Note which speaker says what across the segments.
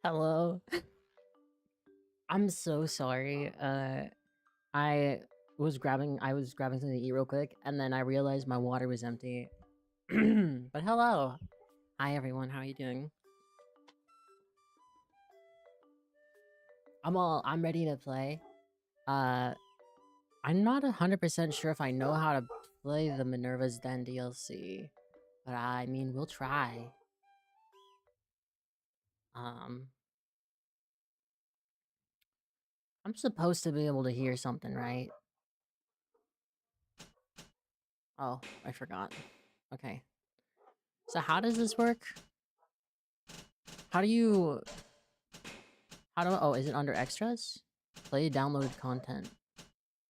Speaker 1: Hello. I'm so sorry. I was grabbing something to eat real quick, and then I realized my water was empty. But hello. Hi everyone, how are you doing? I'm ready to play. Uh I'm not 100% sure if I know how to play the Minerva's Den DLC, but I mean, we'll try. Um I'm supposed to be able to hear something, right? Oh, I forgot. Okay. So how does this work? How do you oh, is it under extras? Play downloaded content.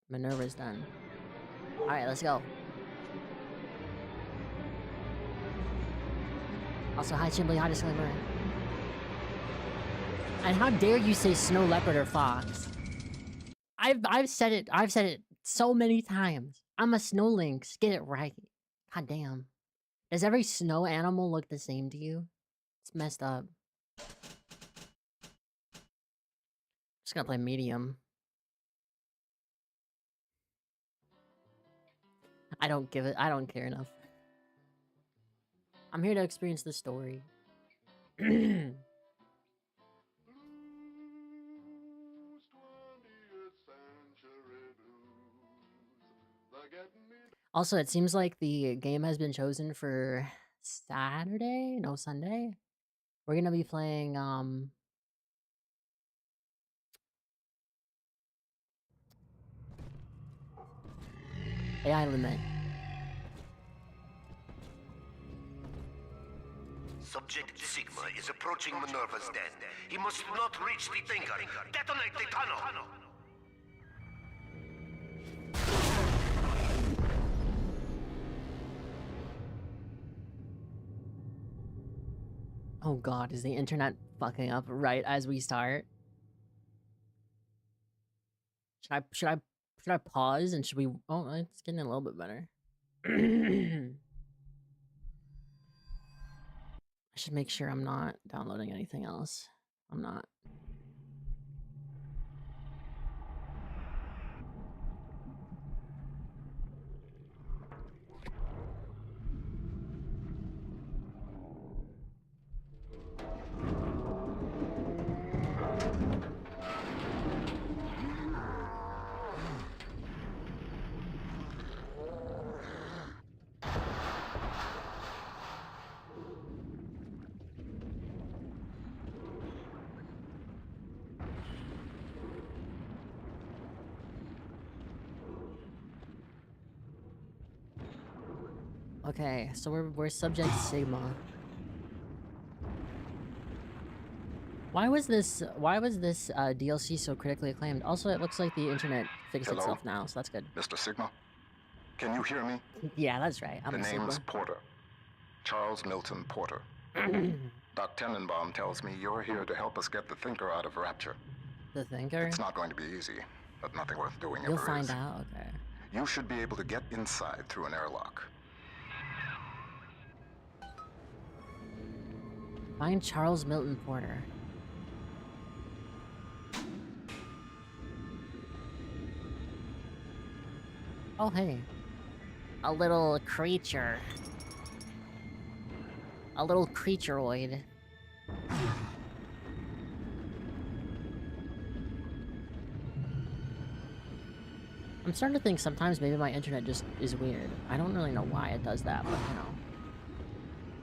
Speaker 1: Minerva's done. Alright, let's go. Also, hi Chimbly, hi Disclaimer. And how dare you say snow leopard or fox? I've said it so many times. I'm a snow lynx, get it right. God damn. Does every snow animal look the same to you? It's messed up. Just gonna play medium. I don't care enough. I'm here to experience the story. Also, it seems like the game has been chosen for Saturday? No, Sunday? We're gonna be playing, AI Limit.
Speaker 2: Subject Sigma is approaching Minerva's den. He must not reach the thinker. Detonate the tunnel!
Speaker 1: Oh god, is the internet fucking up right as we start? Should I pause and should we... Oh, it's getting a little bit better. I should make sure I'm not downloading anything else. I'm not. Okay, so we're subject Sigma. Why was this DLC so critically acclaimed? Also, it looks like the internet fixed
Speaker 3: Hello?
Speaker 1: itself now, so that's good.
Speaker 3: Mr. Sigma? Can you hear me?
Speaker 1: Yeah, that's right. I'm
Speaker 3: the
Speaker 1: a
Speaker 3: name's
Speaker 1: Sigma.
Speaker 3: Porter. Charles Milton Porter. Doc Tenenbaum tells me you're here to help us get the Thinker out of Rapture.
Speaker 1: The Thinker?
Speaker 3: It's not going to be easy, but nothing worth doing
Speaker 1: You'll
Speaker 3: ever
Speaker 1: find
Speaker 3: is.
Speaker 1: out, okay.
Speaker 3: You should be able to get inside through an airlock.
Speaker 1: Find Charles Milton Porter. Oh, hey. A little creature. A little creatureoid. I'm starting to think sometimes maybe my internet just is weird. I don't really know why it does that, but you know.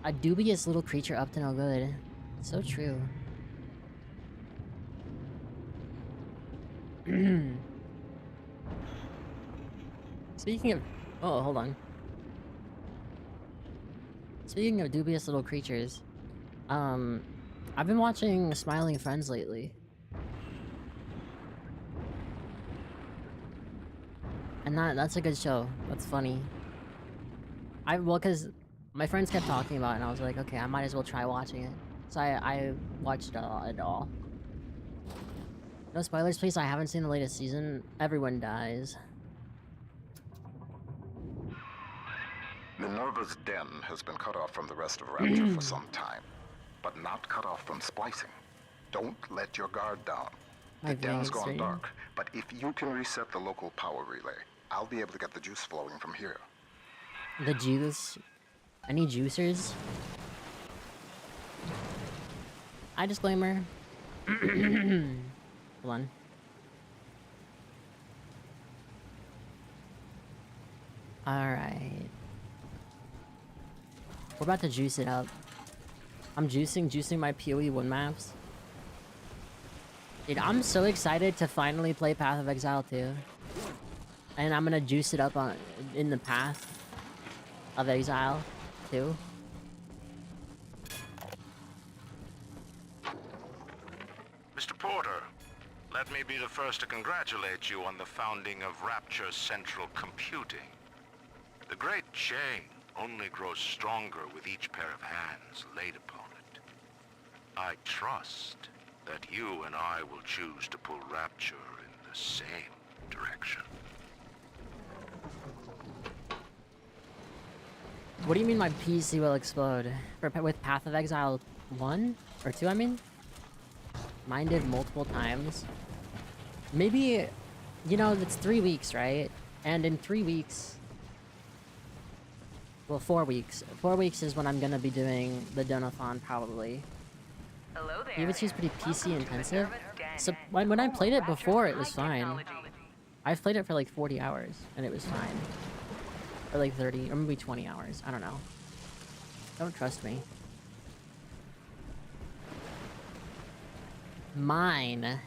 Speaker 1: A dubious little creature up to no good. So true. Speaking of... Oh, hold on. Speaking of dubious little creatures, I've been watching Smiling Friends lately. And that's a good show. That's funny. Well, cause my friends kept talking about it, and I was like, okay, I might as well try watching it. So I watched it all. No spoilers, please. I haven't seen the latest season. Everyone dies.
Speaker 3: Minerva's den has been cut off from the rest of Rapture for some time, but not cut off from splicing. Don't let your guard down.
Speaker 1: My
Speaker 3: The den's
Speaker 1: veins
Speaker 3: gone
Speaker 1: stream.
Speaker 3: dark, but if you can reset the local power relay, I'll be able to get the juice flowing from here.
Speaker 1: The juice. Any juicers? I disclaimer. Hold on. Alright. We're about to juice it up. I'm juicing my PoE 1 maps. Dude, I'm so excited to finally play Path of Exile 2. And I'm gonna juice it up in the Path of Exile 2.
Speaker 4: Mr. Porter, let me be the first to congratulate you on the founding of Rapture Central Computing. The great chain only grows stronger with each pair of hands laid upon it. I trust that you and I will choose to pull Rapture in the same direction.
Speaker 1: What do you mean my PC will explode? With Path of Exile 1? Or 2, I mean? Mine did multiple times. Maybe, you know, it's 3 weeks, right? And in 3 weeks... Well, 4 weeks. 4 weeks is when I'm gonna be doing the Donathon, probably.
Speaker 5: Hello there.
Speaker 1: PvP pretty PC intensive. So, when I played it before, it was fine. I've played it for like 40 hours, and it was fine. Or like 30, or maybe 20 hours. I don't know. Don't trust me. Mine.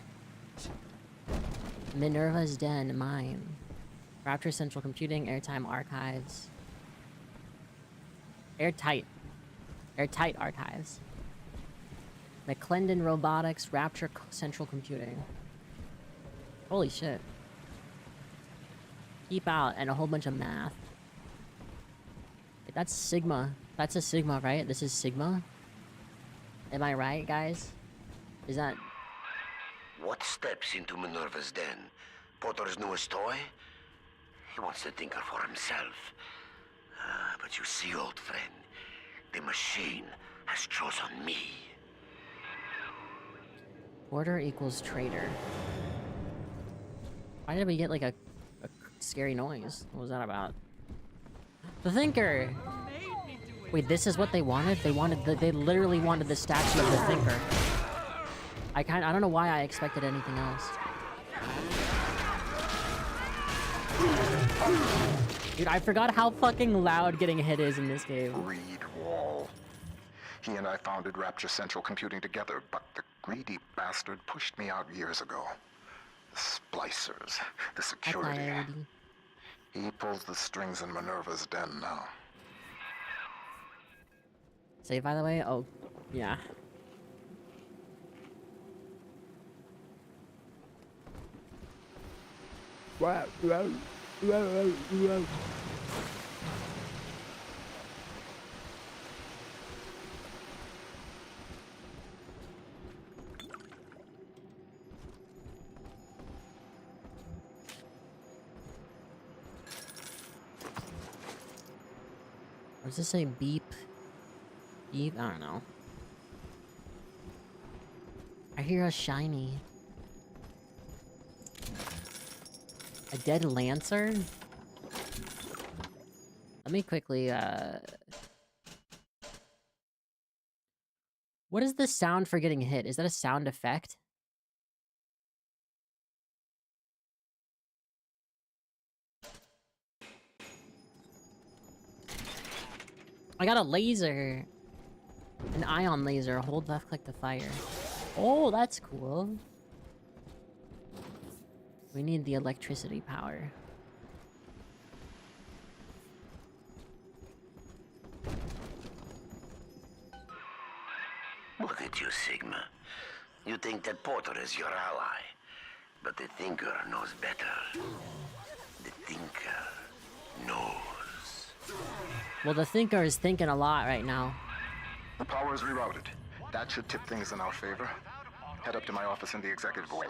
Speaker 1: Minerva's Den, mine. Rapture Central Computing, Airtime Archives. Airtight Archives. McClendon Robotics, Rapture Central Computing. Holy shit. Keep out, and a whole bunch of math. Wait, that's Sigma. That's a Sigma, right? This is Sigma? Am I right, guys? Is that...
Speaker 2: What steps into Minerva's den? Potter's newest toy? He wants to tinker for himself. But you see, old friend, the machine has chosen me.
Speaker 1: Order equals traitor. Why did we get like a scary noise? What was that about? The Thinker! Wait, this is what they wanted? They literally wanted the statue of the Thinker. I don't know why I expected anything else. Dude, I forgot how fucking loud getting hit is in this game.
Speaker 3: Reed Wall. He and I founded Rapture Central Computing together, but the greedy bastard pushed me out years ago. The splicers, the security. He pulls the strings in Minerva's den now.
Speaker 1: Save, by the way? Oh, yeah. What does this say? Beep? Beep? I don't know. I hear a shiny. A dead Lancer? Let me quickly, What is the sound for getting hit? Is that a sound effect? I got a laser. An ion laser. Hold left click to fire. Oh, that's cool. We need the electricity power.
Speaker 2: Look at you, Sigma. You think that Porter is your ally, but the Thinker knows better. The Thinker knows.
Speaker 1: Well, the Thinker is thinking a lot right now.
Speaker 3: The power is rerouted. That should tip things in our favor. Head up to my office in the executive wing.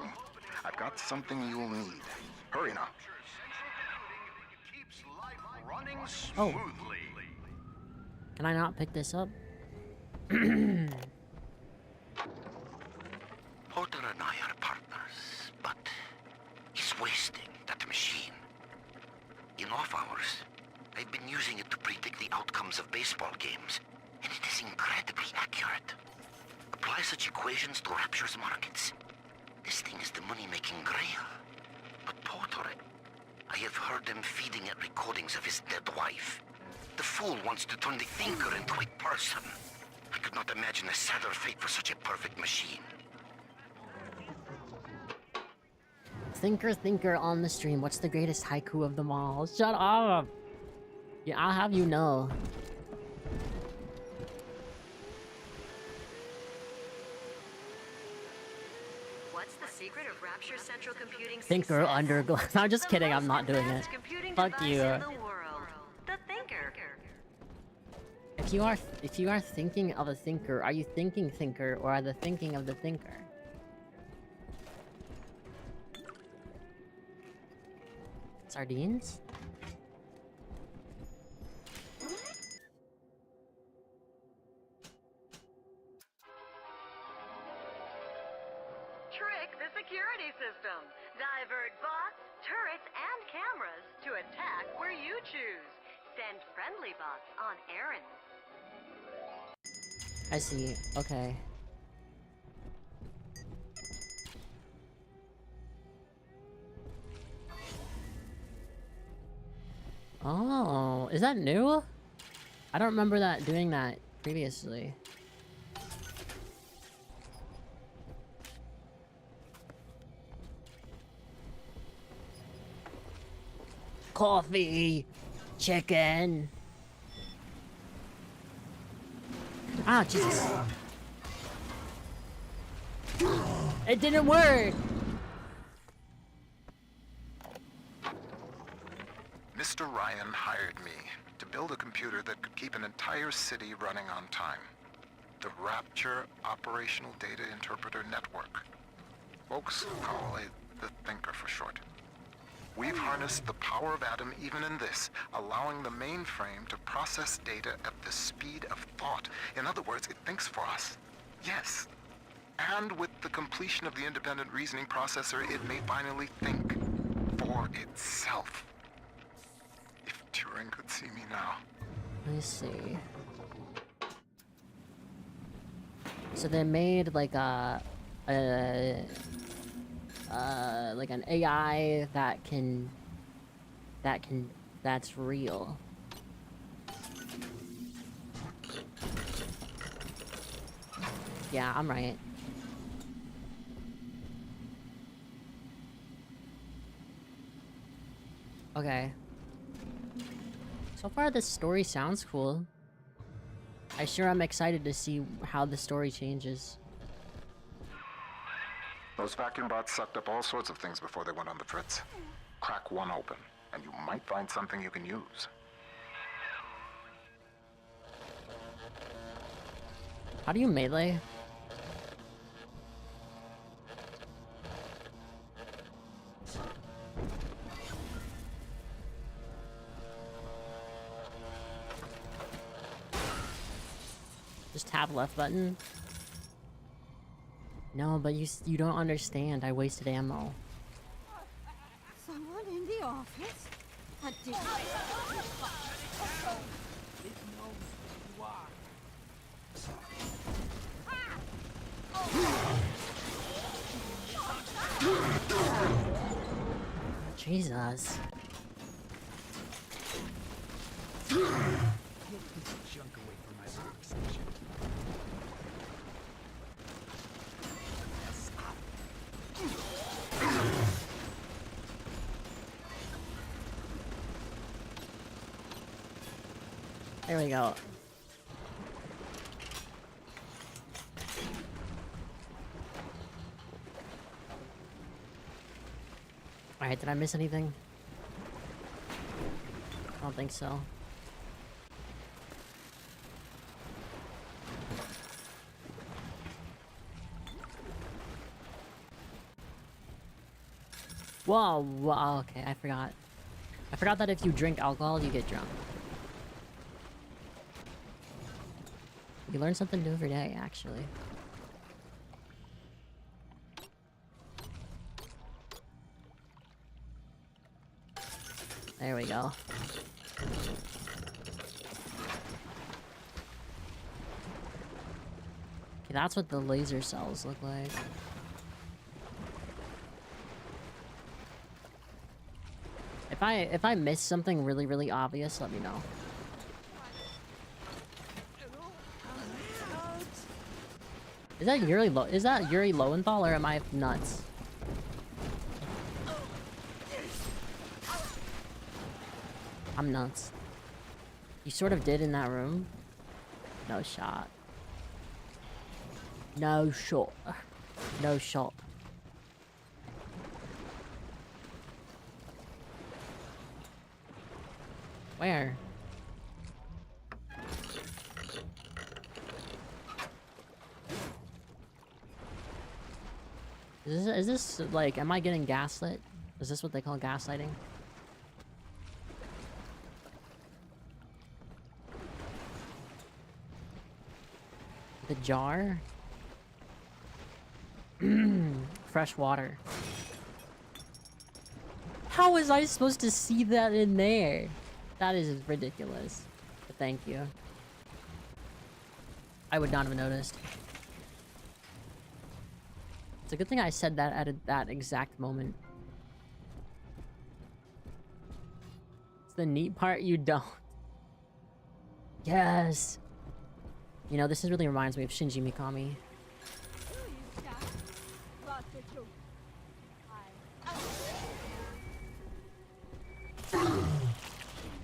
Speaker 3: I've got something you'll need. Hurry now.
Speaker 1: Oh. Can I not pick this up?
Speaker 2: years. I've been using it to predict the outcomes of baseball games, and it is incredibly accurate. Apply such equations to Rapture's markets. This thing is the money-making grail. But Porter, I have heard them feeding it recordings of his dead wife. The fool wants to turn the thinker into a person. I could not imagine a sadder fate for such a perfect machine.
Speaker 1: Thinker, thinker on the stream. What's the greatest haiku of them all? Shut up! Yeah, I'll have you know.
Speaker 5: What's the secret of Rapture Central Computing's
Speaker 1: Thinker
Speaker 5: success?
Speaker 1: under glass. I'm just
Speaker 5: The
Speaker 1: kidding, I'm
Speaker 5: most
Speaker 1: not doing it.
Speaker 5: advanced computing
Speaker 1: Fuck
Speaker 5: device
Speaker 1: you.
Speaker 5: in the world. The Thinker.
Speaker 1: If you are thinking of a thinker, are you thinking thinker or are the thinking of the thinker? Sardines?
Speaker 5: Trick the security system. Divert bots, turrets, and cameras to attack where you choose. Send friendly bots on errands.
Speaker 1: I see. Okay. Oh, is that new? I don't remember that doing that previously. Coffee, chicken. Ah, Jesus. It didn't work.
Speaker 3: Mr. Ryan hired me to build a computer that could keep an entire city running on time. The Rapture Operational Data Interpreter Network. Folks call it the Thinker for short. We've harnessed the power of Atom even in this, allowing the mainframe to process data at the speed of thought. In other words, it thinks for us. Yes. And with the completion of the independent reasoning processor, it may finally think for itself. If Turing could see me now.
Speaker 1: Let me see. So they made like like an AI that's real. Yeah, I'm right. Okay. So far this story sounds cool. I sure am excited to see how the story changes.
Speaker 3: Those vacuum bots sucked up all sorts of things before they went on the fritz. Crack one open, and you might find something you can use.
Speaker 1: How do you melee? Just tap left button? No, but you don't understand. I wasted ammo.
Speaker 6: Someone in the office? A
Speaker 1: Jesus. There we go. Alright, did I miss anything? I don't think so. Whoa, whoa, okay, I forgot. I forgot that if you drink alcohol, you get drunk. You learn something new every day, actually. There we go. That's what the laser cells look like. If I miss something really obvious, let me know. Is that Yuri Lowenthal, or am I nuts? I'm nuts. You sort of did in that room. No shot. No shot. No shot. Where? Is this like, am I getting gaslit? Is this what they call gaslighting? The jar? Fresh water. How was I supposed to see that in there? That is ridiculous. But thank you. I would not have noticed. It's a good thing I said that at that exact moment. It's the neat part you don't. Yes! You know, this really reminds me of Shinji Mikami.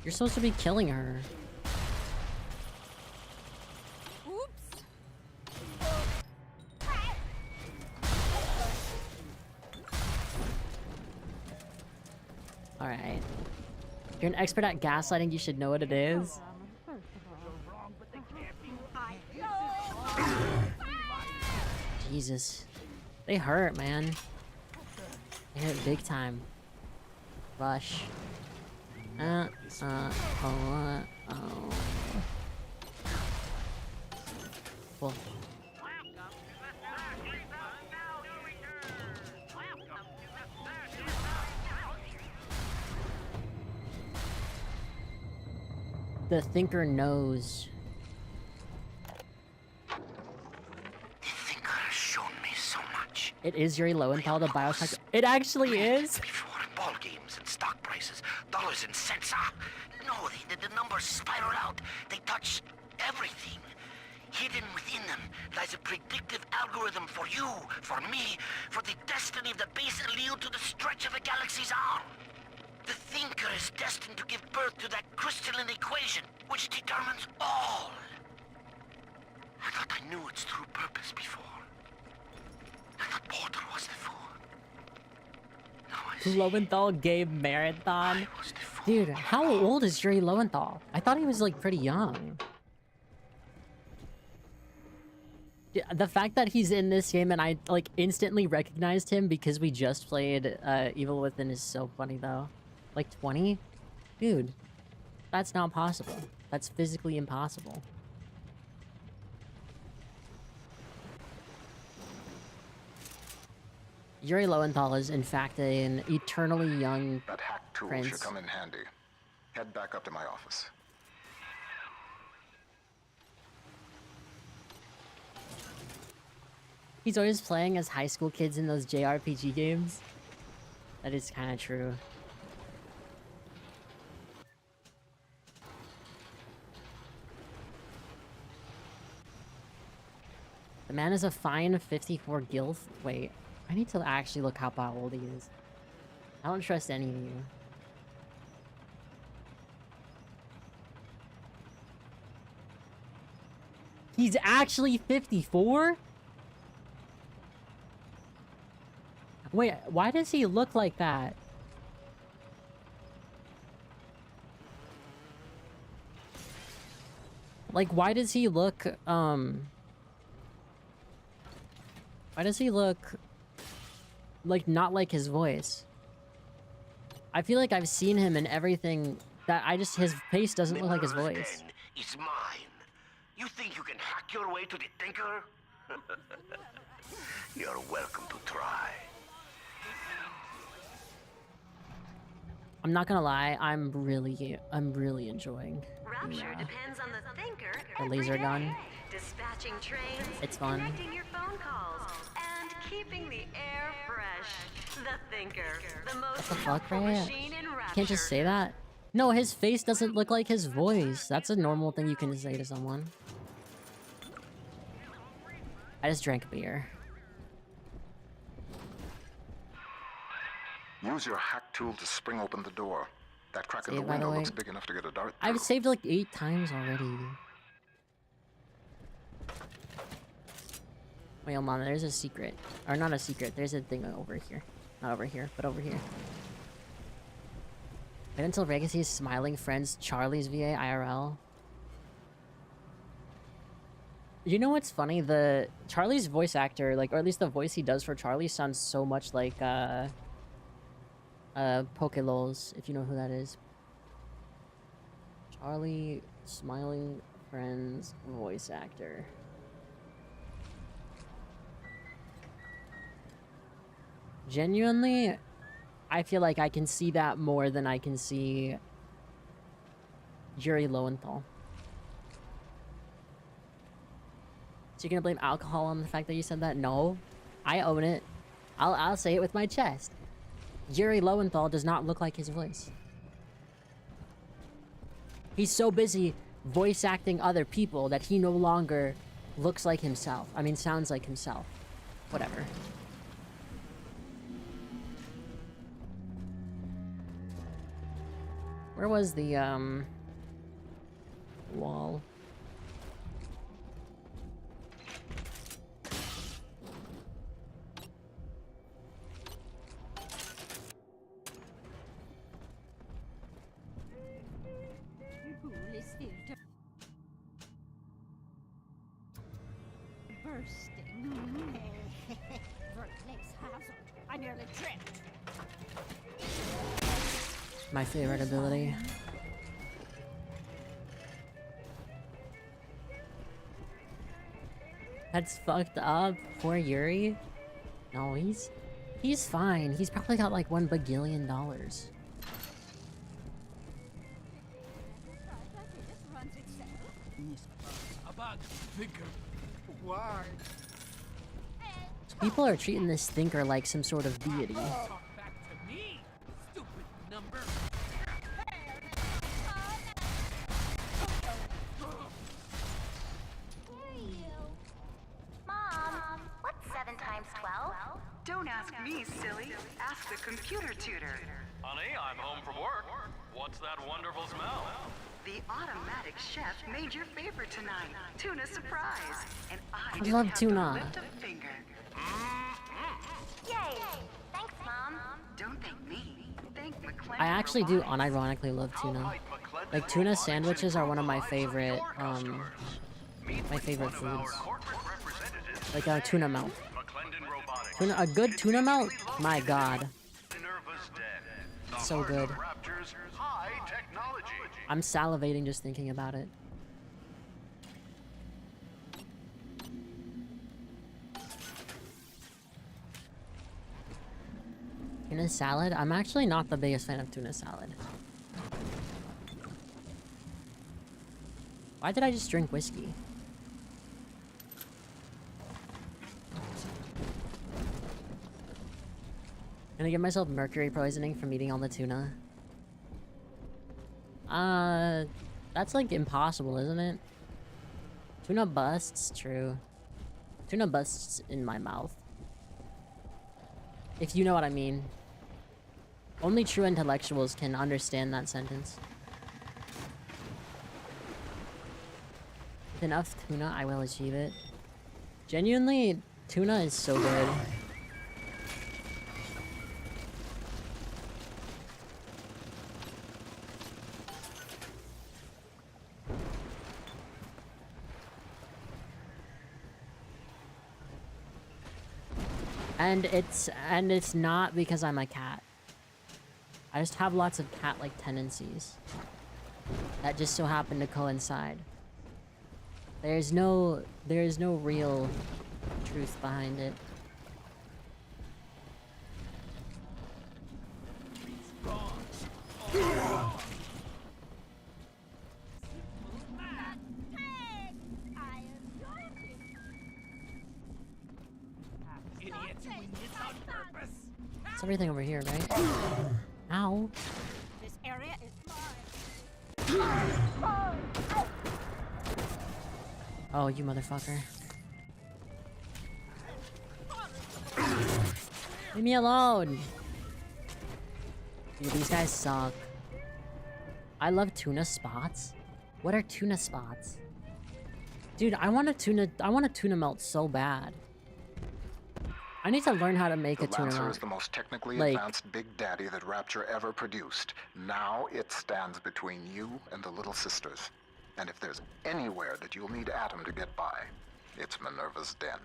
Speaker 1: You're supposed to be killing her.
Speaker 6: Oops.
Speaker 1: Alright. You're an expert at gaslighting, you should know what it is. Jesus. They hurt, man. They hurt big time. Rush. Cool. The thinker knows.
Speaker 2: The thinker has shown me so much.
Speaker 1: It is Yuri Lowenthal, the BioShock. It actually is?
Speaker 2: Before in ball games and stock prices, dollars and cents. No, the numbers spiral out. They touch everything. Hidden within them lies a predictive algorithm for you, for me, for the destiny of the base allele to the stretch of a galaxy's arm. The thinker is destined to give birth to that crystalline equation, which determines all. I thought I knew its true purpose before. I thought Porter was the fool. Now I see.
Speaker 1: Lowenthal game marathon.
Speaker 2: I was the fool.
Speaker 1: Dude, how old is Yuri Lowenthal? I thought he was like pretty young. The fact that he's in this game and I like instantly recognized him because we just played Evil Within is so funny though. Like 20? Dude, that's not possible. That's physically impossible. Yuri Lowenthal is in fact an eternally young
Speaker 3: That hack tool
Speaker 1: prince.
Speaker 3: should come in handy. Head back up to my office.
Speaker 1: He's always playing as high school kids in those JRPG games. That is kind of true. The man is a fine 54 gilf. Wait, I need to actually look how old he is. I don't trust any of you. He's actually 54? Wait, why does he look like that? Like, why does he look, why does he look, like, not like his voice? I feel like I've seen him in everything that his face doesn't look like his
Speaker 2: Minerva's
Speaker 1: voice.
Speaker 2: den is mine. You think you can hack your way to the thinker? You're welcome to try.
Speaker 1: I'm not gonna lie, I'm really enjoying
Speaker 5: Rapture depends on the thinker
Speaker 1: the
Speaker 5: every
Speaker 1: laser
Speaker 5: day.
Speaker 1: gun.
Speaker 5: Dispatching trains,
Speaker 1: It's fun.
Speaker 5: connecting your phone calls, and keeping the air fresh. The thinker, the most
Speaker 1: What the fuck,
Speaker 5: helpful
Speaker 1: right?
Speaker 5: machine in Rapture.
Speaker 1: You can't just say that. No, his face doesn't look like his voice. That's a normal thing you can say to someone. I just drank beer.
Speaker 3: Use your hack tool to spring open the door. That crack in the
Speaker 1: Save, by the
Speaker 3: window
Speaker 1: way.
Speaker 3: looks big enough to get a dart through.
Speaker 1: I've saved like 8 times already. Wait, hold on, there's a secret. Or not a secret, there's a thing over here. Not over here, but over here. Wait until Rega sees smiling friends Charlie's VA IRL. You know what's funny? The Charlie's voice actor, like, or at least the voice he does for Charlie sounds so much like, Pokelols, if you know who that is. Charlie smiling friends voice actor. Genuinely, I feel like I can see that more than I can see Yuri Lowenthal. So you're gonna blame alcohol on the fact that you said that? No, I own it. I'll say it with my chest. Yuri Lowenthal does not look like his voice. He's so busy voice acting other people that he no longer looks like himself. I mean, sounds like himself. Whatever. Where was the, wall?
Speaker 6: Bursting. Workplace hazard. I nearly tripped.
Speaker 1: My favorite ability. That's fucked up. Poor Yuri. No, he's fine. He's probably got like $1 bagillion.
Speaker 6: Runs itself.
Speaker 7: About thinker. Why?
Speaker 1: People are treating this thinker like some sort of deity.
Speaker 7: Talk back to me, stupid number.
Speaker 8: Mom, what's 7 times 12?
Speaker 5: Don't ask me, silly. Ask the computer tutor.
Speaker 9: Honey, I'm home from work. What's that wonderful smell?
Speaker 5: The automatic chef made your favorite tonight. Tuna surprise. And I
Speaker 1: I
Speaker 5: didn't
Speaker 1: love
Speaker 5: have
Speaker 1: tuna.
Speaker 5: to lift a finger.
Speaker 8: Yay! Thanks, Mom.
Speaker 5: Don't thank me. Thank McClendon.
Speaker 1: I actually do
Speaker 5: Robotics.
Speaker 1: unironically love tuna. Like tuna sandwiches are one of my favorite foods. Like a tuna melt. A good tuna melt? My god. So good. I'm salivating just thinking about it. Tuna salad? I'm actually not the biggest fan of tuna salad. Why did I just drink whiskey? Gonna give myself mercury poisoning from eating all the tuna. That's like impossible, isn't it? Tuna busts, true. Tuna busts in my mouth. If you know what I mean. Only true intellectuals can understand that sentence. With enough tuna, I will achieve it. Genuinely, tuna is so good. And it's not because I'm a cat. I just have lots of cat-like tendencies that just so happen to coincide. There's no real truth behind it. It's everything over here, right? Ow.
Speaker 6: This area is mine.
Speaker 1: Oh, you motherfucker. Leave me alone! Dude, these guys suck. I love tuna spots. What are tuna spots? Dude, I want a tuna melt so bad. I need to learn how to make a
Speaker 3: The
Speaker 1: tuna
Speaker 3: Lancer
Speaker 1: melt.
Speaker 3: is the most technically
Speaker 1: Like-
Speaker 3: advanced Big Daddy that Rapture ever produced. Now it stands between you and the Little Sisters. And if there's anywhere that you'll need Atom to get by, it's Minerva's den.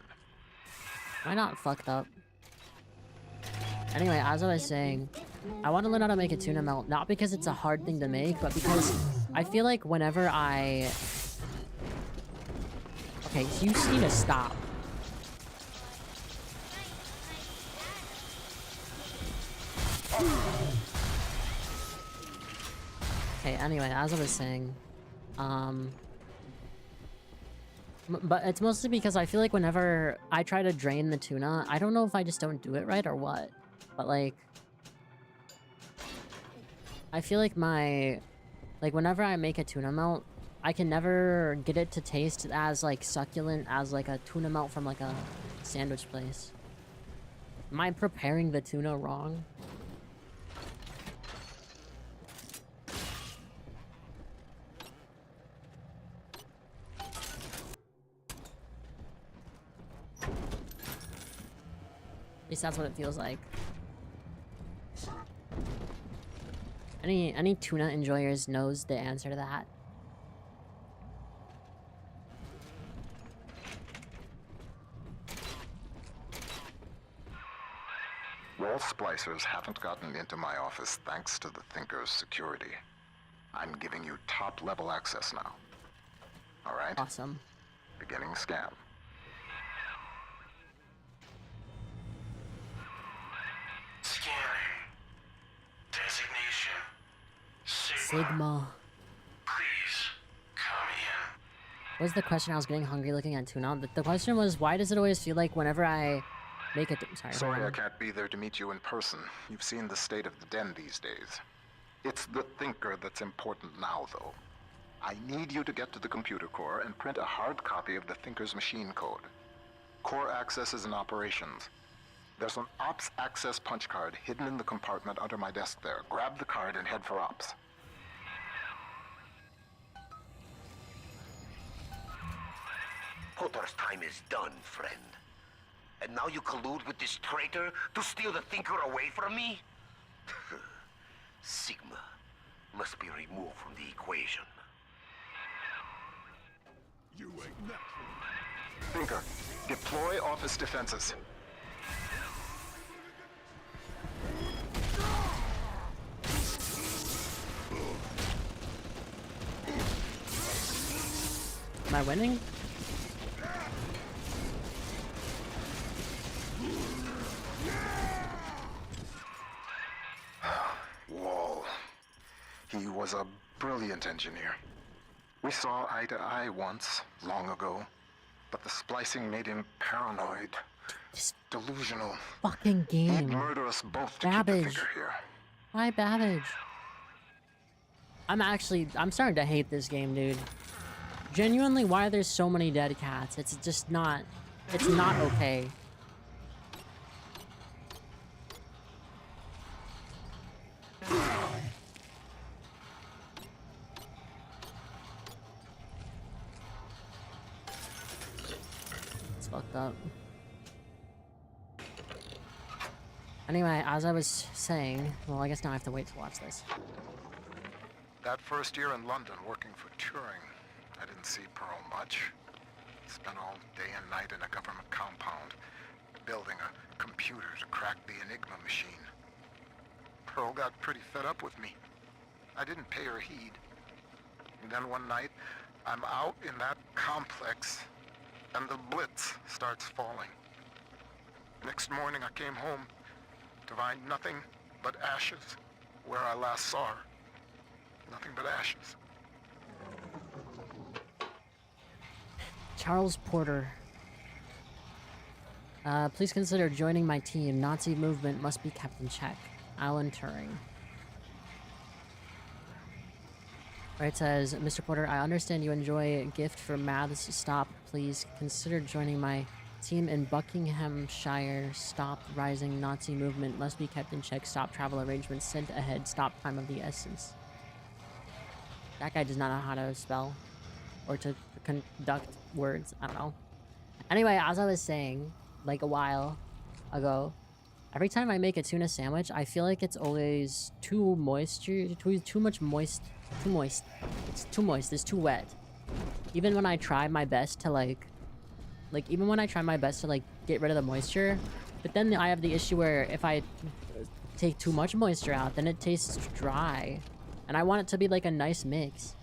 Speaker 1: Am I not fucked up? Anyway, as I was saying, I want to learn how to make a tuna melt, not because it's a hard thing to make, but because I feel like whenever I... Okay, you just need to stop. Okay, anyway, as I was saying, but it's mostly because I feel like whenever I try to drain the tuna, I don't know if I just don't do it right or what, but like, I feel like whenever I make a tuna melt, I can never get it to taste as like succulent as like a tuna melt from like a sandwich place. Am I preparing the tuna wrong? At least that's what it feels like. Any tuna enjoyers knows the answer to that.
Speaker 3: Wall splicers haven't gotten into my office thanks to the Thinker's security. I'm giving you top-level access now. All right?
Speaker 1: Awesome.
Speaker 3: Beginning scan.
Speaker 4: Scanning. Designation.
Speaker 1: Sigma.
Speaker 4: Please, come in.
Speaker 1: What was the question? I was getting hungry looking at tuna. The question was, why does it always feel like whenever I make it...
Speaker 3: Sorry I can't be there to meet you in person. You've seen the state of the den these days. It's the Thinker that's important now, though. I need you to get to the computer core and print a hard copy of the Thinker's machine code. Core accesses and operations. There's an Ops access punch card hidden in the compartment under my desk there. Grab the card and head for Ops.
Speaker 2: Potter's time is done, friend. And now you collude with this traitor to steal the Thinker away from me? Sigma must be removed from the equation.
Speaker 3: You ain't natural. Thinker, deploy office defenses.
Speaker 1: Am I winning?
Speaker 3: Wall. He was a brilliant engineer. We saw eye to eye once, long ago, but the splicing made him paranoid, delusional.
Speaker 1: Fucking
Speaker 3: He'd
Speaker 1: game.
Speaker 3: murder us both to keep the
Speaker 1: Babbage.
Speaker 3: Thinker here.
Speaker 1: Why Babbage? I'm starting to hate this game, dude. Genuinely, why there's so many dead cats? It's just not... It's not okay. It's fucked up. Anyway, as I was saying... Well, I guess now I have to wait to watch this.
Speaker 3: That first year in London working for Turing, I didn't see Pearl much. Spent all day and night in a government compound, building a computer to crack the Enigma machine. Pearl got pretty fed up with me. I didn't pay her heed. And then one night, I'm out in that complex, and the Blitz starts falling. Next morning, I came home to find nothing but ashes where I last saw her. Nothing but ashes.
Speaker 1: Charles Porter. Please consider joining my team. Nazi movement must be kept in check. Alan Turing. Right, it says, Mr. Porter, I understand you enjoy a gift for maths. Stop. Please consider joining my team in Buckinghamshire. Stop. Rising Nazi movement must be kept in check. Stop. Travel arrangements sent ahead. Stop. Time of the essence. That guy does not know how to spell or to conduct words. I don't know. Anyway, as I was saying, like a while ago, every time I make a tuna sandwich, I feel like it's always too moist. Too moist. It's too moist. It's too wet. Even when I try my best to like get rid of the moisture, but then I have the issue where if I take too much moisture out, then it tastes dry, and I want it to be like a nice mix.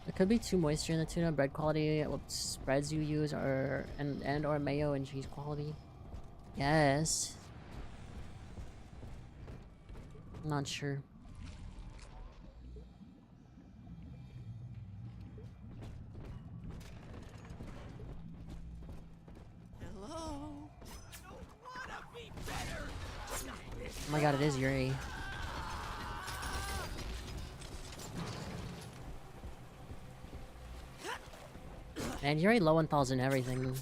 Speaker 1: It could be too moisture in the tuna. Bread quality, what spreads you use, or mayo and cheese quality. Yes. I'm not sure.
Speaker 7: Hello? I don't wanna be better.
Speaker 1: Oh my god, it is Yuri. Man, Yuri Lowenthal's in everything.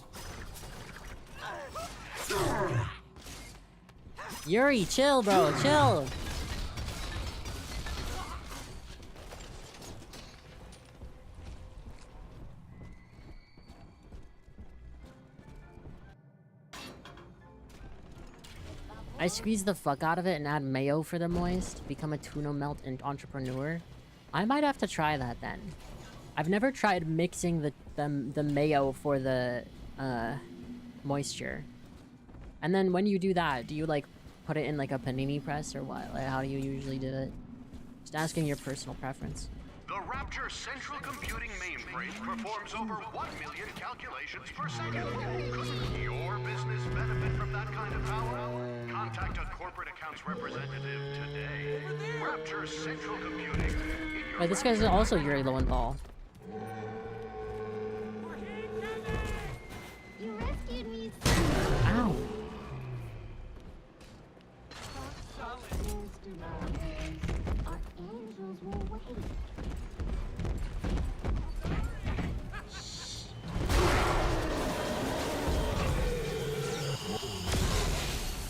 Speaker 1: Yuri, chill, bro, chill! I squeeze the fuck out of it and add mayo for the moist. Become a tuna melt and entrepreneur. I might have to try that then. I've never tried mixing the mayo for the moisture. And then when you do that, do you like put it in like a panini press or what? Like how do you usually do it? Just asking your personal preference.
Speaker 4: The Rapture Central Computing mainframe performs over 1 million calculations per second. Could your business benefit from that kind of power? Contact a corporate accounts representative today. Rapture Central Computing.
Speaker 1: Wait, this guy's also Yuri Lowenthal.
Speaker 8: You rescued me.
Speaker 1: Ow.
Speaker 8: Our angels will wait.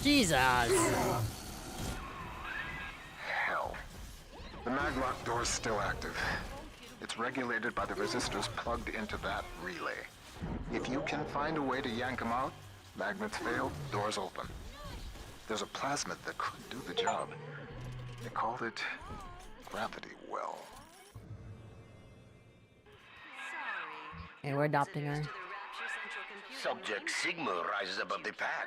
Speaker 1: Jesus.
Speaker 3: Hell. The maglock door's still active. It's regulated by the resistors plugged into that relay. If you can find a way to yank them out, magnets fail, doors open. There's a plasmid that could do the job. They called it Gravity Well.
Speaker 1: Hey, we're adopting her.
Speaker 2: Subject Sigma rises above the pack.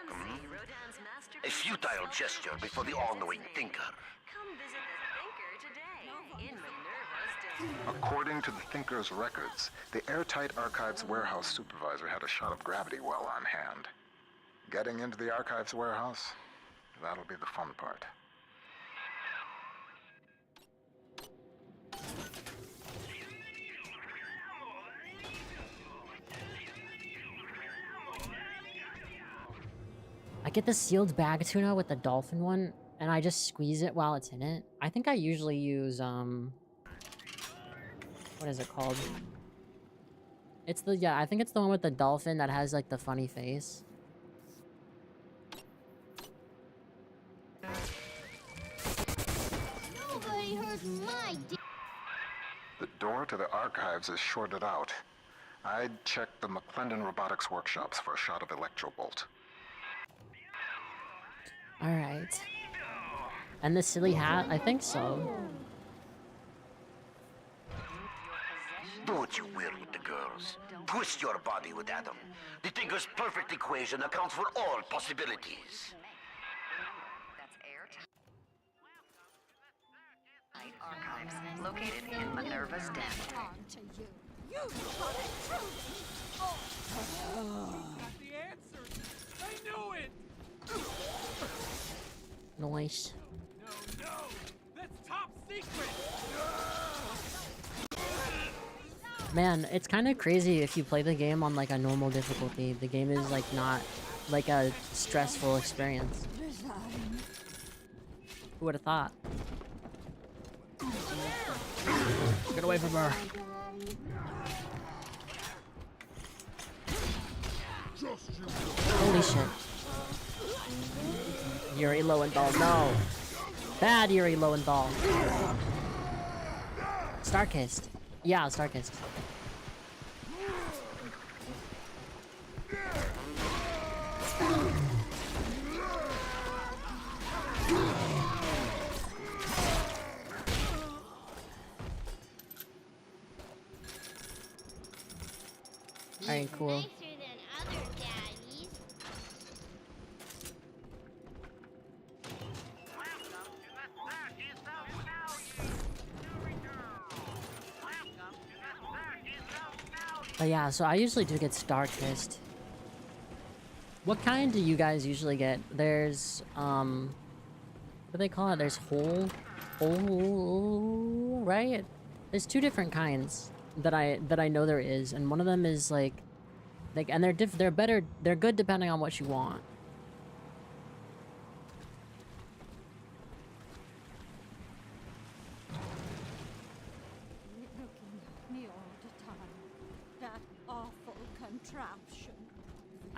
Speaker 2: A futile gesture before the all-knowing thinker.
Speaker 5: Come visit the Thinker today in Minerva's den.
Speaker 3: According to the Thinker's records, the airtight archives warehouse supervisor had a shot of Gravity Well on hand. Getting into the archives warehouse, that'll be the fun part.
Speaker 1: I get the sealed bag tuna with the dolphin one, and I just squeeze it while it's in it. I think I usually use, what is it called? It's the, yeah, I think it's the one with the dolphin that has, like, the funny face.
Speaker 8: Nobody heard my
Speaker 3: The door to the archives is shorted out. I'd check the McClendon Robotics workshops for a shot of Electrobolt.
Speaker 1: Alright. And the silly hat? I think so.
Speaker 2: Do what you will with the girls. Twist your body with Adam. The Thinker's perfect equation accounts for all possibilities.
Speaker 5: That's airtight archives located in Minerva's den.
Speaker 6: On to you. You got it too.
Speaker 7: Got the answer. I knew it.
Speaker 1: Nice.
Speaker 7: No, that's top secret.
Speaker 1: Man, it's kind of crazy if you play the game on like a normal difficulty. The game is like not like a stressful experience. Who would have thought? Get away from her. Holy shit. Yuri Lowenthal, no. Bad Yuri Lowenthal. Starkist. Yeah, Starkist. Alright, cool. But yeah, so I usually do get Starkist. What kind do you guys usually get? There's, what do they call it? There's whole, right? There's two different kinds that I know there is, and one of them is like, and they're better, they're good depending on what you want.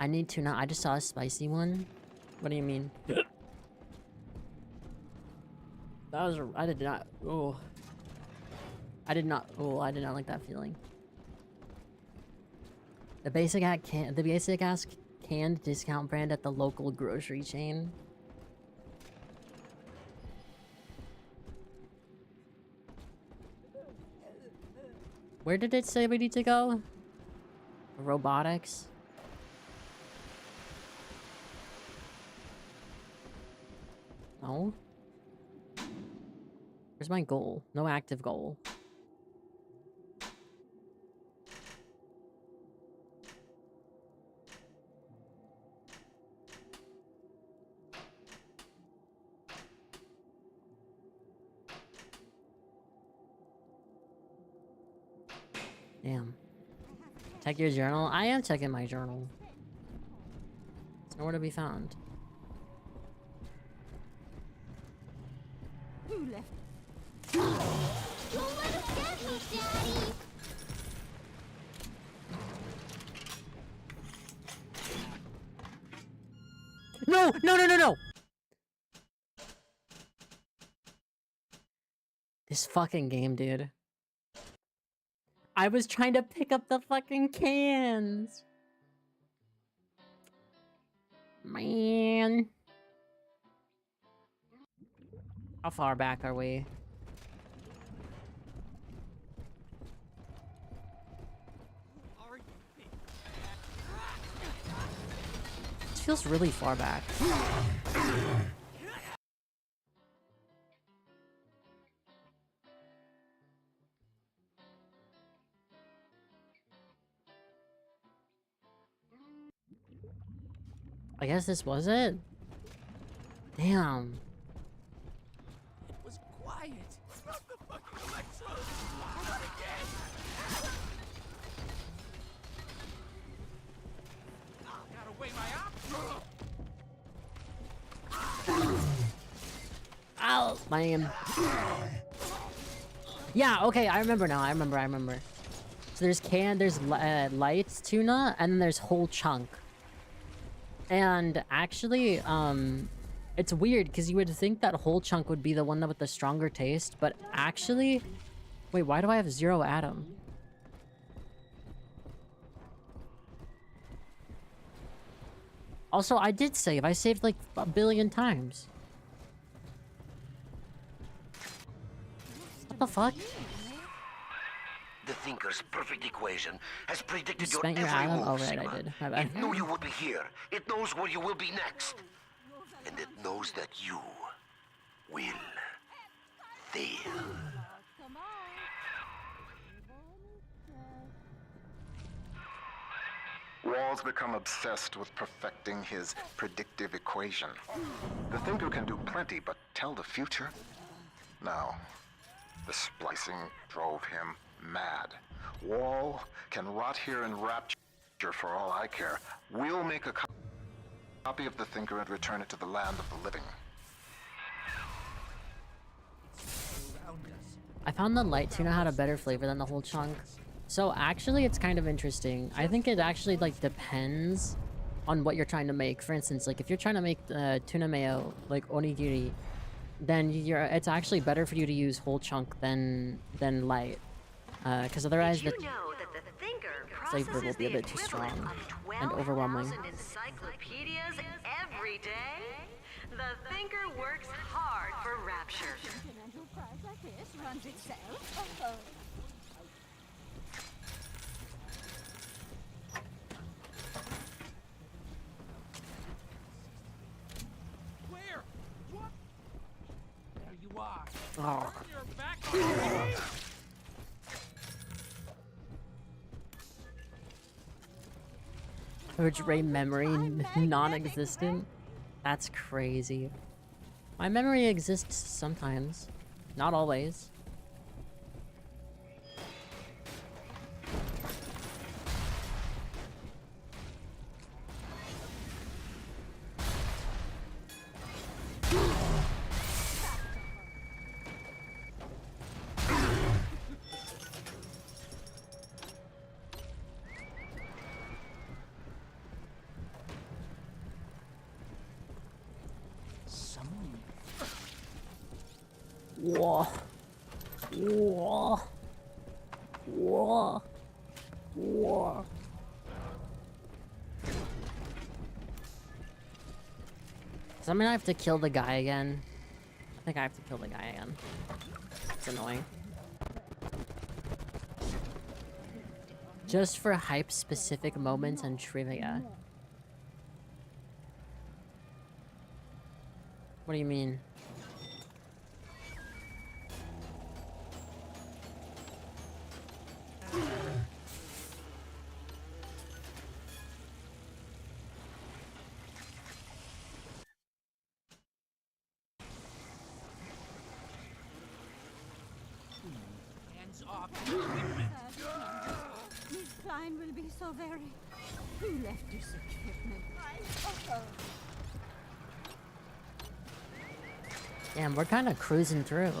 Speaker 1: I need tuna. I just saw a spicy one. What do you mean? That was I did not. Oh. I did not. Oh, I did not like that feeling. The basic ass canned discount brand at the local grocery chain. Where did it say we need to go? Robotics. No. Where's my goal? No active goal. Damn. Check your journal? I am checking my journal. It's nowhere to be found.
Speaker 6: Who left? Don't let us get me, Daddy!
Speaker 1: No! No, no, no, no! This fucking game, dude. I was trying to pick up the fucking cans! Man. How far back are we? This feels really far back. I guess this was it? Damn.
Speaker 7: It was quiet. Not the fucking Alexa. Not again. Oh, gotta weigh my
Speaker 1: Ow! My aim. Yeah, okay, I remember now. I remember. So there's lights, tuna, and then there's whole chunk. And actually, it's weird because you would think that whole chunk would be the one with the stronger taste, but actually, wait, why do I have 0 atom? Also, I did save. I saved like a billion times. What the fuck?
Speaker 2: The Thinker's perfect equation has predicted your
Speaker 1: spent your
Speaker 2: every
Speaker 1: atom?
Speaker 2: move,
Speaker 1: Oh, right,
Speaker 2: Sigma.
Speaker 1: I did. My bad.
Speaker 2: It knew you would be here. It knows where you will be next. And it knows that you will fail.
Speaker 3: Wall's become obsessed with perfecting his predictive equation. The Thinker can do plenty, but tell the future? No. The splicing drove him mad. Wall can rot here in Rapture for all I care. We'll make a copy of the Thinker and return it to the land of the living.
Speaker 1: I found the light tuna had a better flavor than the whole chunk. So actually, it's kind of interesting. I think it actually like depends on what you're trying to make. For instance, like if you're trying to make tuna mayo like onigiri, then it's actually better for you to use whole chunk than light, because otherwise the flavor will be a bit too strong and overwhelming.
Speaker 5: Encyclopedias every day. The Thinker works hard for Rapture.
Speaker 6: An enterprise like this runs itself.
Speaker 7: Where? What? There you are.
Speaker 1: Oh.
Speaker 7: Turn your back on me.
Speaker 1: Urge ray memory non-existent? That's crazy. My memory exists sometimes. Not always. Whoa. Whoa. Whoa. Whoa. Does that mean I have to kill the guy again? I think I have to kill the guy again. It's annoying. Just for hype specific moments and trivia. What do you mean?
Speaker 7: Hands off.
Speaker 6: Miss Klein will be so very... Who left you such fitment?
Speaker 1: Damn, we're kind of cruising through.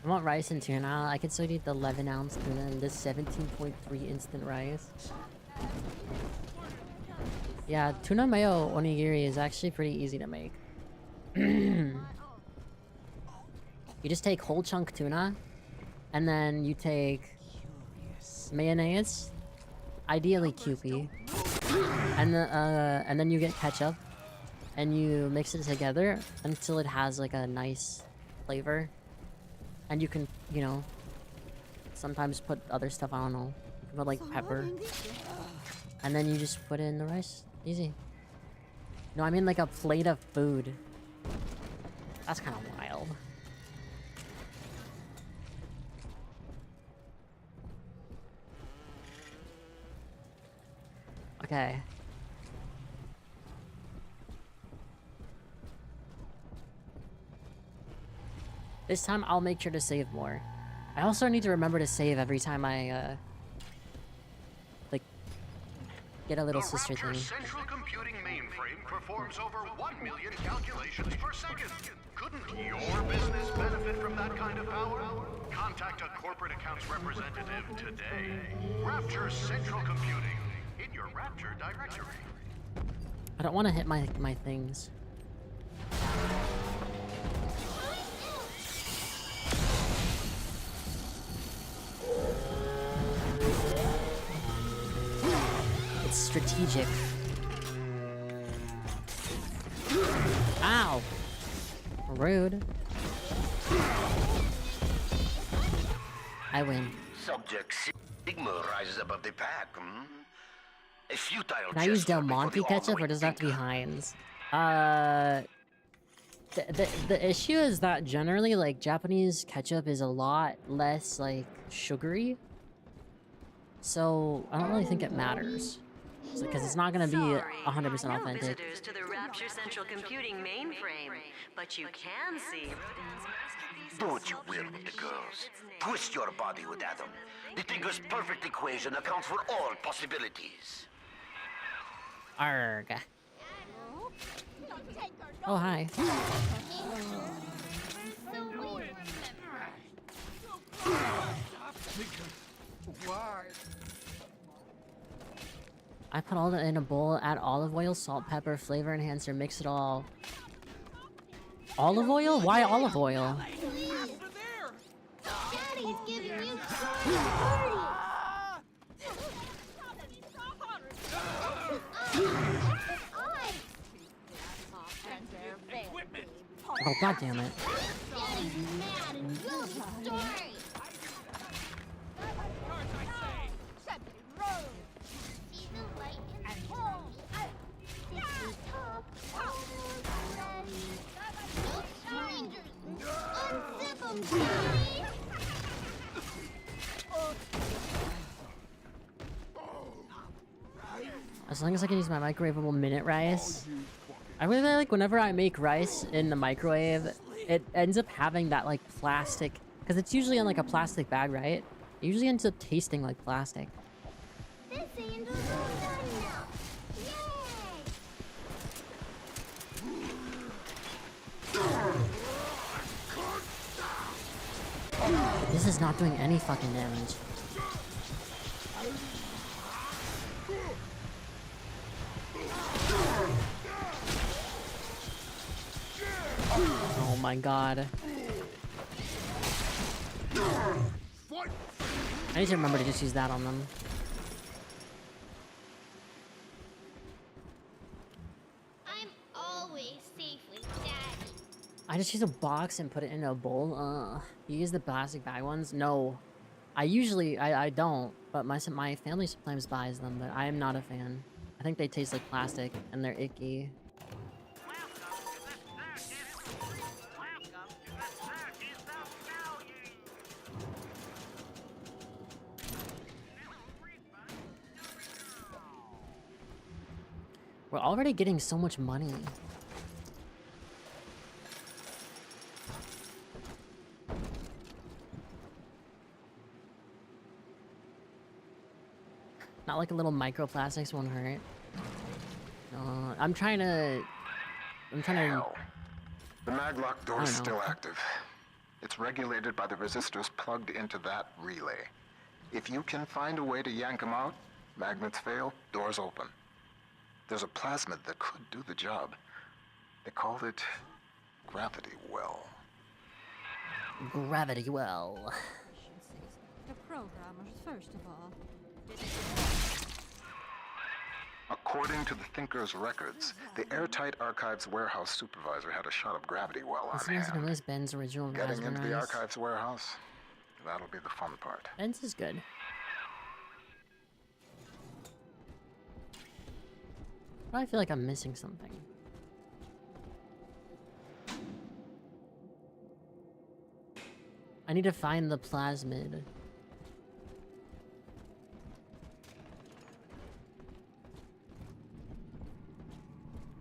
Speaker 1: I want rice and tuna. I could still eat the 11-ounce tuna and this 17.3 instant rice. Yeah, tuna mayo onigiri is actually pretty easy to make. You just take whole chunk tuna, and then you take mayonnaise, ideally Kewpie, and then you get ketchup, and you mix it together until it has like a nice flavor. And you can, you know, sometimes put other stuff, I don't know, you can put like pepper, and then you just put it in the rice. Easy. No, I mean like a plate of food. That's kind of wild. Okay. This time I'll make sure to save more. I also need to remember to save every time I like get a little sister thing.
Speaker 4: The central computing mainframe performs over 1 million calculations per second. Couldn't your business benefit from that kind of power? Contact a corporate accounts representative today. Rapture Central Computing in your Rapture directory.
Speaker 1: I don't want to hit my things. It's strategic. Ow! Rude. I win.
Speaker 2: Subject Sigma rises above the pack, A futile
Speaker 1: Can I use
Speaker 2: gesture
Speaker 1: Del
Speaker 2: before
Speaker 1: Monte
Speaker 2: the
Speaker 1: ketchup, or
Speaker 2: all-knowing
Speaker 1: does it have to be
Speaker 2: thinker.
Speaker 1: Heinz? The issue is that generally, like, Japanese ketchup is a lot less, like, sugary. So, I don't really think it matters. Because it's not gonna be
Speaker 5: Sorry,
Speaker 1: 100%
Speaker 5: no
Speaker 1: authentic.
Speaker 5: visitors to the Rapture Central Computing mainframe, but you can see.
Speaker 2: Do what you will with the girls. Twist your body with Adam. The Tinker's perfect equation accounts for all possibilities.
Speaker 1: Arg. Oh, hi.
Speaker 7: Why?
Speaker 1: I put all that in a bowl, add olive oil, salt, pepper, flavor enhancer, mix it all. Olive oil? Why olive oil?
Speaker 8: Daddy's giving you party.
Speaker 1: Oh, god damn it.
Speaker 8: Daddy's mad and will be story. See the light in the hole. This is top, almost ready. No strangers. Unzip 'em, Daddy.
Speaker 1: As long as I can use my microwavable minute rice. I really like whenever I make rice in the microwave, it ends up having that like plastic, because it's usually in like a plastic bag, right? It usually ends up tasting like plastic.
Speaker 8: This angel's all done now. Yay!
Speaker 1: This is not doing any fucking damage. Oh my god. I need to remember to just use that on them.
Speaker 8: I'm always safe with Daddy.
Speaker 1: I just use a box and put it in a bowl. You use the plastic bag ones? No. I usually, I don't, but my family sometimes buys them, but I am not a fan. I think they taste like plastic and they're icky. We're already getting so much money. Not like a little microplastics won't hurt. No, I'm trying to...
Speaker 3: Hell. The maglock
Speaker 1: I
Speaker 3: door is
Speaker 1: don't know.
Speaker 3: still active. It's regulated by the resistors plugged into that relay. If you can find a way to yank them out, magnets fail, doors open. There's a plasmid that could do the job. They called it Gravity Well.
Speaker 1: Gravity well.
Speaker 6: The programmers, first of all.
Speaker 3: According to the Thinker's records, the airtight archives warehouse supervisor had a shot of Gravity Well on
Speaker 1: This is
Speaker 3: hand.
Speaker 1: Miss Ben's original
Speaker 3: Getting into
Speaker 1: raspberry
Speaker 3: the
Speaker 1: rice.
Speaker 3: archives warehouse, that'll be the fun part.
Speaker 1: Ben's is good. But I feel like I'm missing something. I need to find the plasmid.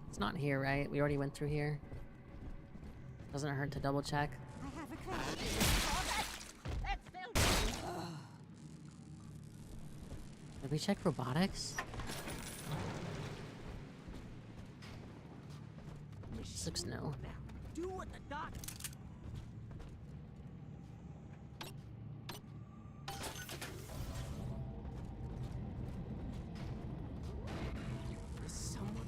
Speaker 1: It's not here, right? We already went through here. Doesn't hurt to double check.
Speaker 6: I have a question.
Speaker 1: Did we check robotics? This looks no.
Speaker 7: Do what the doc. Is someone?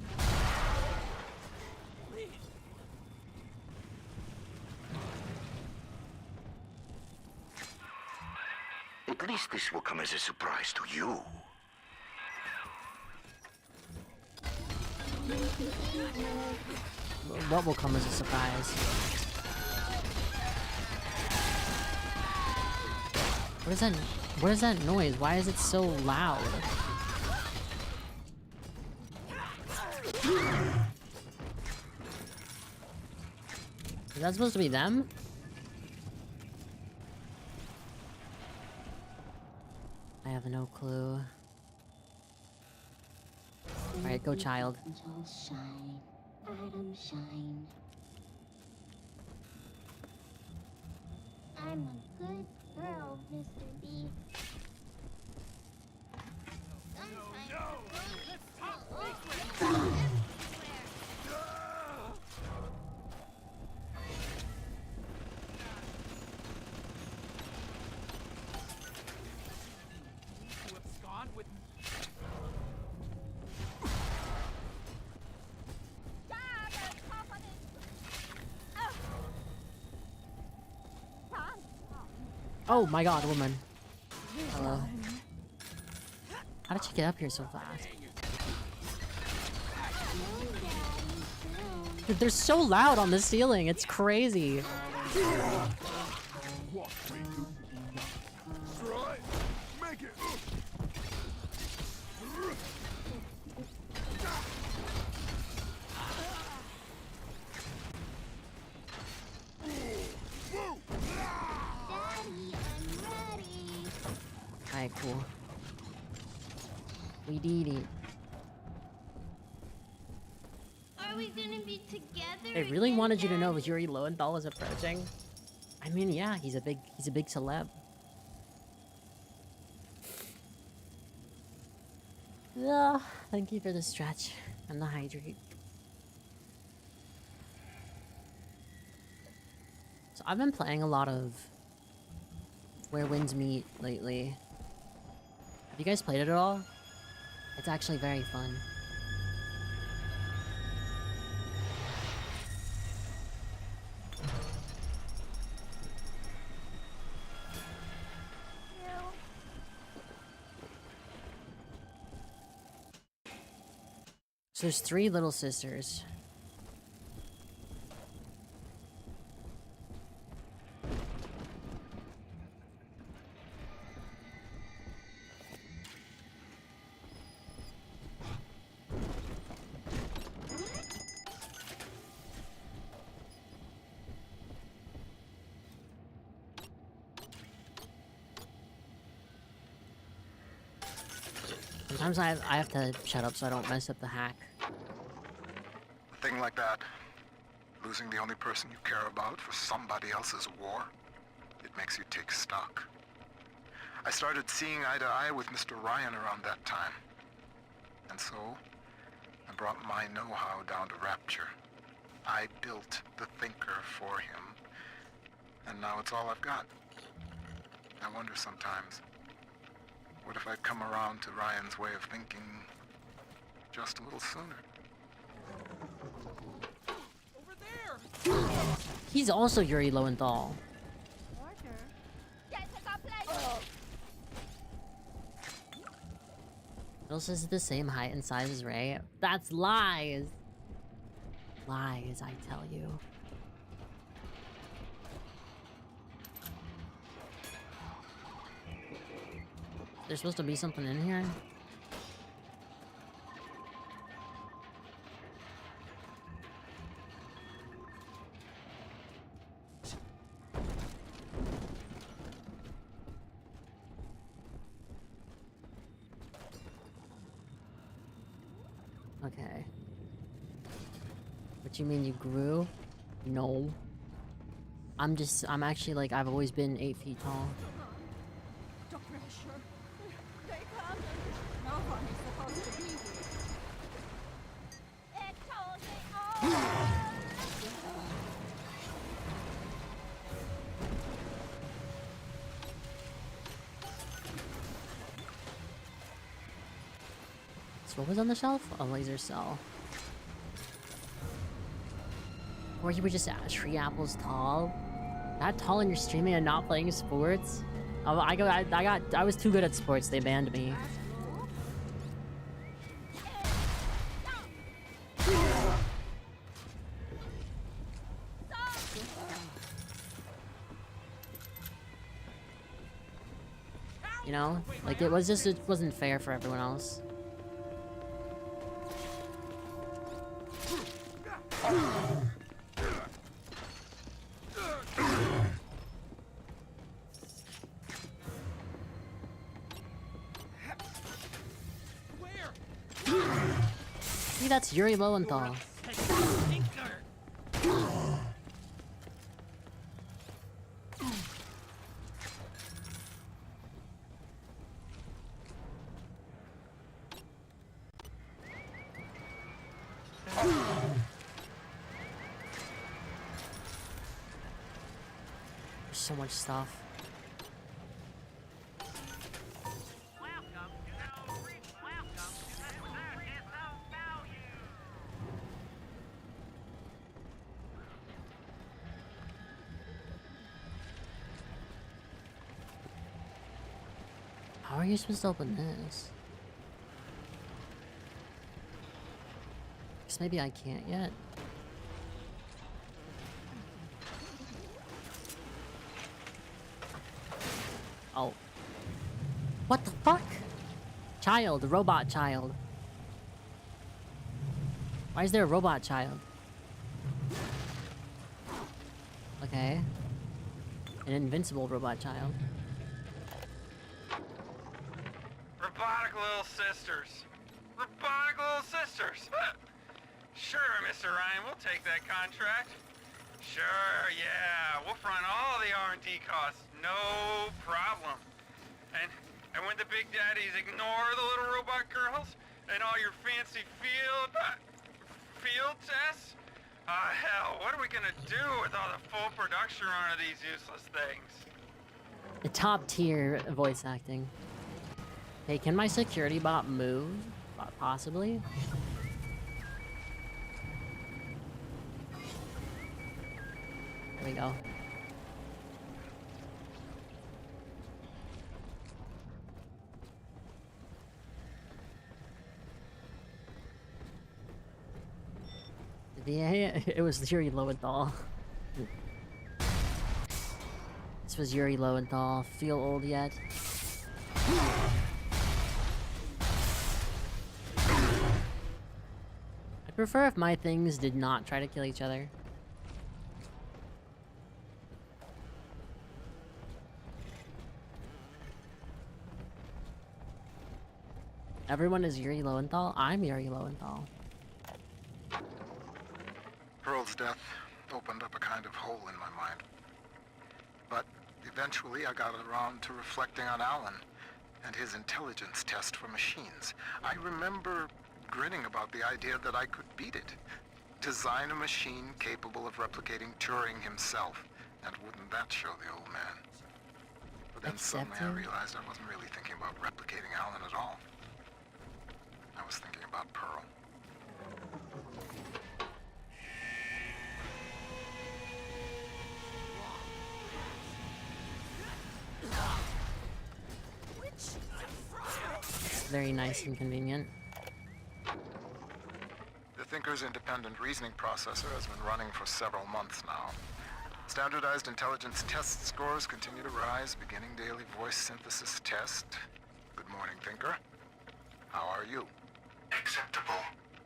Speaker 7: Please.
Speaker 2: At least this will come as a surprise to you.
Speaker 1: What will come as a surprise? What is that? What is that noise? Why is it so loud? Is that supposed to be them? I have no clue. Alright, go child.
Speaker 8: Angel shine, Adam shine. I'm a good girl, Mr. B.
Speaker 7: To abscond with
Speaker 1: Oh my god, woman. Hello. How did she get up here so fast? Dude, they're so loud on the ceiling. It's crazy. Alright, cool. We did it.
Speaker 8: Are we gonna be together?
Speaker 1: They really
Speaker 8: again,
Speaker 1: wanted you to know
Speaker 8: Daddy?
Speaker 1: Yuri Lowenthal was approaching. I mean, yeah, he's a big celeb. Yeah, thank you for the stretch and the hydrate. So I've been playing a lot of Where Winds Meet lately. Have you guys played it at all? It's actually very fun. So there's 3 little sisters. Sometimes I have to shut up so I don't mess up the hack.
Speaker 3: A thing like that, losing the only person you care about for somebody else's war, it makes you take stock. I started seeing eye to eye with Mr. Ryan around that time. And so, I brought my know-how down to Rapture. I built the thinker for him, and now it's all I've got. I wonder sometimes, what if I'd come around to Ryan's way of thinking just a little sooner?
Speaker 7: over there.
Speaker 1: He's also Yuri Lowenthal. Ilsa is the same height and size as Ray. That's lies! Lies, I tell you. There's supposed to be something in here? Okay. What you mean you grew? No. I'm actually like, I've always been 8 feet tall.
Speaker 6: The pressure. They come. No one is supposed to be here.
Speaker 1: So what was on the shelf? A laser cell. Or you were just tree apples tall? That tall and you're streaming and not playing sports? Oh, I was too good at sports, they banned me. You know? Like, it wasn't fair for everyone else. See, that's Yuri Lowenthal. There's so much stuff. How are you supposed to open this? Guess maybe I can't yet. Oh. What the fuck? Child, robot child. Why is there a robot child? Okay. An invincible robot child.
Speaker 10: Robotic little sisters. Robotic little sisters. Sure, Mr. Ryan, we'll take that contract. Sure, yeah, we'll front all the R&D costs, no problem. And when the big daddies ignore the little robot girls and all your fancy field tests, hell, what are we gonna do with all the full production run of these useless things?
Speaker 1: The top tier voice acting. Hey, can my security bot move? Possibly? There we go. Yeah, it was Yuri Lowenthal. This was Yuri Lowenthal. Feel old yet? I prefer if my things did not try to kill each other. Everyone is Yuri Lowenthal? I'm Yuri Lowenthal.
Speaker 3: Pearl's death opened up a kind of hole in my mind. But eventually I got around to reflecting on Alan and his intelligence test for machines. I remember grinning about the idea that I could beat it. Design a machine capable of replicating Turing himself. And wouldn't that show the old man? But then suddenly I realized I wasn't really thinking about replicating Alan at all. I was thinking about Pearl.
Speaker 1: It's very nice and convenient.
Speaker 3: The Thinker's independent reasoning processor has been running for several months now. Standardized intelligence test scores continue to rise, beginning daily voice synthesis test. Good morning, Thinker. How are you?
Speaker 11: Acceptable.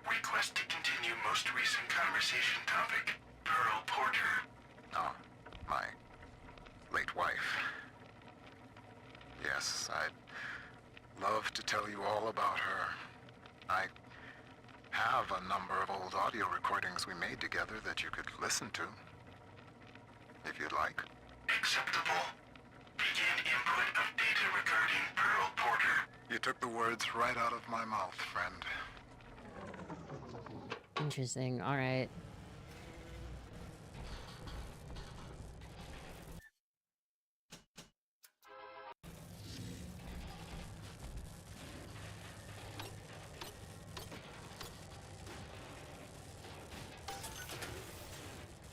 Speaker 11: Request to continue most recent conversation topic. Pearl Porter.
Speaker 3: Oh, my late wife. Yes, I'd love to tell you all about her. I have a number of old audio recordings we made together that you could listen to, if you'd like.
Speaker 11: Acceptable. Begin input of data regarding Pearl Porter.
Speaker 3: You took the words right out of my mouth, friend.
Speaker 1: Interesting, alright.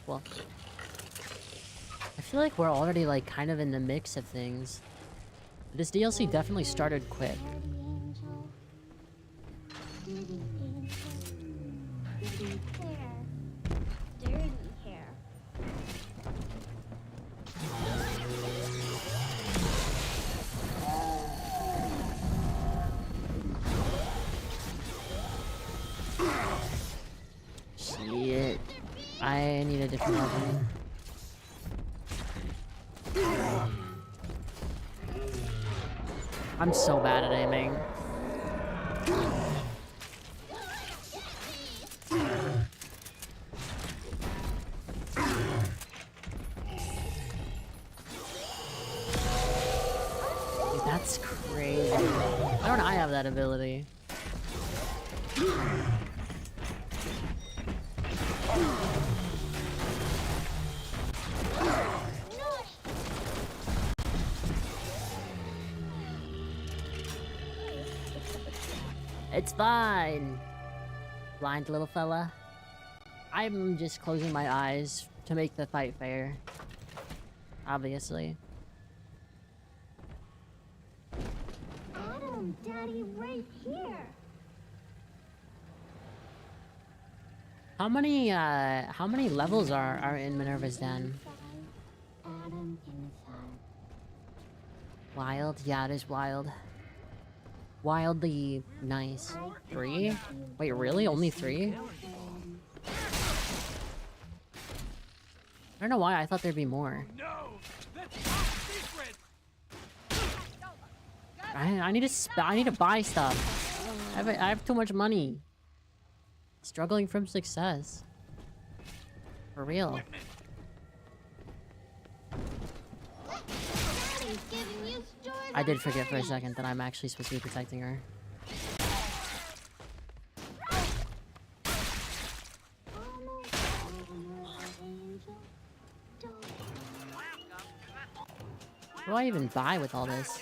Speaker 1: Well, I feel like we're already like kind of in the mix of things. This DLC definitely started quick.
Speaker 8: Dirty hair.
Speaker 1: Shit. I need a different weapon. I'm so bad at aiming. That's crazy. Why don't I have that ability? It's fine, blind little fella. I'm just closing my eyes to make the fight fair. Obviously.
Speaker 8: Adam, Daddy, right here.
Speaker 1: How many levels are in Minerva's Den?
Speaker 8: Adam inside.
Speaker 1: Wild? Yeah, it is wild. Wildly nice. 3? Wait, really? Only 3? I don't know why I thought there'd be more.
Speaker 7: No, that's top secret.
Speaker 1: I need to buy stuff. I have too much money. Struggling from success. For real.
Speaker 8: Daddy's giving you stores
Speaker 1: I did
Speaker 8: on
Speaker 1: forget for a
Speaker 8: parties.
Speaker 1: second that I'm actually supposed to be protecting her. What do I even buy with all this?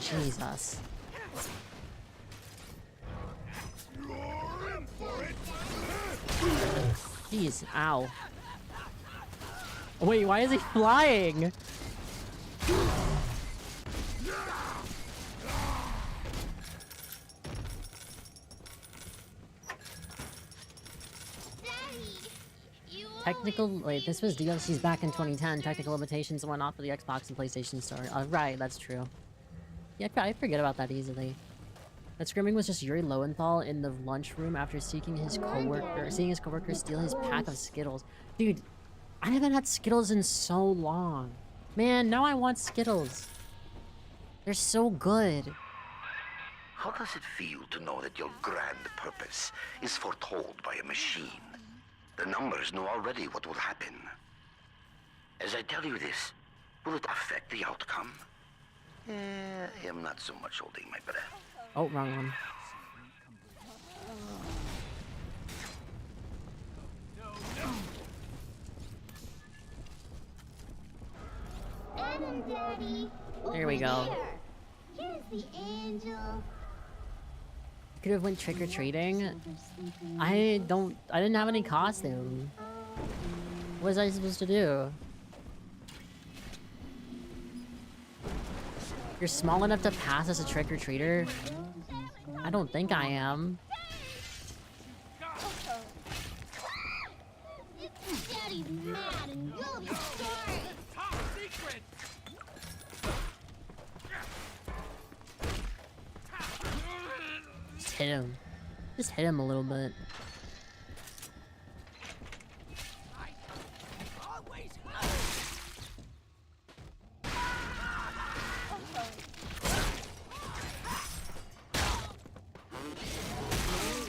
Speaker 1: Jesus. Jeez, ow. Wait, why is he flying? Technical, wait, this was DLC's back in 2010. Technical limitations went off for the Xbox and PlayStation Store. Right, that's true. Yeah, I forget about that easily. That screaming was just Yuri Lowenthal in the lunchroom after seeing his coworker steal his pack of Skittles. Dude, I haven't had Skittles in so long. Man, now I want Skittles. They're so good.
Speaker 2: How does it feel to know that your grand purpose is foretold by a machine? The numbers know already what will happen. As I tell you this, will it affect the outcome? I am not so much holding my breath.
Speaker 1: Oh, wrong one.
Speaker 8: Adam, Daddy.
Speaker 1: There we go.
Speaker 8: Here's the angel.
Speaker 1: Could have went trick-or-treating. I didn't have any costume. What was I supposed to do? You're small enough to pass as a trick-or-treater? I don't think I am.
Speaker 8: Daddy's mad and you'll be sorry.
Speaker 7: Top secret.
Speaker 1: Just hit him. Just hit him a little bit.
Speaker 7: Always.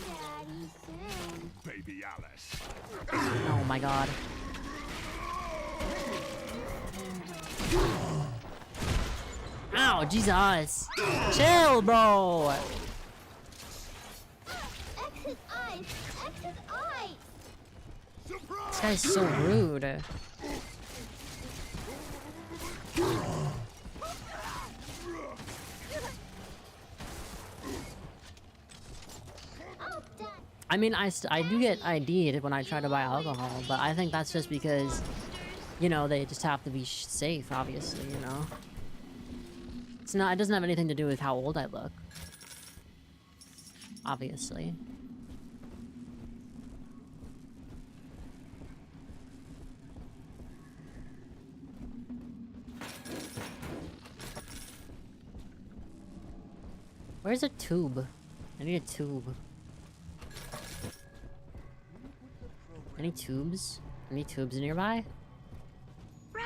Speaker 8: Daddy soon.
Speaker 11: Baby Alice.
Speaker 1: Oh my god. Ow, Jesus! Chill, bro!
Speaker 8: Exit eyes. Exit eyes.
Speaker 1: This guy's so rude.
Speaker 8: Oh, Dad.
Speaker 1: I mean, I do get ID'd when I try to buy alcohol, but I think that's just because, you know, they just have to be safe, obviously, you know? It's not, it doesn't have anything to do with how old I look. Obviously. Where's a tube? I need a tube. Any tubes? Any tubes nearby?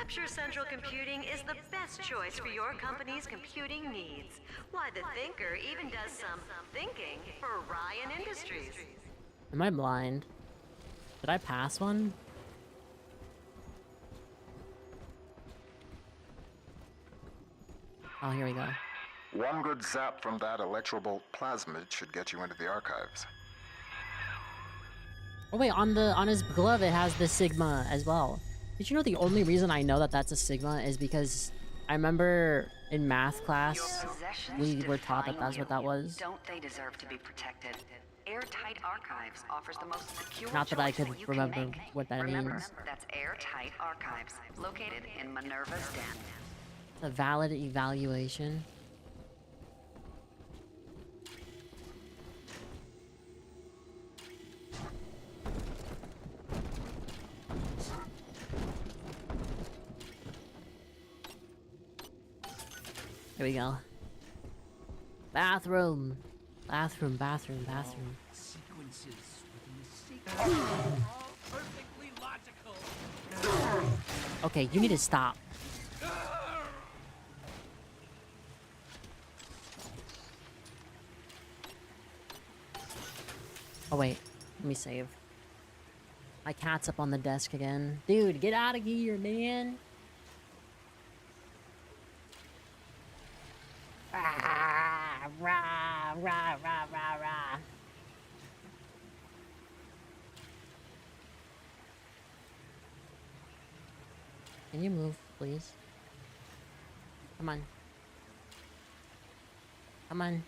Speaker 5: Rapture Central Computing is the best choice for your company's computing needs. Why, the Thinker even does some thinking for Ryan Industries.
Speaker 1: Am I blind? Did I pass one? Oh, here we go.
Speaker 3: One good zap from that electrobolt plasmid should get you into the archives.
Speaker 1: Oh wait, on his glove it has the Sigma as well. Did you know the only reason I know that that's a Sigma is because I remember in math class we were taught that that's what that was.
Speaker 12: Don't they deserve to be protected? Airtight Archives offers the most secure
Speaker 1: Not that I could
Speaker 12: choice you
Speaker 1: remember
Speaker 12: can make.
Speaker 1: what that
Speaker 12: Remember,
Speaker 1: means.
Speaker 12: that's Airtight Archives, located in Minerva's Den.
Speaker 1: It's a valid evaluation. Here we go. Bathroom. Bathroom, bathroom, bathroom.
Speaker 7: Sequences within the sequence are all perfectly logical.
Speaker 1: Okay, you need to stop. Oh wait, let me save. My cat's up on the desk again. Dude, get out of here, man. Rah, rah, rah, rah, rah, rah. Can you move, please? Come on. Come on.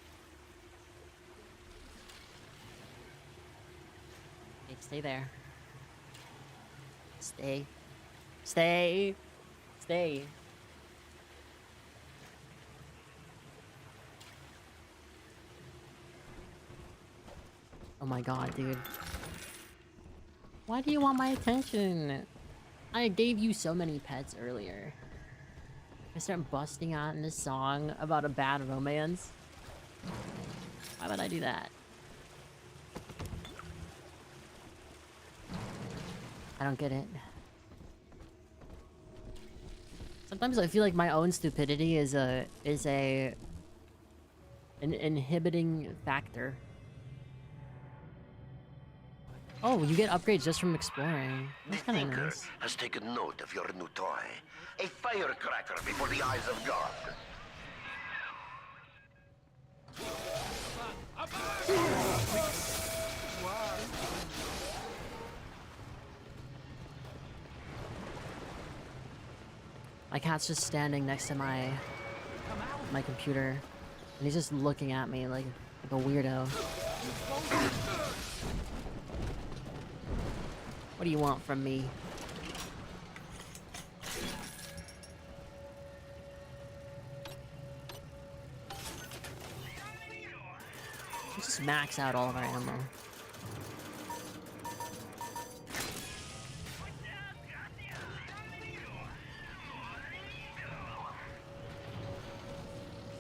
Speaker 1: Okay, stay there. Stay. Stay. Stay. Oh my god, dude. Why do you want my attention? I gave you so many pets earlier. I start busting out in this song about a bad romance. Why would I do that? I don't get it. Sometimes I feel like my own stupidity is an inhibiting factor. Oh, you get upgrades just from exploring. That's
Speaker 2: The
Speaker 1: kind of
Speaker 2: Thinker
Speaker 1: nice.
Speaker 2: has taken note of your new toy. A firecracker before the eyes of God.
Speaker 1: My cat's just standing next to my computer, and he's just looking at me like a weirdo. What do you want from me? Let's just max out all of our ammo.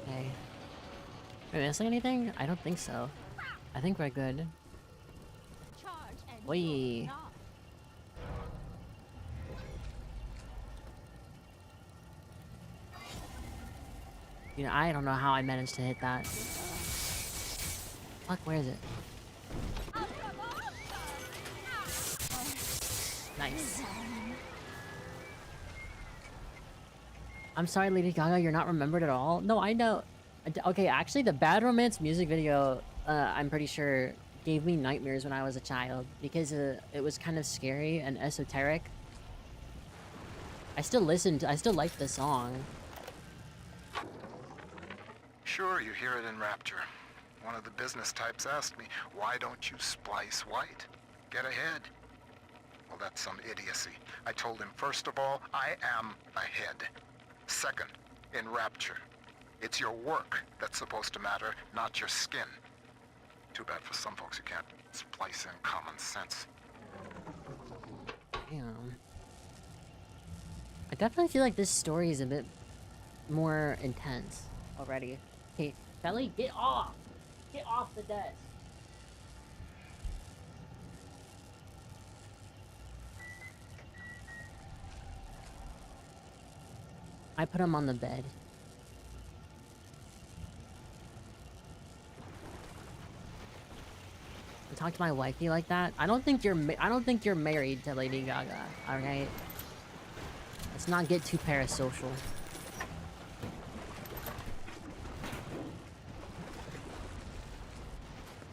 Speaker 1: Okay. Am I missing anything? I don't think so. I think we're good.
Speaker 6: Charge and
Speaker 1: Whee!
Speaker 6: not.
Speaker 1: You know, I don't know how I managed to hit that. Fuck, where is it? Nice. I'm sorry, Lady Gaga, you're not remembered at all? No, I know. Okay, actually, the Bad Romance music video, I'm pretty sure, gave me nightmares when I was a child. Because it was kind of scary and esoteric. I still like the song.
Speaker 3: Sure, you hear it in Rapture. One of the business types asked me, why don't you splice white? Get ahead. Well, that's some idiocy. I told him, first of all, I am ahead. Second, in Rapture, it's your work that's supposed to matter, not your skin. Too bad for some folks who can't splice in common sense.
Speaker 1: Damn. I definitely feel like this story is a bit more intense already. Hey, Felly, get off! Get off the desk! I put him on the bed. I talk to my wifey like that. I don't think you're married to Lady Gaga. All right. Let's not get too parasocial.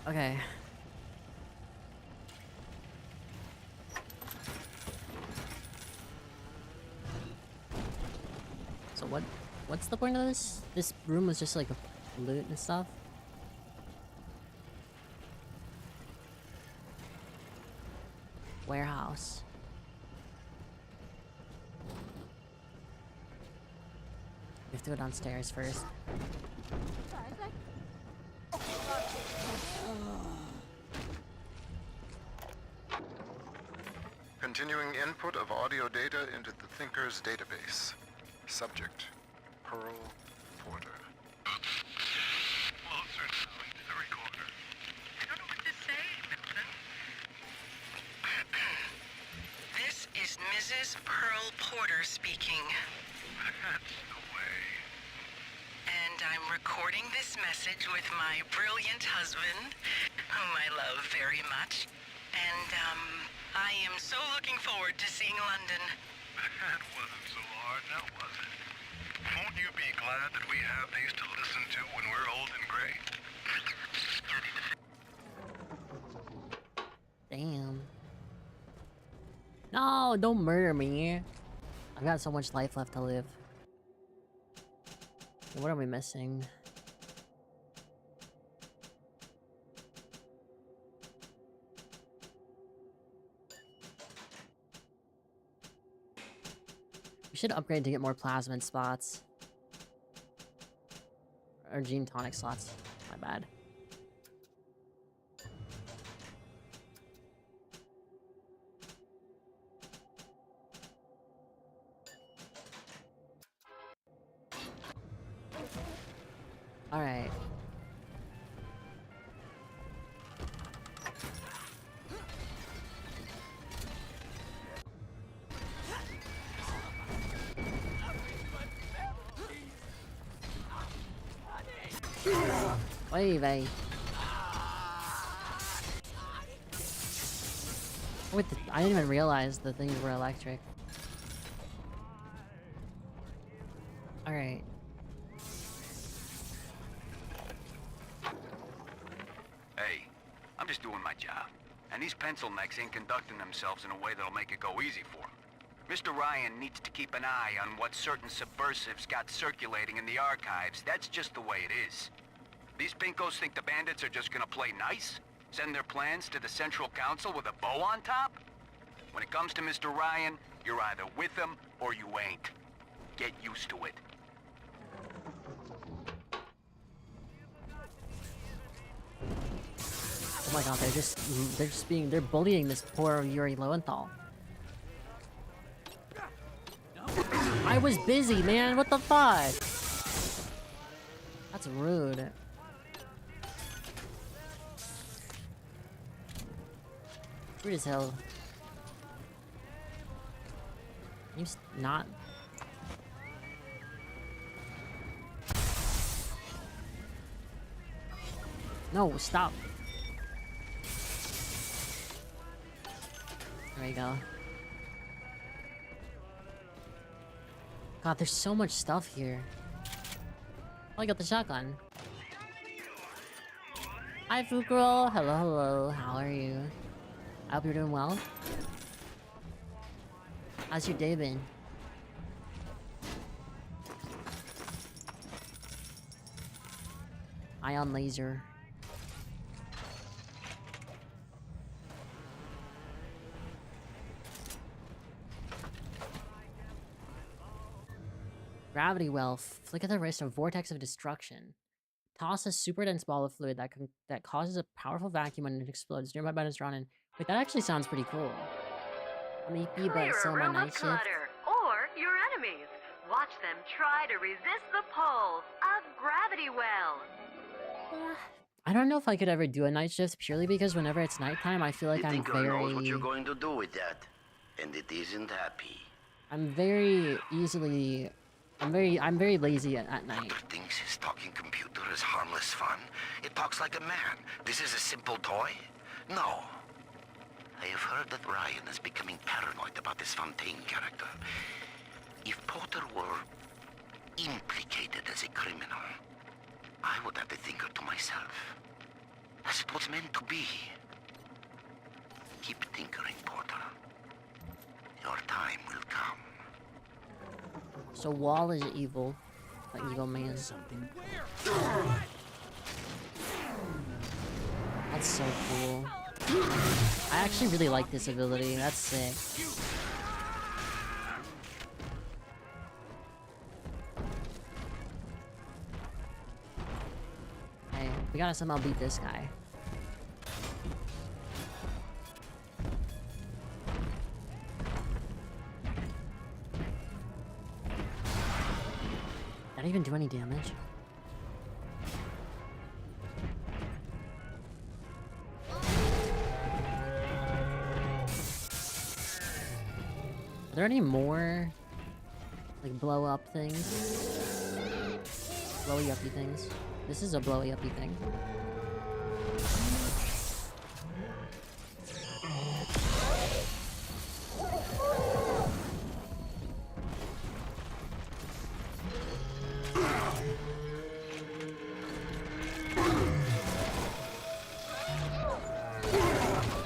Speaker 1: Okay. So what's the point of this? This room was just like loot and stuff. Warehouse. We have to go downstairs first.
Speaker 3: Continuing input of audio data into the Thinker's database. Subject, Pearl Porter.
Speaker 11: Closer now into the recorder. I don't know what to say, Milton.
Speaker 13: This is Mrs. Pearl Porter speaking.
Speaker 11: That's the way.
Speaker 13: And I'm recording this message with my brilliant husband, whom I love very much. And, I am so looking forward to seeing London.
Speaker 11: That wasn't so hard, now was it? Won't you be glad that we have these to listen to when we're old and gray?
Speaker 1: Damn. No, don't murder me. I've got so much life left to live. What are we missing? We should upgrade to get more plasmid spots. Or gene tonic slots. My bad. Alright. Wait, wait. Wait, I didn't even realize the things were electric. Alright.
Speaker 14: Hey, I'm just doing my job. And these pencil necks ain't conducting themselves in a way that'll make it go easy for them. Mr. Ryan needs to keep an eye on what certain subversives got circulating in the archives. That's just the way it is. These pinkos think the bandits are just gonna play nice? Send their plans to the Central Council with a bow on top? When it comes to Mr. Ryan, you're either with him or you ain't. Get used to it.
Speaker 1: Oh my god, they're bullying this poor Yuri Lowenthal. I was busy, man, what the fuck? That's rude. Rude as hell. You not. No, stop. There we go. God, there's so much stuff here. Oh, I got the shotgun. Hi, Fukuro. Hello, hello. How are you? I hope you're doing well. How's your day been? Ion laser. Gravity well. Flick of the wrist, a vortex of destruction. Toss a super dense ball of fluid that causes a powerful vacuum when it explodes. Nearby button is drawn in. Wait, that actually sounds pretty cool. I'm EP, but
Speaker 5: Clear
Speaker 1: still
Speaker 5: a
Speaker 1: on my
Speaker 5: room
Speaker 1: night
Speaker 5: of
Speaker 1: shift.
Speaker 5: clutter, or your enemies. Watch them try to resist the pull of gravity well.
Speaker 1: I don't know if I could ever do a night shift purely because whenever it's nighttime, I feel like
Speaker 2: The
Speaker 1: I'm
Speaker 2: Thinker
Speaker 1: very...
Speaker 2: knows what you're going to do with that, and it isn't happy.
Speaker 1: I'm very easily I'm very lazy at night.
Speaker 2: Doctor thinks his talking computer is harmless fun. It talks like a man. This is a simple toy? No. I have heard that Ryan is becoming paranoid about this Fontaine character. If Porter were implicated as a criminal, I would have the thinker to myself. As it was meant to be. Keep tinkering, Porter. Your time will come.
Speaker 1: So Wall is evil. Like evil man.
Speaker 7: Something.
Speaker 1: That's so cool. I actually really like this ability. That's sick. Hey, we gotta somehow beat this guy. Did I even do any damage? Are there any more, like, blow-up things? Blowy-uppy things? This is a blowy-uppy thing.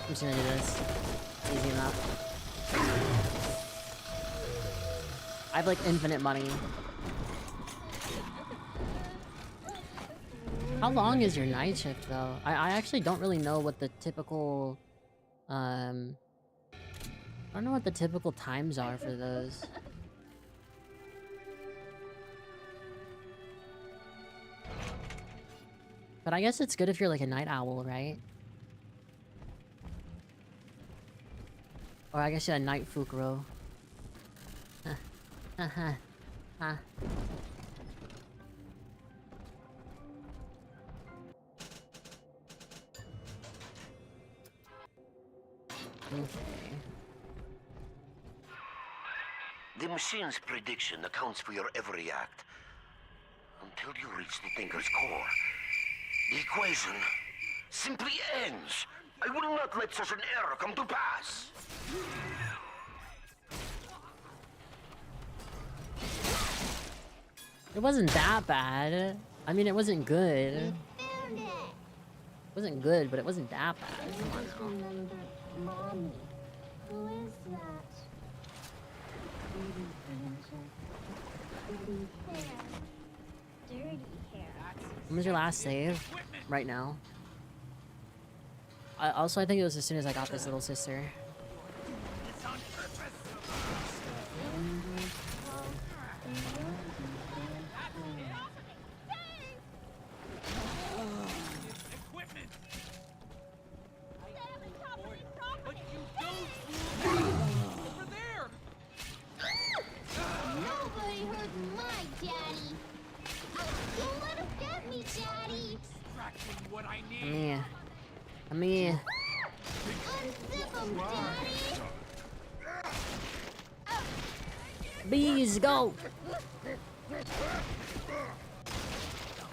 Speaker 1: I'm just gonna do this. It's easy enough. I have like infinite money. How long is your night shift though? I actually don't really know what the typical I don't know what the typical times are for those. But I guess it's good if you're like a night owl, right? Or I guess you're a night Fukuro. Haha. Ha. Okay.
Speaker 2: The machine's prediction accounts for your every act. Until you reach the thinker's core. The equation simply ends. I will not let such an error come to pass.
Speaker 1: It wasn't that bad. I mean, it wasn't good. It wasn't good, but it wasn't that bad. Come on now.
Speaker 8: Mommy, who is that? Pretty hair. Dirty hair.
Speaker 1: When was your last save? Right now. I think it was as soon as I got this little sister.
Speaker 8: Nobody hurt my daddy. Don't let him get me, daddy.
Speaker 1: Come here. Come here.
Speaker 8: Unzip him, daddy.
Speaker 1: Bees, go!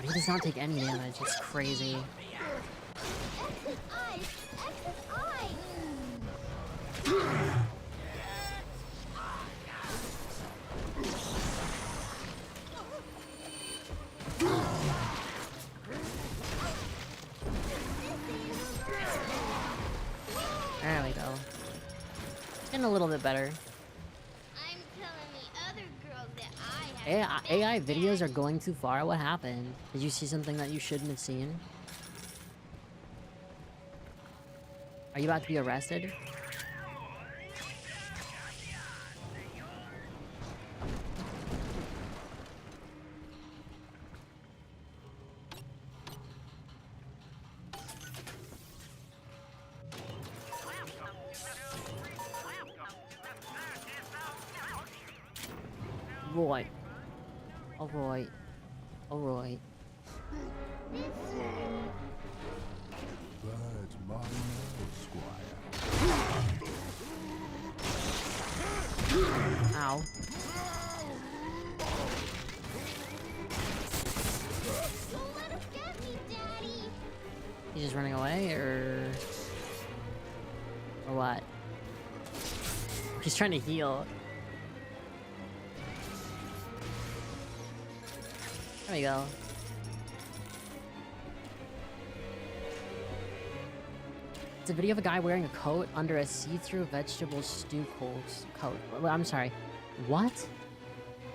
Speaker 1: He does not take any damage. It's crazy.
Speaker 8: Exit eyes. Exit eyes.
Speaker 1: There we go. It's getting a little bit better.
Speaker 8: I'm telling the other girls that I have
Speaker 1: AI videos are going too far. What happened? Did you see something that you shouldn't have seen? Are you about to be arrested? Right. Alright. Alright.
Speaker 15: That's my Squire.
Speaker 1: Ow. just running away, or what? He's trying to heal. There we go. It's a video of a guy wearing a coat under a see-through vegetable stew coat. Well, I'm sorry. What?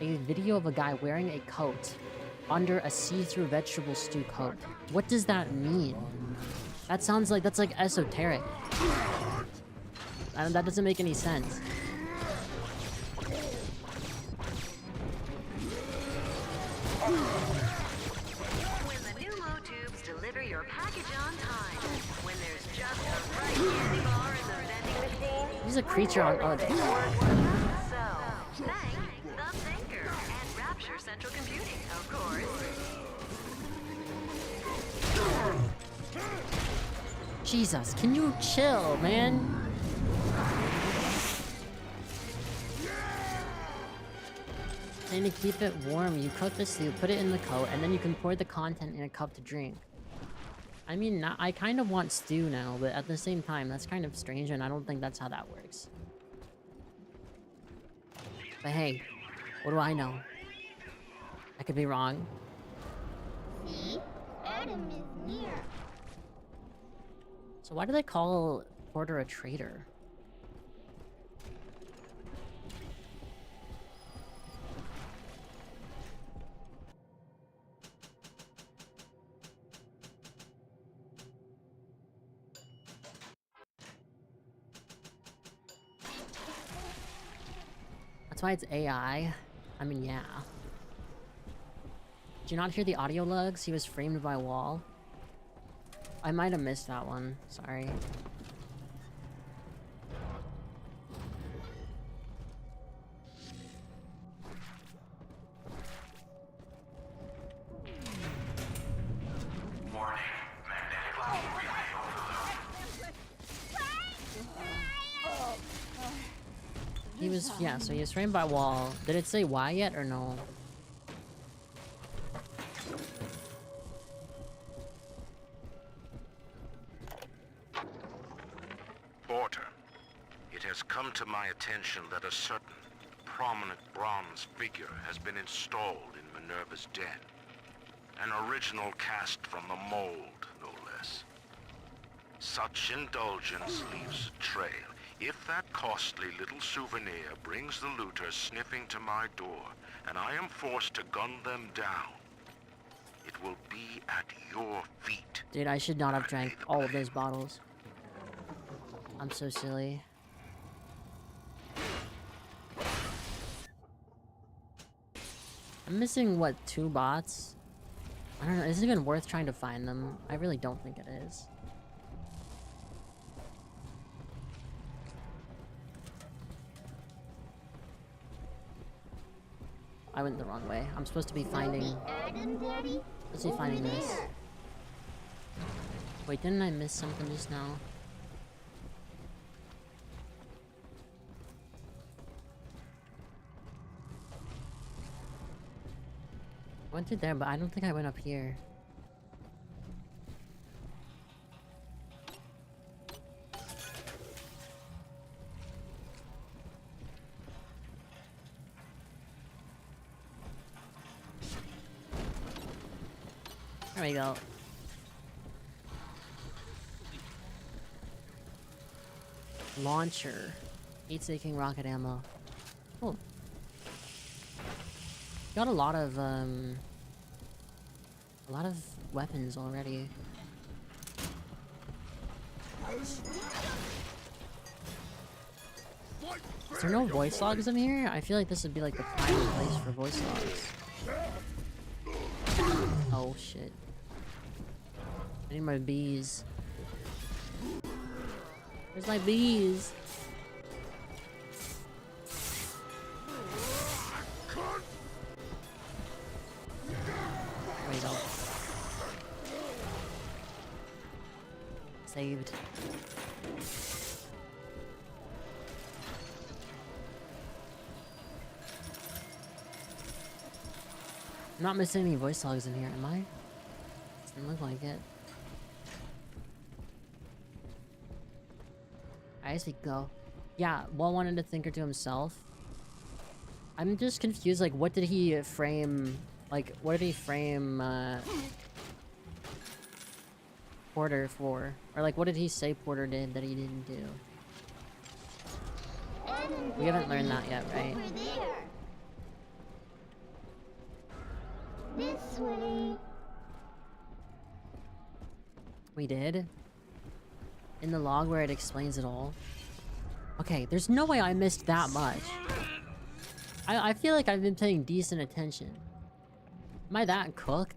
Speaker 1: A video of a guy wearing a coat under a see-through vegetable stew coat. What does that mean? That sounds like that's like esoteric. That doesn't make any sense.
Speaker 5: When the new Mo tubes deliver your package on time. When there's just the right candy bar in the vending machine.
Speaker 1: He's a creature on. Oh,
Speaker 5: So, thank the thinker and Rapture Central Computing, of course.
Speaker 1: Jesus, can you chill, man? And to keep it warm, you cook the stew, put it in the coat, and then you can pour the content in a cup to drink. I mean, I kind of want stew now, but at the same time, that's kind of strange, and I don't think that's how that works. But hey, what do I know? I could be wrong.
Speaker 8: See? Adam is near.
Speaker 1: So why do they call Porter a traitor? That's why it's AI. I mean, yeah. Did you not hear the audio lugs? He was framed by a wall. I might have missed that one. Sorry.
Speaker 11: Warning, magnetic link relay overload.
Speaker 1: He was, yeah, so he was framed by a wall. Did it say why yet or no?
Speaker 4: Porter, it has come to my attention that a certain prominent bronze figure has been installed in Minerva's den. An original cast from the mold, no less. Such indulgence leaves a trail. If that costly little souvenir brings the looters sniffing to my door, and I am forced to gun them down, it will be at your feet.
Speaker 1: Dude, I should not have drank all of those bottles. I'm so silly. I'm missing, what, 2 bots? I don't know, is it even worth trying to find them? I really don't think it is. I went the wrong way. I'm supposed to be finding... Let's see, finding this. Wait, didn't I miss something just now? I went through there, but I don't think I went up here. There we go. Launcher. Heat-seeking rocket ammo. Cool. Got a lot of weapons already. Is there no voice logs in here? I feel like this would be like the prime place for voice logs. Oh shit. I need my bees. Where's my bees? There we go. Saved. I'm not missing any voice logs in here, am I? Doesn't look like it. I guess we can go. Yeah, Wall wanted to thinker to himself. I'm just confused, like, what did he frame... Like, what did he frame, Porter for? Or, like, what did he say Porter did that he didn't do? We haven't learned that yet, right?
Speaker 8: Over there. This way.
Speaker 1: We did? In the log where it explains it all? Okay, there's no way I missed that much. I feel like I've been paying decent attention. Am I that cooked?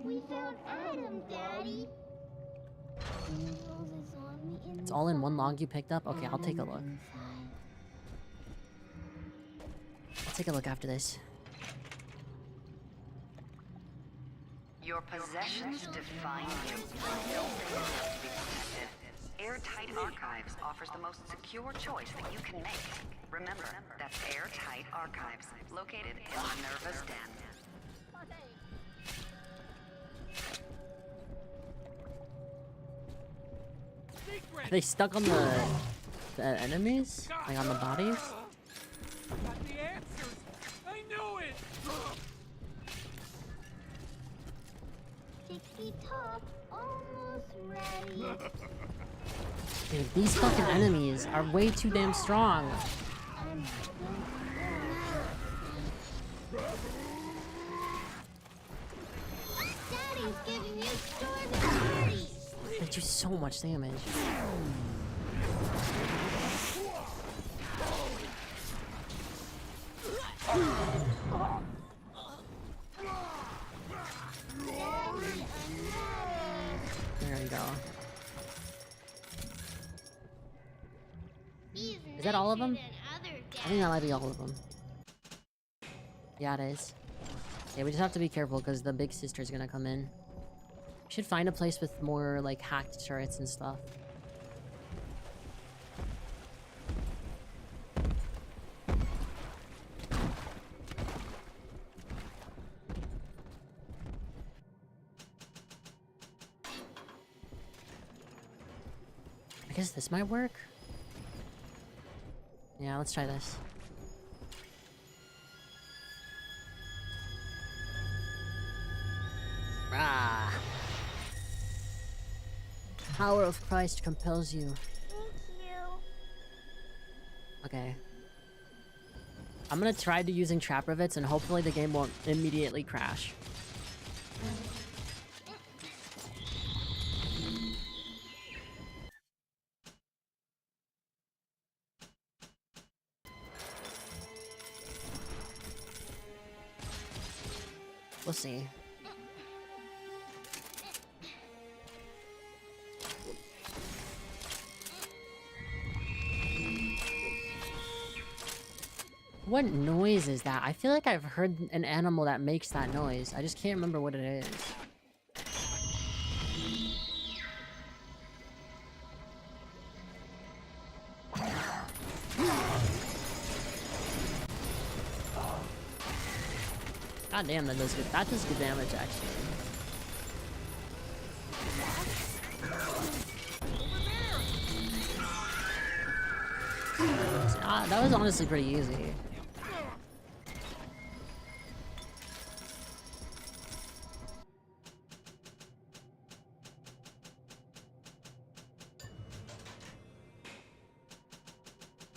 Speaker 8: We found Adam, Daddy.
Speaker 1: It's all in one log you picked up? Okay, I'll take a look. I'll take a look after this.
Speaker 12: Your possessions define you. No data must be protected. Airtight Archives offers the most secure choice that you can make. Remember, that's Airtight Archives, located in Minerva's Den.
Speaker 1: Are they stuck on the enemies? Like on the bodies?
Speaker 7: Got the answers. I knew it.
Speaker 8: Ticky top, almost ready.
Speaker 1: Dude, these fucking enemies are way too damn strong.
Speaker 8: Daddy's giving you strawberries.
Speaker 1: They do so much damage. There we go. Is that all of them? I think that might be all of them. Yeah, it is. Yeah, we just have to be careful because the big sister's gonna come in. We should find a place with more, like, hacked turrets and stuff. I guess this might work. Yeah, let's try this. Ah. Power of Christ compels you.
Speaker 8: Thank you.
Speaker 1: Okay. I'm gonna try to using trap rivets and hopefully the game won't immediately crash. We'll see. What noise is that? I feel like I've heard an animal that makes that noise. I just can't remember what it is. God damn, that does good damage actually. That was honestly pretty easy.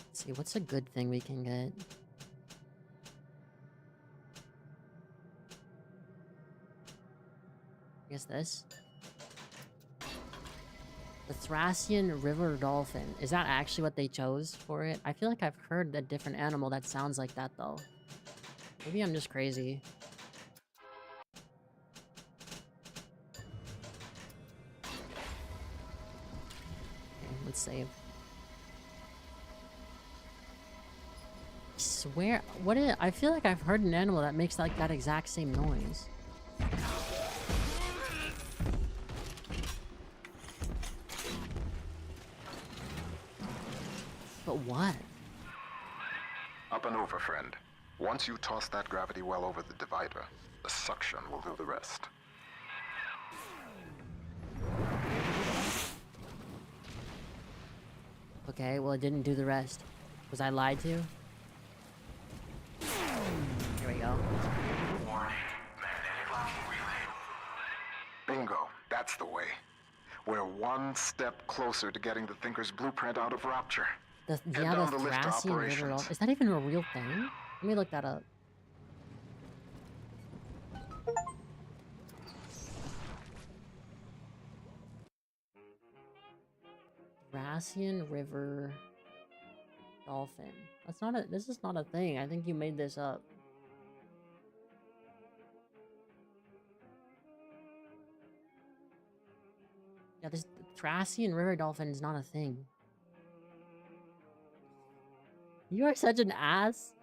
Speaker 1: Let's see, what's a good thing we can get? I guess this. The Thracian River Dolphin. Is that actually what they chose for it? I feel like I've heard a different animal that sounds like that, though. Maybe I'm just crazy. Okay, let's save. I swear, what is it? I feel like I've heard an animal that makes like that exact same noise. But what?
Speaker 3: Up and over, friend. Once you toss that gravity well over the divider, the suction will do the rest.
Speaker 1: Okay, well, it didn't do the rest. Was I lied to? Here we go.
Speaker 11: Warning, magnetic locking relay.
Speaker 3: Bingo, that's the way. We're one step closer to getting the Thinker's blueprint out of Rapture.
Speaker 1: Yeah,
Speaker 3: Head
Speaker 1: the
Speaker 3: down the list to
Speaker 1: Thracian River.
Speaker 3: operations.
Speaker 1: Is that even a real thing? Let me look that up. Thracian River dolphin. That's not a. This is not a thing. I think you made this up. Yeah, this Thracian River dolphin is not a thing. You are such an ass,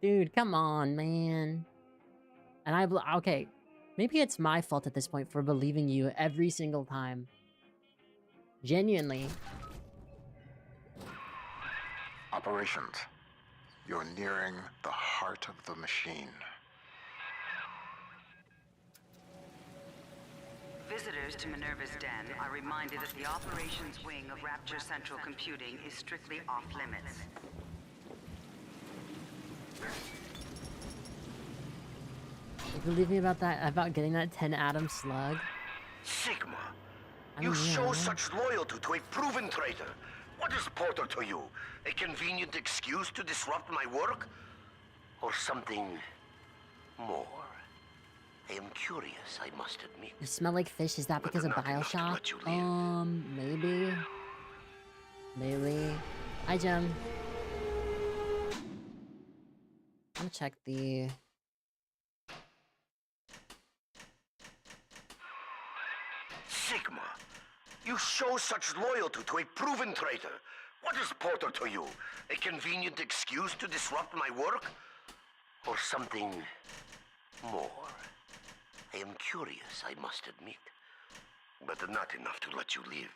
Speaker 1: dude. Come on, man. And okay. Maybe it's my fault at this point for believing you every single time. Genuinely.
Speaker 3: Operations. You're nearing the heart of the machine.
Speaker 12: Visitors to Minerva's Den are reminded that the operations wing of Rapture Central Computing is strictly off-limits.
Speaker 1: You believe me about that? About getting that 10 atom slug?
Speaker 2: Sigma,
Speaker 1: I
Speaker 2: you
Speaker 1: mean,
Speaker 2: show
Speaker 1: yeah.
Speaker 2: such loyalty to a proven traitor. What is Porter to you? A convenient excuse to disrupt my work? Or something more? I am curious, I must admit.
Speaker 1: You smell like fish, is that because of BioShock? Maybe. Maybe. Hi, Jem. I'm gonna check the...
Speaker 2: Sigma, you show such loyalty to a proven traitor. What is Porter to you? A convenient excuse to disrupt my work? Or something more? I am curious, I must admit. But not enough to let you live.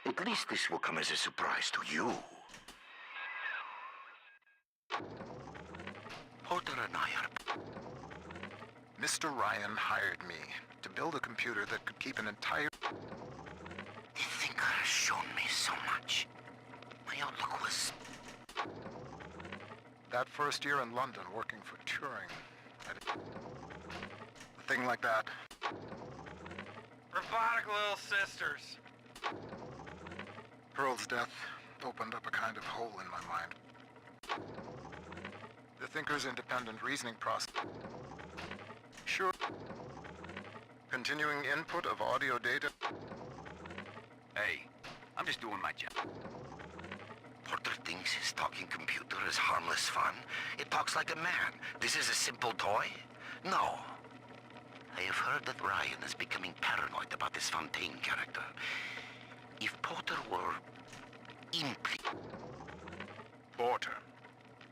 Speaker 2: At least this will come as a surprise to you. Porter and I are...
Speaker 3: Mr. Ryan hired me to build a computer that could keep an entire...
Speaker 2: The Thinker has shown me so much. My outlook was...
Speaker 3: That first year in London working for Turing, a thing like that.
Speaker 10: Robotic little sisters.
Speaker 3: Pearl's death opened up a kind of hole in my mind. The Thinker's independent reasoning process. Sure. Continuing input of audio data.
Speaker 14: Hey, I'm just doing my job.
Speaker 2: Porter thinks his talking computer is harmless fun. It talks like a man. This is a simple toy? No. I have heard that Ryan is becoming paranoid about this Fontaine character. If Porter were...
Speaker 4: Porter,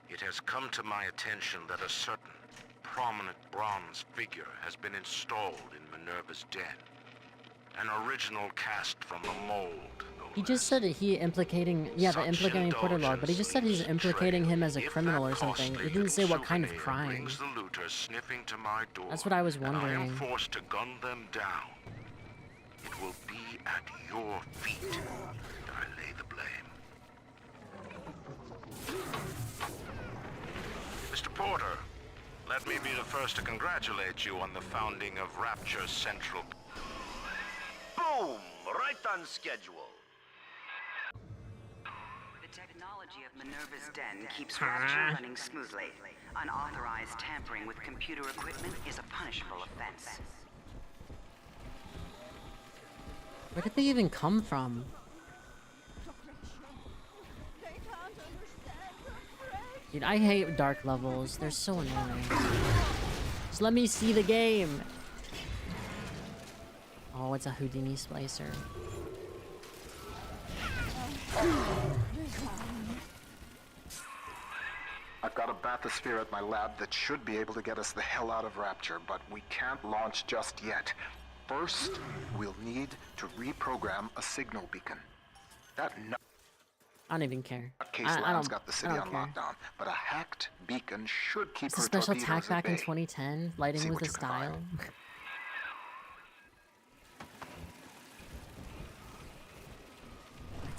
Speaker 4: it has come to my attention that a certain prominent bronze figure has been installed in Minerva's den. An original cast from the mold.
Speaker 1: He just said he implicating... Yeah, the implicating Porter log, but he just said he's implicating him as a criminal or something. He didn't say what kind of crime.
Speaker 4: The looter sniffing to my door,
Speaker 1: that's what I was wondering.
Speaker 4: And I am forced to gun them down. It will be at your feet that I lay the blame. Mr. Porter, let me be the first to congratulate you on the founding of Rapture Central.
Speaker 2: Boom! Right on schedule.
Speaker 12: The technology of Minerva's Den keeps Rapture running smoothly. Unauthorized tampering with computer equipment is a punishable offense.
Speaker 1: Where did they even come from? Dude, I hate dark levels. They're so annoying. Just let me see the game. Oh, it's a Houdini splicer.
Speaker 3: I've got a bathysphere at my lab that should be able to get us the hell out of Rapture, but we can't launch just yet. First, we'll need to reprogram a signal beacon. That
Speaker 1: I don't even care.
Speaker 3: case Lamb's got the city on lockdown, but a hacked beacon should keep
Speaker 1: it's
Speaker 3: her
Speaker 1: a special
Speaker 3: torpedoes
Speaker 1: tack back
Speaker 3: at
Speaker 1: in
Speaker 3: bay.
Speaker 1: 2010, lighting with a style.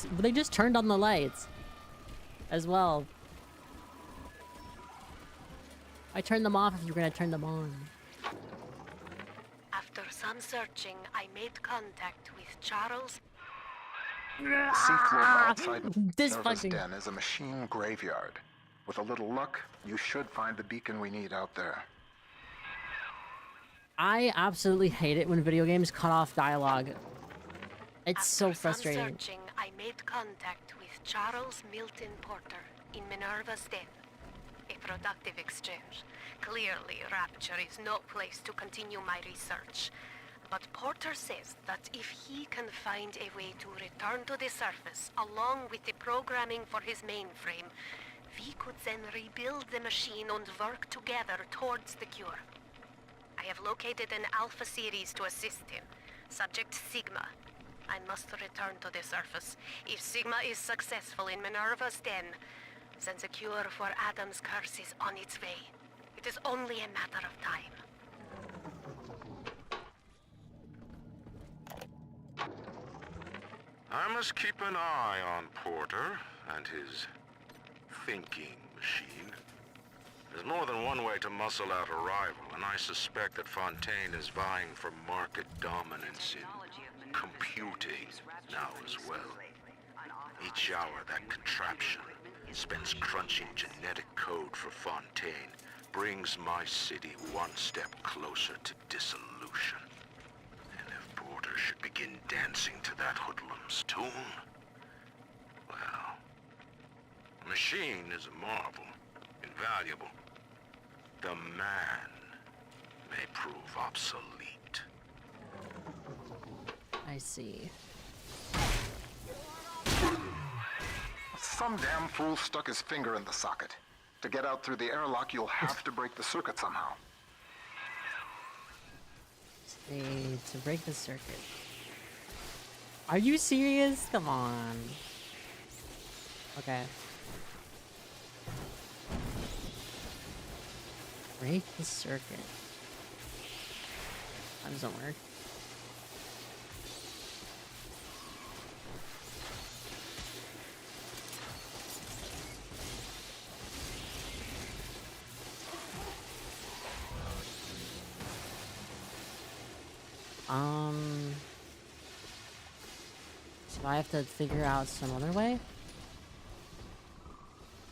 Speaker 1: lights. They just turned on the lights as well. I turned them off if you're gonna turn them on.
Speaker 5: After some searching, I made contact with Charles.
Speaker 3: The seafloor outside
Speaker 1: This
Speaker 3: Minerva's
Speaker 1: fucking
Speaker 3: den is a machine graveyard. With a little luck, you should find the beacon we need out there.
Speaker 1: I absolutely hate it when video games cut off dialogue. It's
Speaker 5: After
Speaker 1: so frustrating.
Speaker 5: Some searching, I made contact with Charles Milton Porter in Minerva's den. A productive exchange. Clearly, Rapture is no place to continue my research. But Porter says that if he can find a way to return to the surface, along with the programming for his mainframe, we could then rebuild the machine and work together towards the cure. I have located an Alpha series to assist him. Subject Sigma. I must return to the surface. If Sigma is successful in Minerva's den, then the cure for Adam's curse is on its way. It is only a matter of time.
Speaker 4: I must keep an eye on Porter and his thinking machine. There's more than one way to muscle out a rival, and I suspect that Fontaine is vying for market dominance in computing now as well. Each hour that contraption spends crunching genetic code for Fontaine brings my city one step closer to dissolution. And if Porter should begin dancing to that hoodlum's tune, well, the machine is a marvel, invaluable. The man may prove obsolete.
Speaker 1: I see.
Speaker 3: Some damn fool stuck his finger in the socket. To get out through the airlock, you'll have to break the circuit somehow.
Speaker 1: To break the circuit. Are you serious? Come on. Okay. Break the circuit. That doesn't work. So I have to figure out some other way?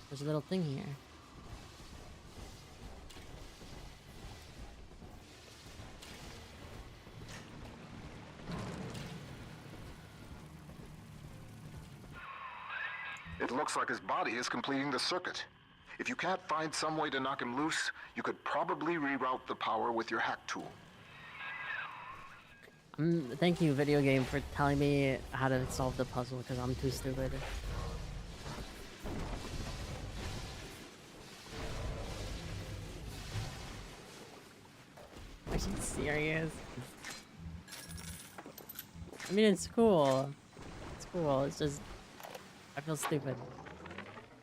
Speaker 1: There's a little thing here.
Speaker 3: It looks like his body is completing the circuit. If you can't find some way to knock him loose, you could probably reroute the power with your hack tool.
Speaker 1: Thank you, video game, for telling me how to solve the puzzle, because I'm too stupid. Are you serious? I mean, it's cool. It's cool. It's just... I feel stupid.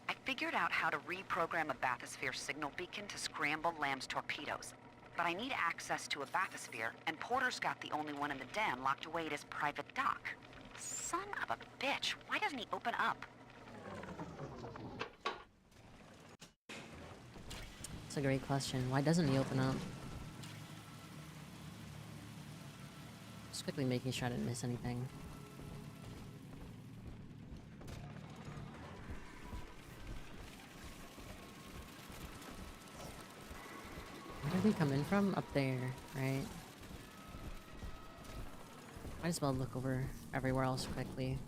Speaker 12: I figured out how to reprogram a bathysphere signal beacon to scramble Lamb's torpedoes. But I need access to a bathysphere, and Porter's got the only one in the den locked away at his private dock. Son of a bitch, why doesn't he open up?
Speaker 1: That's a great question. Why doesn't he open up? Just quickly making sure I didn't miss anything. Where did we come in from? Up there, right? Might as well look over everywhere else quickly.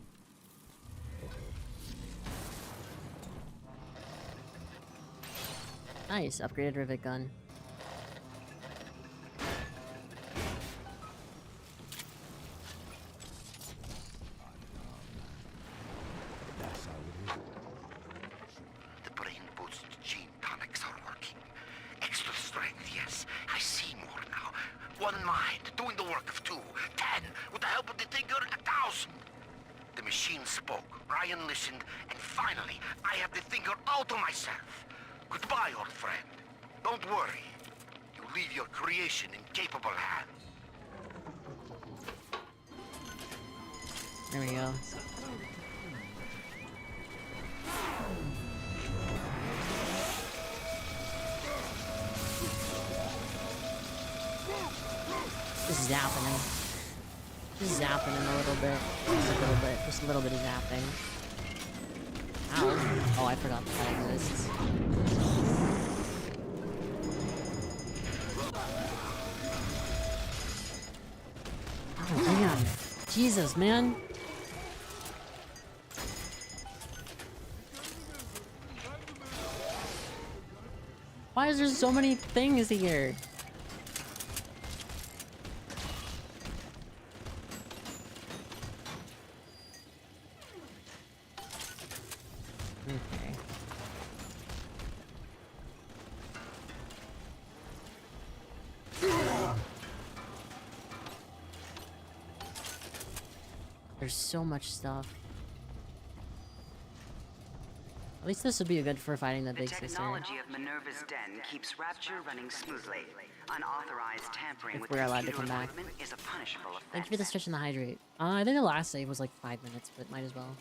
Speaker 1: Nice, upgraded rivet gun.
Speaker 2: The brain boost gene tonics are working. Extra strength, yes. I see more now. One mind, doing the work of two. 10, with the help of the Thinker, 1,000. The machine spoke, Ryan listened, and finally, I have the Thinker all to myself. Goodbye, old friend. Don't worry. You leave your creation in capable hands.
Speaker 1: There we go. Just zapping. Just zapping a little bit. Just a little bit. Just a little bit of zapping. Ow. Oh, I forgot that exists. Oh, man. Jesus, man. Why is there so many things here? Okay. There's so much stuff. At least this would be good for fighting the big sister.
Speaker 12: The technology of Minerva's Den keeps Rapture running smoothly. Unauthorized tampering with computer equipment is a punishable offense.
Speaker 1: Thank you for the stretch and the hydrate. I think the last save was like 5 minutes, but might as well.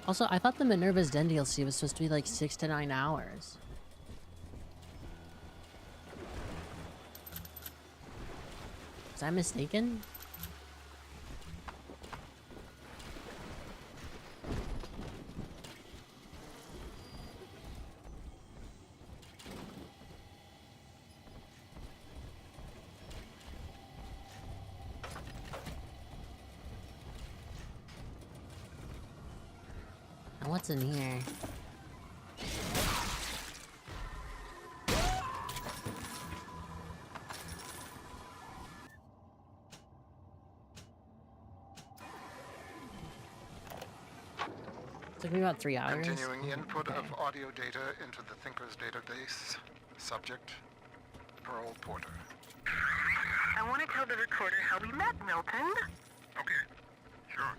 Speaker 1: Also, I thought the Minerva's Den DLC was supposed to be like 6 to 9 hours. Was I mistaken? Now what's in here? Took me about 3 hours.
Speaker 3: Continuing input of audio data into the Thinker's database. Subject, Pearl Porter.
Speaker 13: I want to tell the recorder how we met, Milton.
Speaker 11: Okay, sure.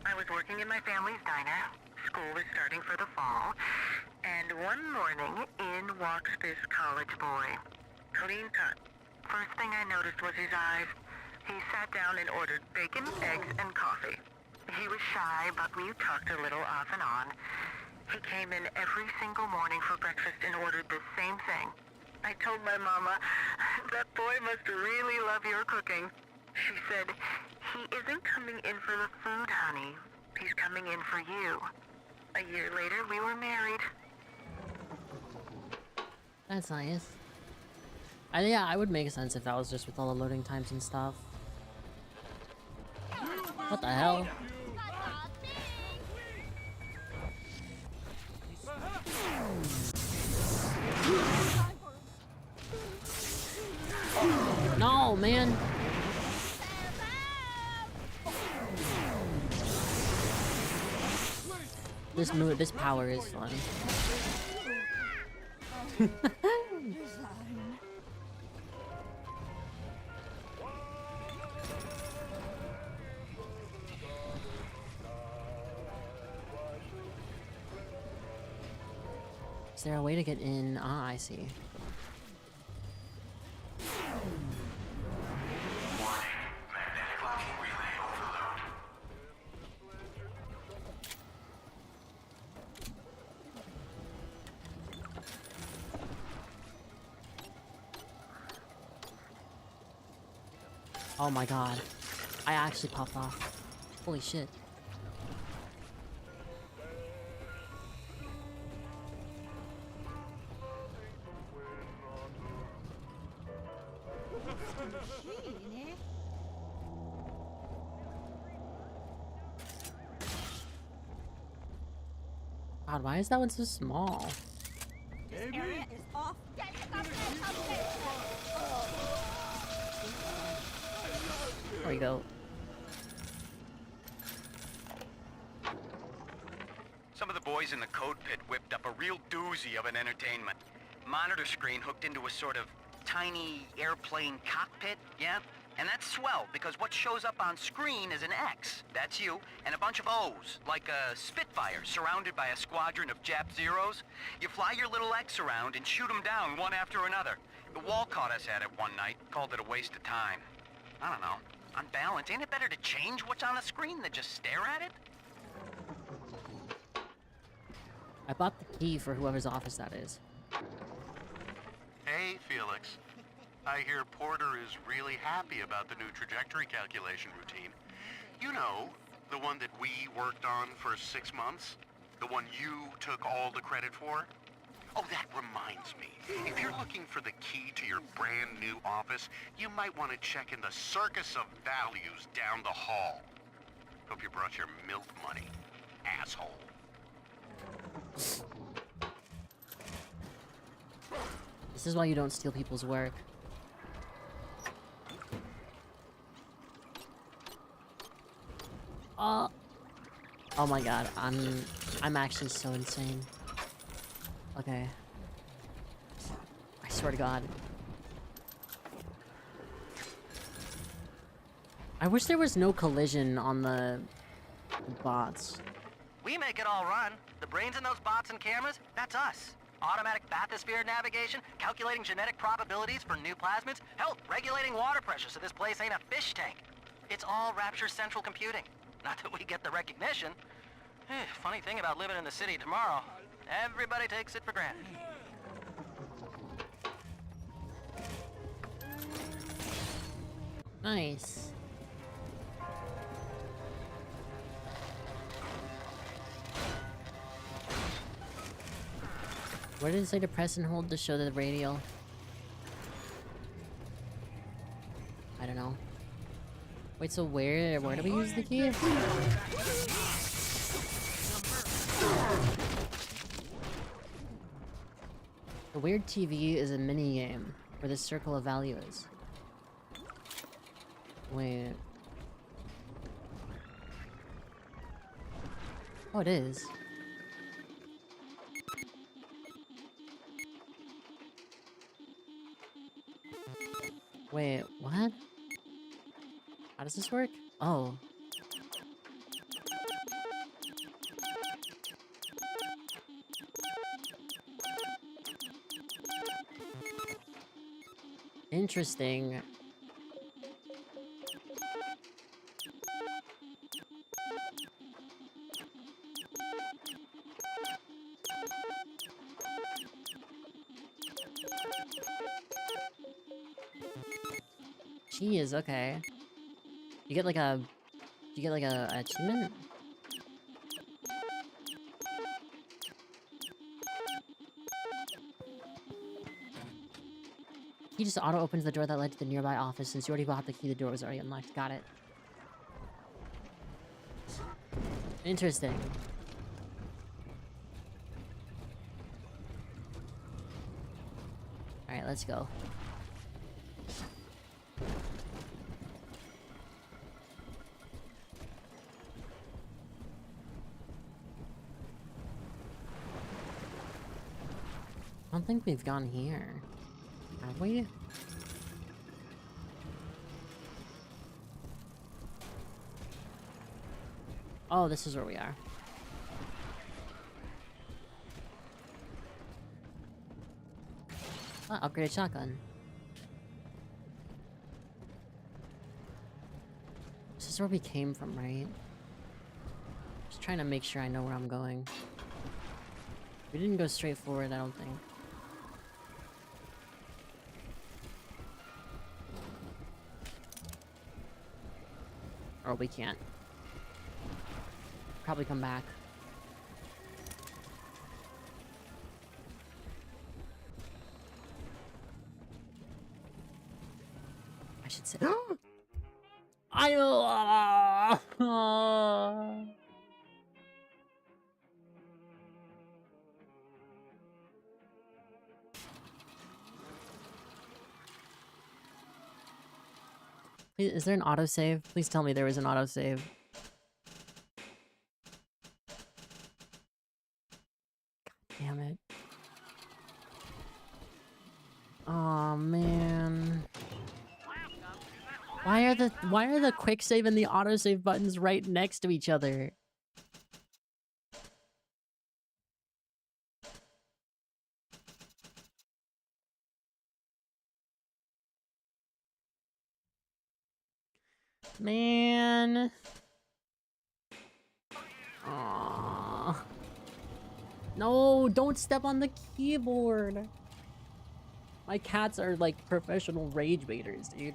Speaker 13: I was working in my family's diner. School was starting for the fall. And one morning, in walks this college boy. Clean cut. First thing I noticed was his eyes. He sat down and ordered bacon, eggs, and coffee. He was shy, but we talked a little off and on. He came in every single morning for breakfast and ordered the same thing. I told my mama, that boy must really love your cooking. She said, he isn't coming in for the food, honey. He's coming in for you. A year later, we were married.
Speaker 1: That's nice. Yeah, I would make sense if that was just with all the loading times and stuff. What the hell? No, man. This power is fun. Is there a way to get in? Ah, I see.
Speaker 11: Magnetic locking relay overload.
Speaker 1: Oh my god. I actually popped off. Holy shit. God, why is that one so small?
Speaker 6: This area is off.
Speaker 1: There we go.
Speaker 14: Some of the boys in the code pit whipped up a real doozy of an entertainment. Monitor screen hooked into a sort of tiny airplane cockpit, yeah? And that's swell, because what shows up on screen is an X, that's you, and a bunch of O's, like a Spitfire surrounded by a squadron of Jap Zeros. You fly your little X around and shoot them down one after another. The wall caught us at it one night, called it a waste of time. I don't know. On balance, ain't it better to change what's on a screen than just stare at it?
Speaker 1: I bought the key for whoever's office that is.
Speaker 4: Hey, Felix. I hear Porter is really happy about the new trajectory calculation routine. You know, the one that we worked on for 6 months? The one you took all the credit for? Oh, that reminds me. If you're looking for the key to your brand new office, you might want to check in the Circus of Values down the hall. Hope you brought your milk money, asshole.
Speaker 1: This is why you don't steal people's work. Oh my god, I'm actually so insane. Okay. I swear to god. I wish there was no collision on the bots.
Speaker 15: We make it all run. The brains in those bots and cameras, that's us. Automatic bathysphere navigation, calculating genetic probabilities for new plasmids, hell, regulating water pressure so this place ain't a fish tank. It's all Rapture Central Computing. Not that we get the recognition. Funny thing about living in the city tomorrow, everybody takes it for granted.
Speaker 1: Nice. Where did it say to press and hold to show the radial? I don't know. Wait, so where do we use the key? The weird TV is a mini game where the circle of value is. Wait. Oh, it is. Wait, what? How does this work? Oh. Interesting. Jeez, okay. You get like a achievement? He just auto opens the door that led to the nearby office. Since you already bought the key, the door was already unlocked. Got it. Interesting. Alright, let's go. I don't think we've gone here. Have we? Oh, this is where we are. Ah, upgraded shotgun. This is where we came from, right? Just trying to make sure I know where I'm going. We didn't go straight forward, I don't think. Or we can't. Probably come back. I should say. Is there an autosave? Please tell me there was an autosave. God damn it. Oh man. Why are the quick save and the autosave buttons right next to each other? Man. Aww. No, don't step on the keyboard. My cats are like professional rage baiters, dude.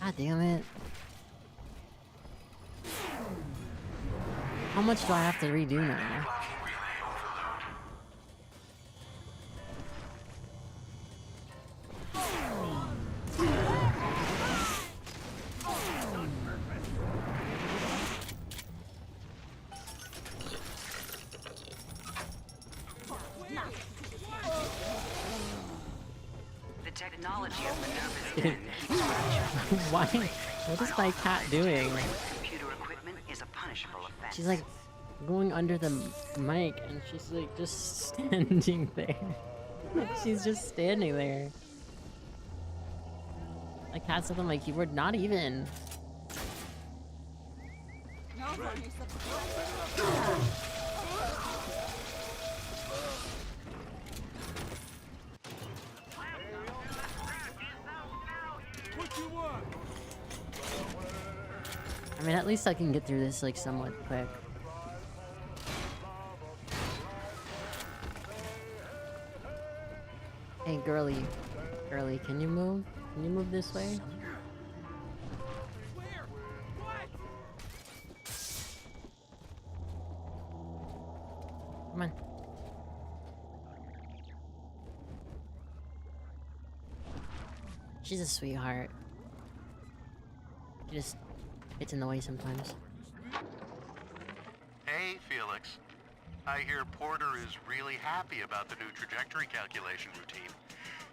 Speaker 1: God damn it. How much do I have to redo now?
Speaker 12: The technology of Minerva's den keeps Rapture.
Speaker 1: Why? What is my cat doing?
Speaker 12: Computer equipment is a punishable offense.
Speaker 1: She's like going under the mic and she's like just standing there. She's just standing there. My cat's up on my keyboard, not even. I mean, at least I can get through this like somewhat quick. Hey, girly. Girly, can you move? Can you move this way? Come on. She's a sweetheart. She just gets in the way sometimes.
Speaker 4: Hey, Felix. I hear Porter is really happy about the new trajectory calculation routine.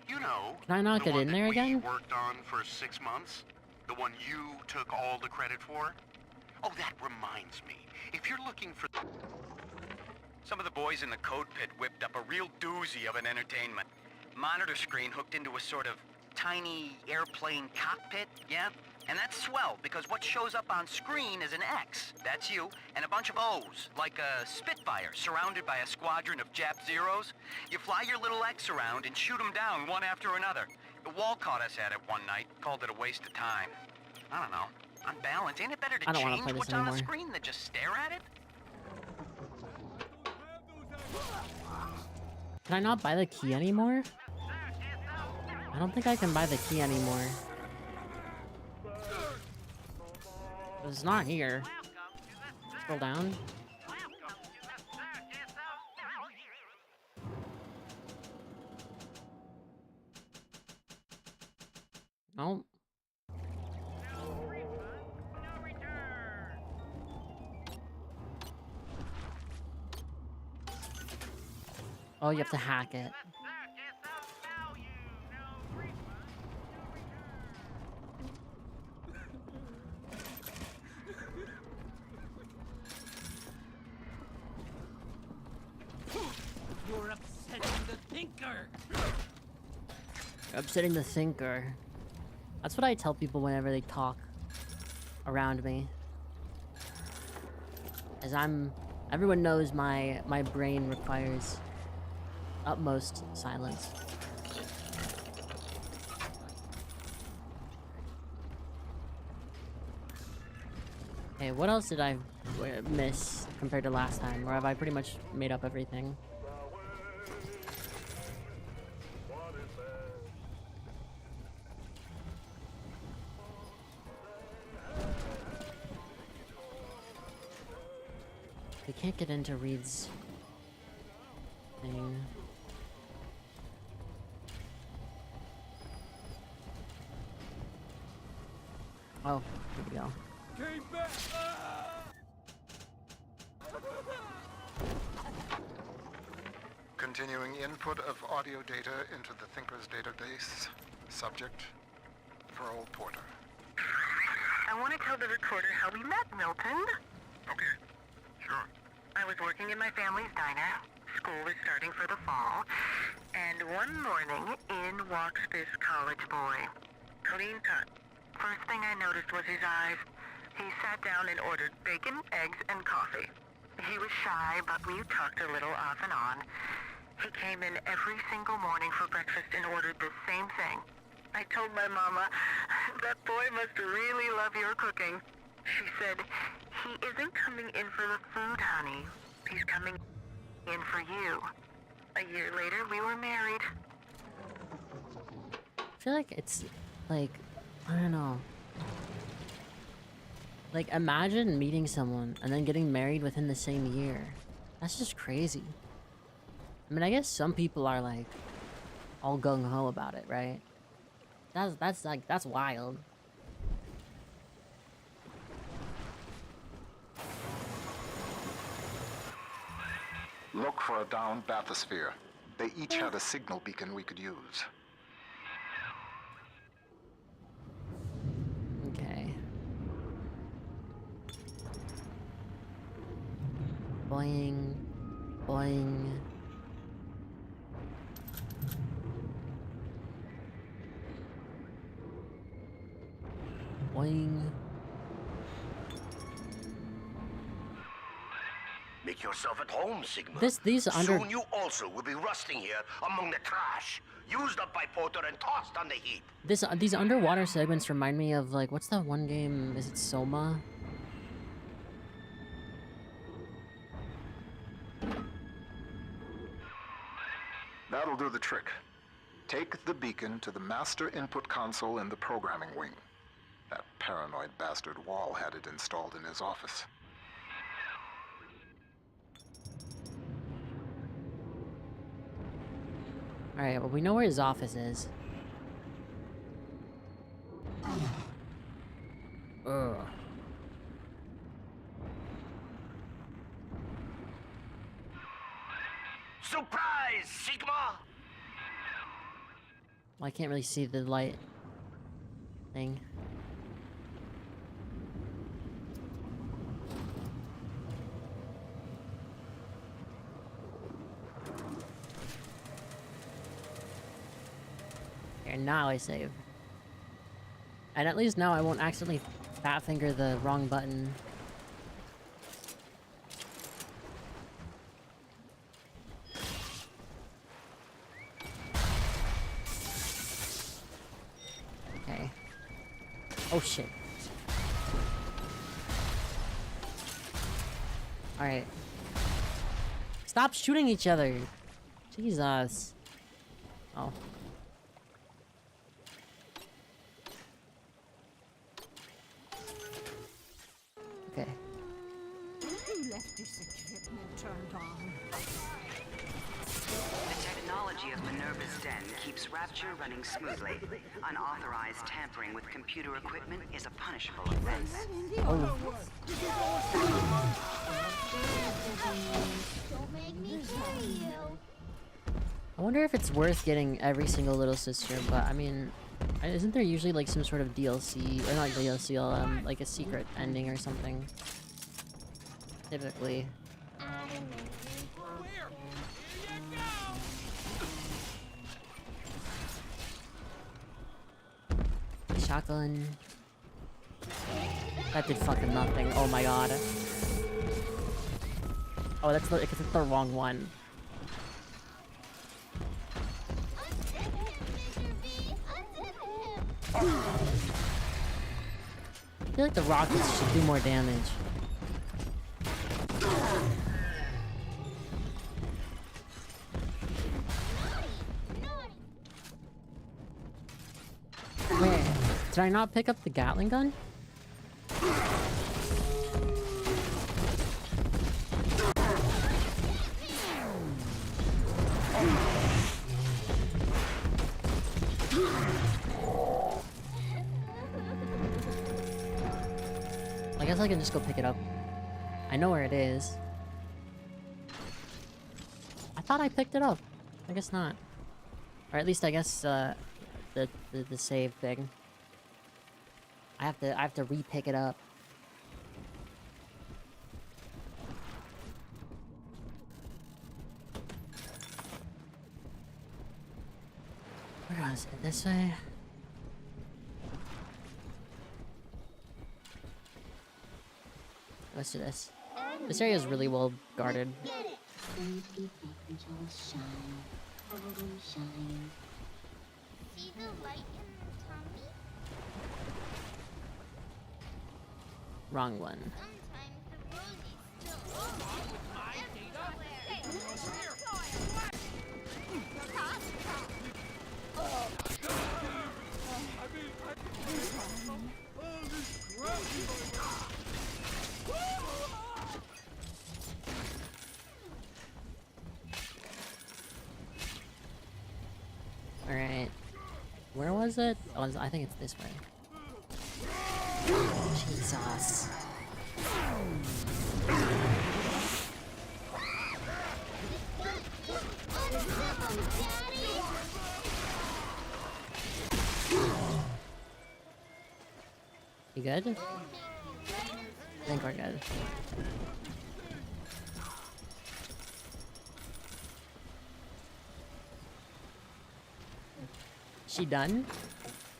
Speaker 4: You know,
Speaker 1: Can I not
Speaker 4: the
Speaker 1: get
Speaker 4: one
Speaker 1: in
Speaker 4: that
Speaker 1: there
Speaker 4: we
Speaker 1: again?
Speaker 4: worked on for 6 months? The one you took all the credit for? Oh, that reminds me. If you're looking for...
Speaker 14: Some of the boys in the code pit whipped up a real doozy of an entertainment. Monitor screen hooked into a sort of tiny airplane cockpit, yeah? And that's swell, because what shows up on screen is an X, that's you, and a bunch of O's, like a Spitfire surrounded by a squadron of Jap Zeros. You fly your little X around and shoot them down one after another. The wall caught us at it one night, called it a waste of time. I don't know. On balance, ain't it better
Speaker 1: I
Speaker 14: to
Speaker 1: don't wanna
Speaker 14: change
Speaker 1: play this
Speaker 14: what's on a
Speaker 1: anymore.
Speaker 14: screen than just stare at it?
Speaker 1: Can I not buy the key anymore? I don't think I can buy the key anymore. It's not here. Scroll down. Nope. Oh, you have to hack it.
Speaker 7: You're upsetting the thinker.
Speaker 1: You're upsetting the thinker. That's what I tell people whenever they talk around me. As everyone knows my brain requires utmost silence. Okay, what else did I miss compared to last time? Or have I pretty much made up everything? We can't get into Reed's thing. Oh, here we go.
Speaker 7: Came back.
Speaker 3: Continuing input of audio data into the Thinker's database. Subject, Pearl Porter.
Speaker 13: I want to tell the recorder how we met, Milton.
Speaker 11: Okay, sure.
Speaker 13: I was working in my family's diner. School was starting for the fall. And one morning, in walks this college boy. Clean cut. First thing I noticed was his eyes. He sat down and ordered bacon, eggs, and coffee. He was shy, but we talked a little off and on. He came in every single morning for breakfast and ordered the same thing. I told my mama, that boy must really love your cooking. She said, he isn't coming in for the food, honey. He's coming in for you. A year later, we were married.
Speaker 1: I feel like it's, like, I don't know. Like, imagine meeting someone and then getting married within the same year. That's just crazy. I mean, I guess some people are, like, all gung-ho about it, right? That's wild.
Speaker 3: Look for a downed bathysphere. They each had a signal beacon we could use.
Speaker 1: Okay. Boing. Boing. Boing.
Speaker 2: Make yourself at home, Sigma.
Speaker 1: These under...
Speaker 2: Soon you also will be rusting here among the trash, used up by Porter and tossed on the heap.
Speaker 1: These underwater segments remind me of, like, what's that one game? Is it Soma?
Speaker 3: That'll do the trick. Take the beacon to the master input console in the programming wing. That paranoid bastard Wall had it installed in his office.
Speaker 1: Alright, well, we know where his office is. Ugh.
Speaker 2: Surprise, Sigma!
Speaker 1: Well, I can't really see the light thing. Here, now I save. And at least now I won't accidentally fat finger the wrong button. Okay. Oh shit. Alright. Stop shooting each other! Jesus. Oh. Okay.
Speaker 6: Who left this equipment turned on?
Speaker 12: The technology of Minerva's den keeps Rapture running smoothly. Unauthorized tampering with computer equipment is a punishable offense.
Speaker 8: Don't make me carry you.
Speaker 1: I wonder if it's worth getting every single little sister, but I mean, isn't there usually like some sort of DLC, or not DLC, like a secret ending or something? Typically. Shotgun. That did fucking nothing. Oh my god. Oh, that's the wrong one. I feel like the rockets should do more damage. Wait, did I not pick up the Gatling gun? I guess I can just go pick it up. I know where it is. I thought I picked it up. I guess not. Or at least I guess the save thing. I have to re-pick it up. Where was it? This way? Let's do this. This area is really well guarded.
Speaker 8: See the light in the tummy?
Speaker 1: Wrong one. Alright. Where was it? Oh, I think it's this way. Jesus. You good? I think we're good. She done?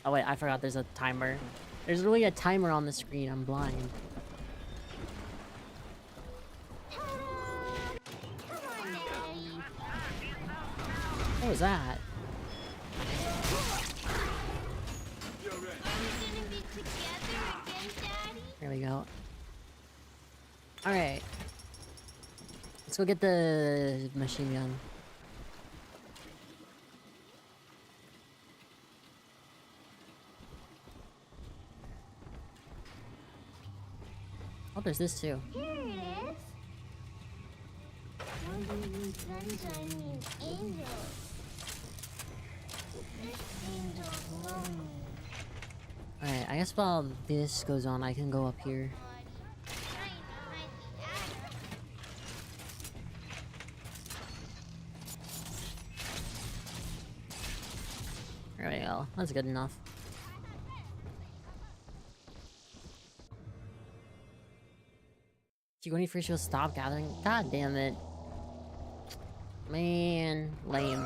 Speaker 1: Oh wait, I forgot there's a timer. There's really a timer on the screen, I'm blind. What was that? There we go. Alright. Let's go get the machine gun. Oh, there's this too.
Speaker 8: Here it is. Wonder whose sunshine means angels. This angel's lonely.
Speaker 1: Alright, I guess while this goes on, I can go up here. There we go. That's good enough. You go any free, she'll stop gathering. God damn it. Man, lame.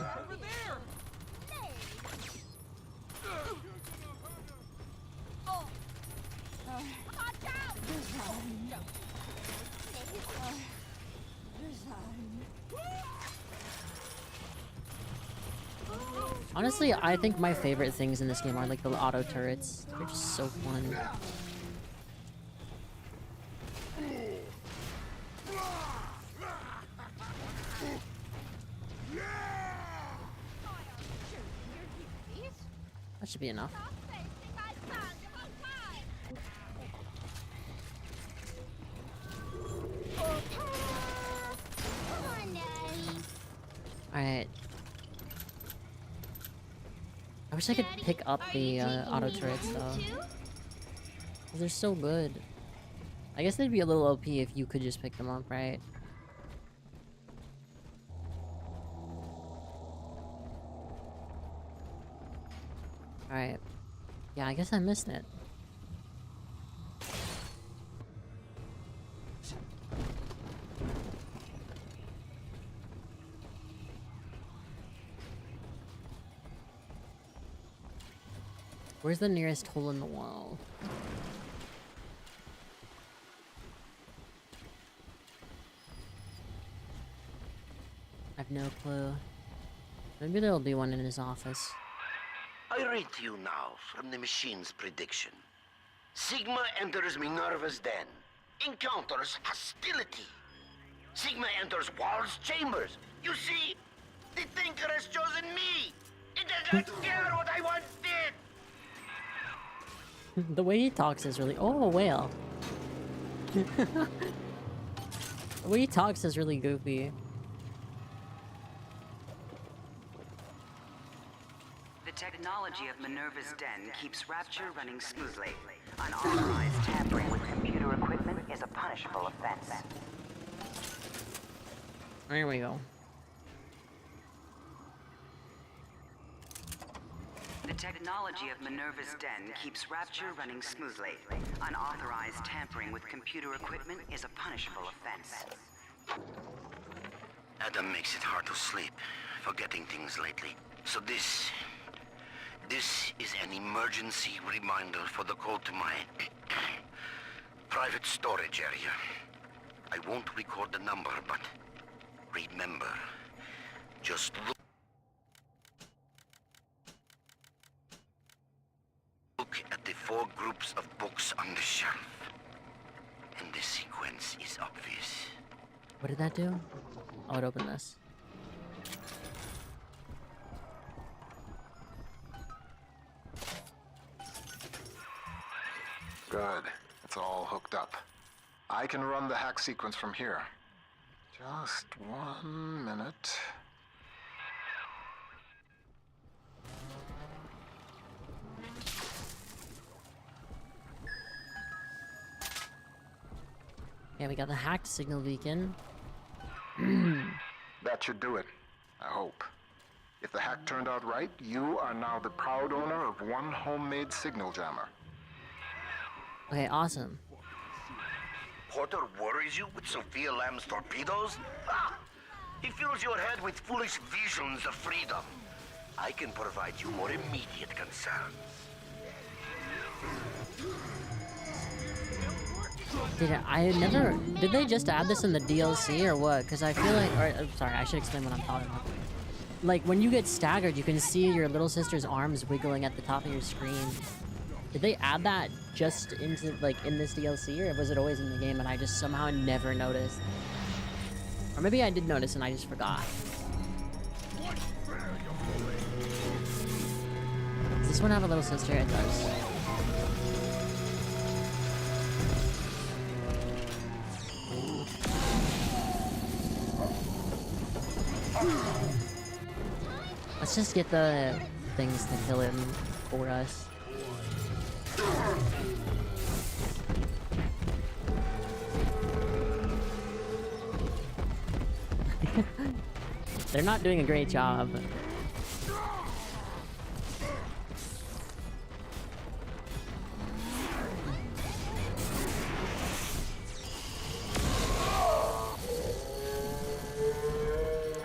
Speaker 1: Honestly, I think my favorite things in this game are like the auto turrets. They're just so fun. That should be enough. Alright. I wish I could pick up the auto turrets though. They're so good. I guess they'd be a little OP if you could just pick them up, right? Alright. Yeah, I guess I missed it. Where's the nearest hole in the wall? I have no clue. Maybe there'll be one in his office.
Speaker 2: I read to you now from the machine's prediction. Sigma enters Minerva's den. Encounters hostility. Sigma enters Wall's chambers. You see, the Thinker has chosen me. It does not care what I once did.
Speaker 1: The way he talks is really— oh, a whale. The way he talks is really goofy.
Speaker 12: The technology of Minerva's den keeps Rapture running smoothly. Unauthorized tampering with computer equipment is a punishable offense.
Speaker 1: There we go.
Speaker 12: The technology of Minerva's den keeps Rapture running smoothly. Unauthorized tampering with computer equipment is a punishable offense.
Speaker 2: Adam makes it hard to sleep, forgetting things lately. So this is an emergency reminder for the code to my private storage area. I won't record the number, but remember, just look at the 4 groups of books on the shelf. and the sequence is obvious.
Speaker 1: What did that do? Oh, it opened this.
Speaker 3: Good. It's all hooked up. I can run the hack sequence from here. Just 1 minute.
Speaker 1: Yeah, we got the hacked signal beacon.
Speaker 3: That should do it. I hope. If the hack turned out right, you are now the proud owner of one homemade signal jammer.
Speaker 1: Okay, awesome.
Speaker 2: Porter worries you with Sophia Lamb's torpedoes? Ah! He fills your head with foolish visions of freedom. I can provide you more immediate concerns.
Speaker 1: Did they just add this in the DLC or what? Because I feel like, sorry, I should explain what I'm talking about. Like, when you get staggered, you can see your little sister's arms wiggling at the top of your screen. Did they add that just into, like, in this DLC, or was it always in the game and I just somehow never noticed? Or maybe I did notice and I just forgot. Does this one have a little sister? It does. Let's just get the things to kill him for us. They're not doing a great job.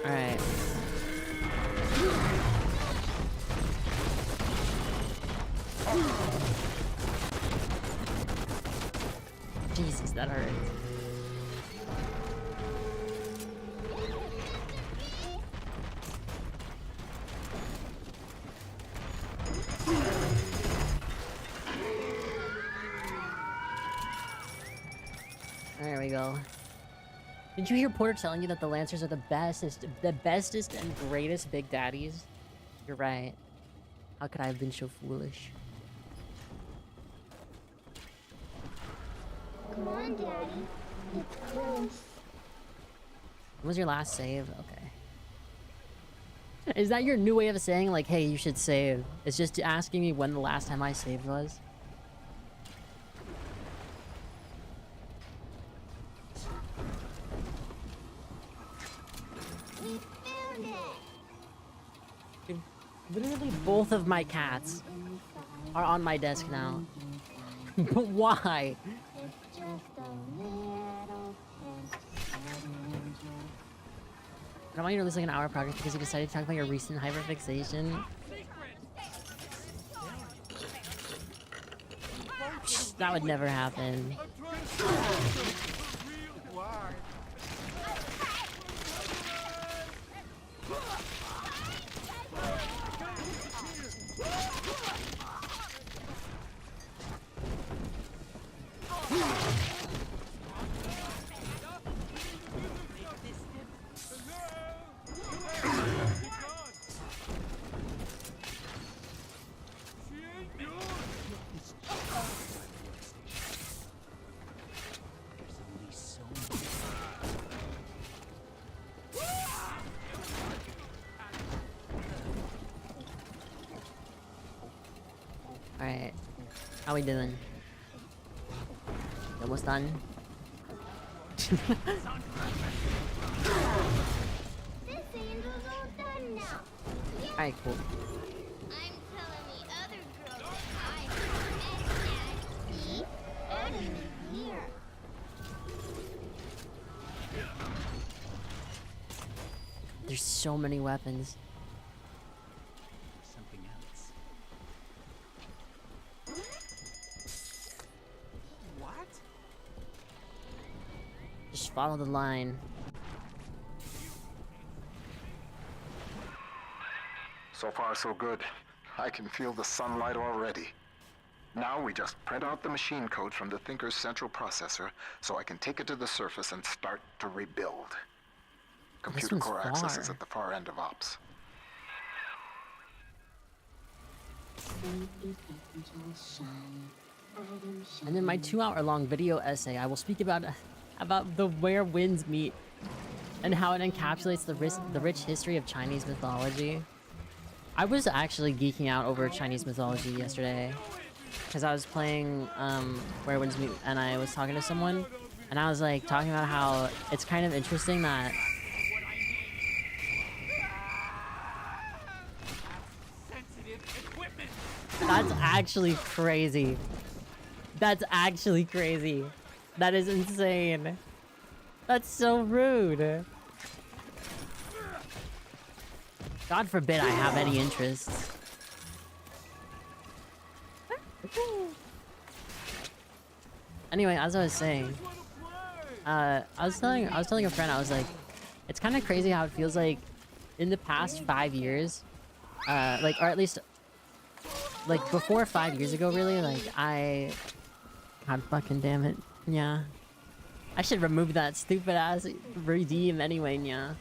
Speaker 1: Alright. Jesus, that hurt. There we go. Did you hear Porter telling you that the Lancers are the bestest and greatest big daddies? You're right. How could I have been so foolish?
Speaker 8: Come on, Daddy. It's close.
Speaker 1: When was your last save? Okay. Is that your new way of saying, like, hey, you should save? It's just asking me when the last time I saved was?
Speaker 8: We found it.
Speaker 1: Dude, literally both of my cats are on my desk now. Why?
Speaker 8: It's just a little
Speaker 1: I don't want you to lose like an hour progress because you decided to talk about your recent hyperfixation. That would never happen. Alright. How we doing? Almost done?
Speaker 8: This angel's all done now. Yeah.
Speaker 1: Alright, cool.
Speaker 8: I'm telling the other girls that I'm the best dad. See? Daddy's in here.
Speaker 1: There's so many weapons.
Speaker 7: Something else. What?
Speaker 1: Just follow the line.
Speaker 3: So far, so good. I can feel the sunlight already. Now we just print out the machine code from the Thinker's central processor so I can take it to the surface and start to rebuild. Computer core access is at the far end of ops.
Speaker 1: And in my 2-hour-long video essay, I will speak about where winds meet and how it encapsulates the rich history of Chinese mythology. I was actually geeking out over Chinese mythology yesterday because I was playing Where Winds Meet, and I was talking to someone, and I was like talking about how it's kind of interesting that that's actually crazy. That's actually crazy. That is insane. That's so rude. God forbid I have any interests. Anyway, as I was saying, I was telling a friend, I was like, it's kind of crazy how it feels like in the past 5 years, or at least before 5 years ago, really, God fucking damn it, yeah. I should remove that stupid ass redeem anyway, yeah.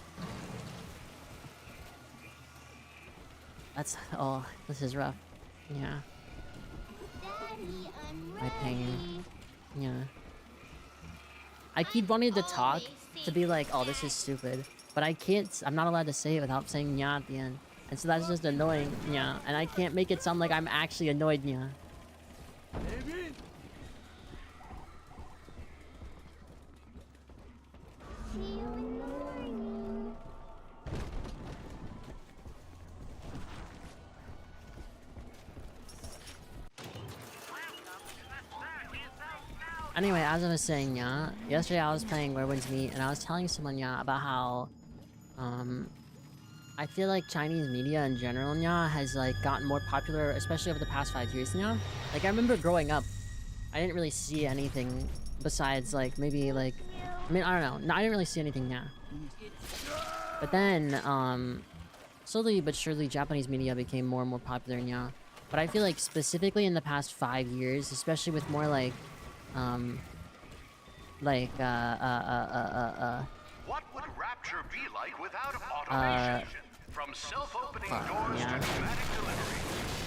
Speaker 1: Oh, this is rough, yeah. My pain, yeah. I keep wanting to talk, to be like, oh, this is stupid, but I can't, I'm not allowed to say it without saying yeah at the end. And so that's just annoying, yeah. And I can't make it sound like I'm actually annoyed, yeah. Anyway, as I was saying, yeah, yesterday I was playing Where Winds Meet, and I was telling someone, yeah, about how, I feel like Chinese media in general, yeah, has, gotten more popular, especially over the past 5 years, yeah. I remember growing up, I didn't really see anything besides, maybe, I mean, I don't know. No, I didn't really see anything, yeah. But then, slowly but surely, Japanese media became more and more popular, yeah. But I feel like specifically in the past 5 years, especially with more,
Speaker 11: What would Rapture be like without automation? From self-opening doors to dramatic delivery,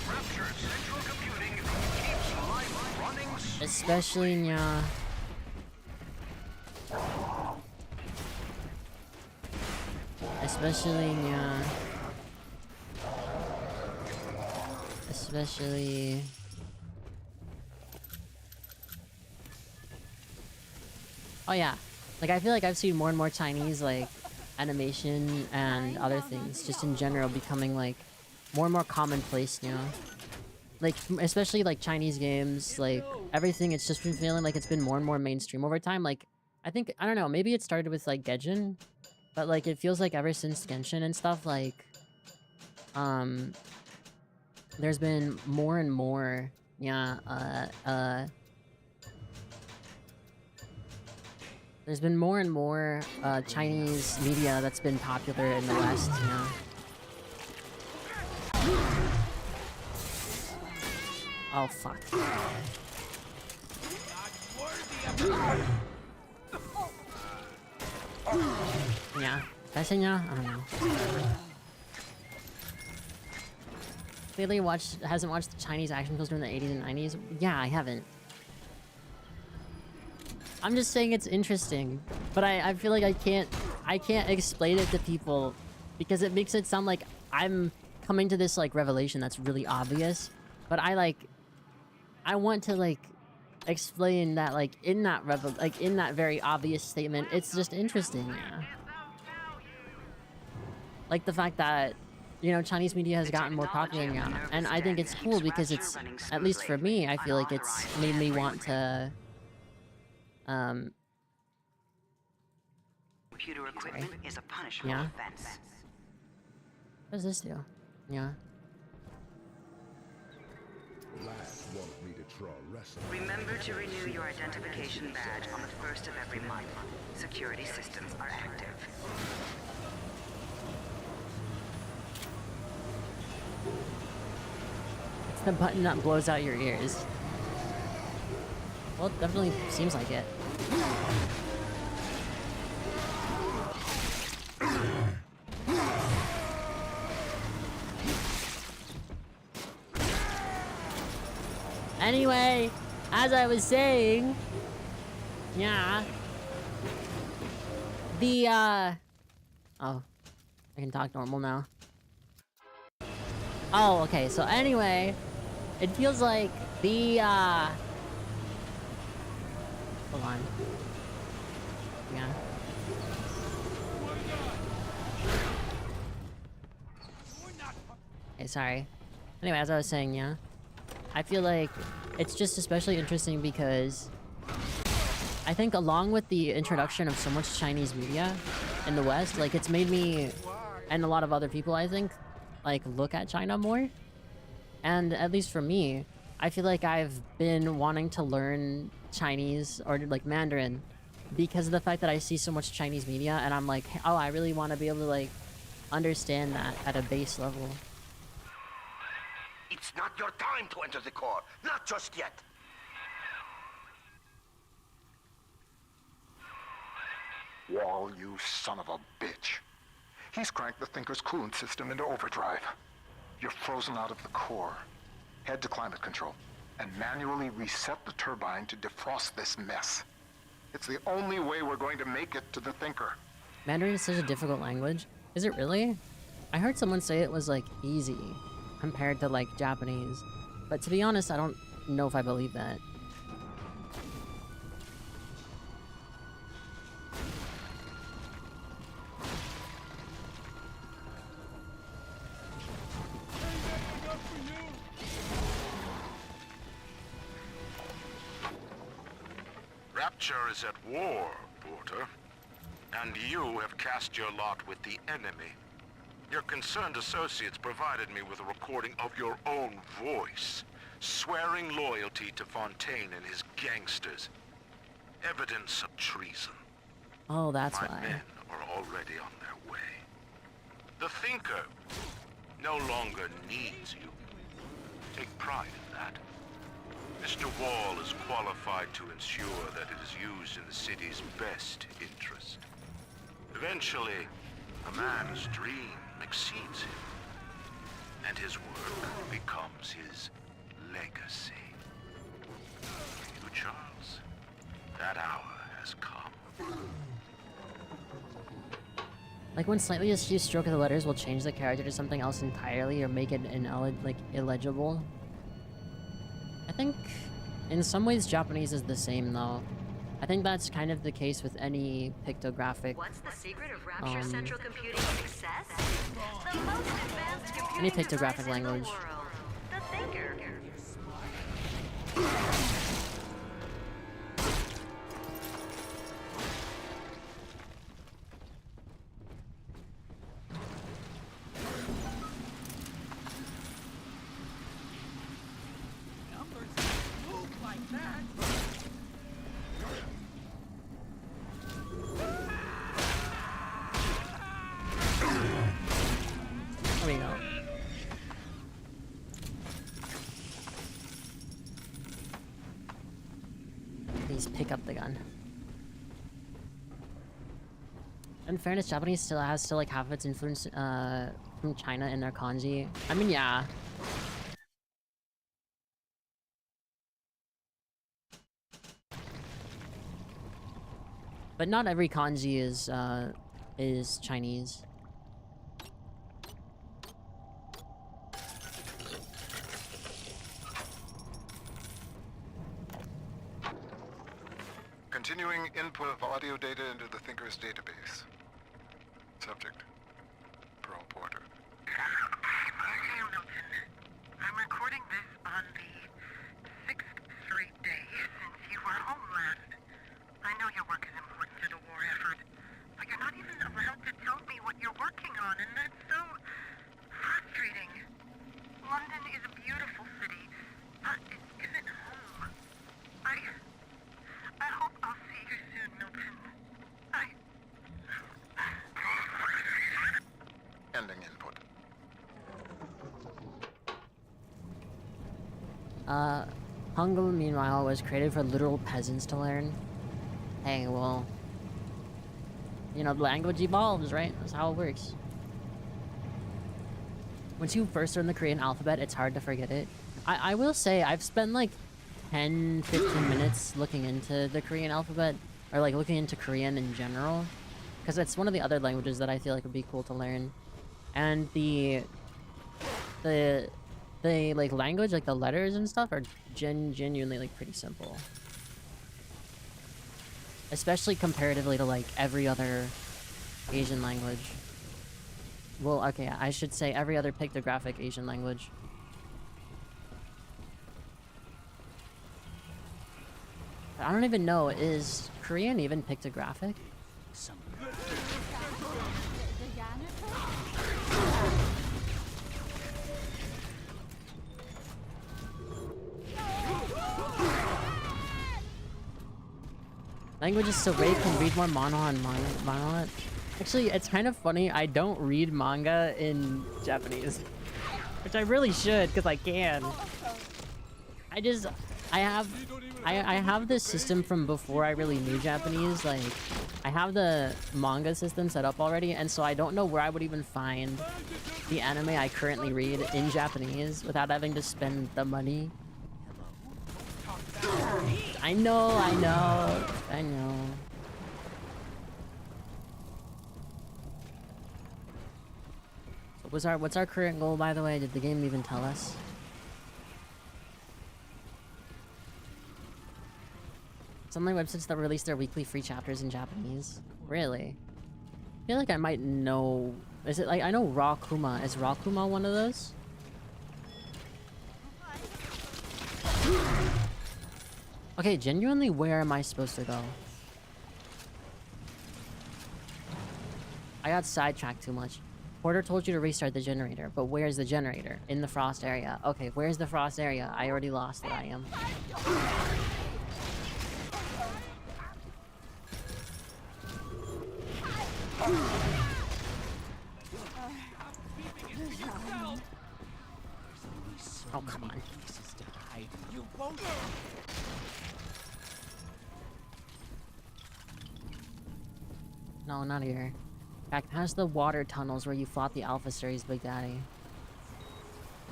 Speaker 11: Rapture's central computing keeps life running smoothly.
Speaker 1: Especially, yeah. Especially. Oh yeah. I feel like I've seen more and more Chinese, animation and other things, just in general, becoming, more and more commonplace, you know? Especially, Chinese games, everything, it's just been feeling like it's been more and more mainstream over time. I think, I don't know, maybe it started with, Genshin, but, it feels like ever since Genshin and stuff, there's been more and more, yeah, there's been more and more Chinese media that's been popular in the West, you know? Oh, fuck. Yeah. Did I say yeah? I don't know. Clearly hasn't watched the Chinese action films during the 80s and 90s? Yeah, I haven't. I'm just saying it's interesting, but I feel like I can't explain it to people because it makes it sound like I'm coming to this revelation that's really obvious, but I want to explain that in that in that very obvious statement, it's just interesting, yeah. The fact that, you know, Chinese media has gotten more popular now, and I think it's cool because it's, at least for me, I feel like it's made me want to
Speaker 12: computer equipment is a punishable offense.
Speaker 1: What does this do? Yeah.
Speaker 12: Remember to renew your identification badge on the 1st of every month. Security systems are active.
Speaker 1: It's the button that blows out your ears. Well, it definitely seems like it. Anyway, as I was saying, yeah, the, oh, I can talk normal now. Oh, okay, so anyway, it feels like the, hold on. Yeah. Okay, sorry. Anyway, as I was saying, yeah, I feel like it's just especially interesting because I think along with the introduction of so much Chinese media in the West, like, it's made me, and a lot of other people, I think, like, look at China more. And at least for me, I feel like I've been wanting to learn Chinese, or, like, Mandarin, because of the fact that I see so much Chinese media, and I'm like, oh, I really want to be able to, like, understand that at a base level.
Speaker 2: It's not your time to enter the core. Not just yet.
Speaker 3: Wall, you son of a bitch. He's cranked the Thinker's coolant system into overdrive. You're frozen out of the core. Head to climate control and manually reset the turbine to defrost this mess. It's the only way we're going to make it to the Thinker.
Speaker 1: Mandarin is such a difficult language. Is it really? I heard someone say it was, like, easy compared to, like, Japanese. But to be honest, I don't know if I believe that.
Speaker 4: Rapture is at war, Porter. And you have cast your lot with the enemy. Your concerned associates provided me with a recording of your own voice, swearing loyalty to Fontaine and his gangsters. Evidence of treason.
Speaker 1: Oh, that's
Speaker 4: My
Speaker 1: why.
Speaker 4: men are already on their way. The Thinker no longer needs you. Take pride in that. Mr. Wall is qualified to ensure that it is used in the city's best interest. Eventually, a man's dream exceeds him, and his work becomes his legacy. For you, Charles, that hour has come.
Speaker 1: Like, when slightly askew stroke of the letters will change the character to something else entirely or make it illegible. I think in some ways Japanese is the same though. I think that's kind of the case with any pictographic.
Speaker 12: What's the secret of Rapture Central Computing success? The most advanced computing
Speaker 1: any pictographic
Speaker 12: device in the
Speaker 1: language.
Speaker 12: world. The Thinker.
Speaker 1: There we go. Please pick up the gun. In fairness, Japanese still has like half of its influence from China in their kanji. I mean, yeah. But not every kanji is Chinese.
Speaker 3: Continuing input of audio data into the Thinker's database. Subject: Pearl Porter.
Speaker 13: I'm recording this on the 6th straight day since you were home last. I know your work is important to the war effort, but you're not even allowed to tell me what you're working on, and that's so frustrating. London is a beautiful city, but it isn't home. I hope I'll see you soon, Milton.
Speaker 3: Ending input.
Speaker 1: Hangul, meanwhile, was created for literal peasants to learn. Hey, well... You know, the language evolves, right? That's how it works. Once you first learn the Korean alphabet, it's hard to forget it. I will say, I've spent like 10, 15 minutes looking into the Korean alphabet, or like looking into Korean in general, because it's one of the other languages that I feel like would be cool to learn. And the like language, like the letters and stuff, are genuinely like pretty simple. Especially comparatively to like every other Asian language. Well, okay, I should say every other pictographic Asian language. I don't even know, is Korean even pictographic? Language is so Ray can read more manga and manga. Actually, it's kind of funny, I don't read manga in Japanese. Which I really should, because I can. I have this system from before I really knew Japanese, like, I have the manga system set up already, and so I don't know where I would even find the anime I currently read in Japanese without having to spend the money. I know. So what's our current goal, by the way? Did the game even tell us? Some of the websites that release their weekly free chapters in Japanese. Really? I feel like I might know... Is it like... I know Raw Kuma. Is Raw Kuma one of those? Okay, genuinely, where am I supposed to go? I got sidetracked too much. Porter told you to restart the generator, but where's the generator? In the frost area. Okay, where's the frost area? I already lost where I am. Oh, come on.
Speaker 7: You won't.
Speaker 1: No, not here. Back past the water tunnels where you fought the Alpha Series Big Daddy.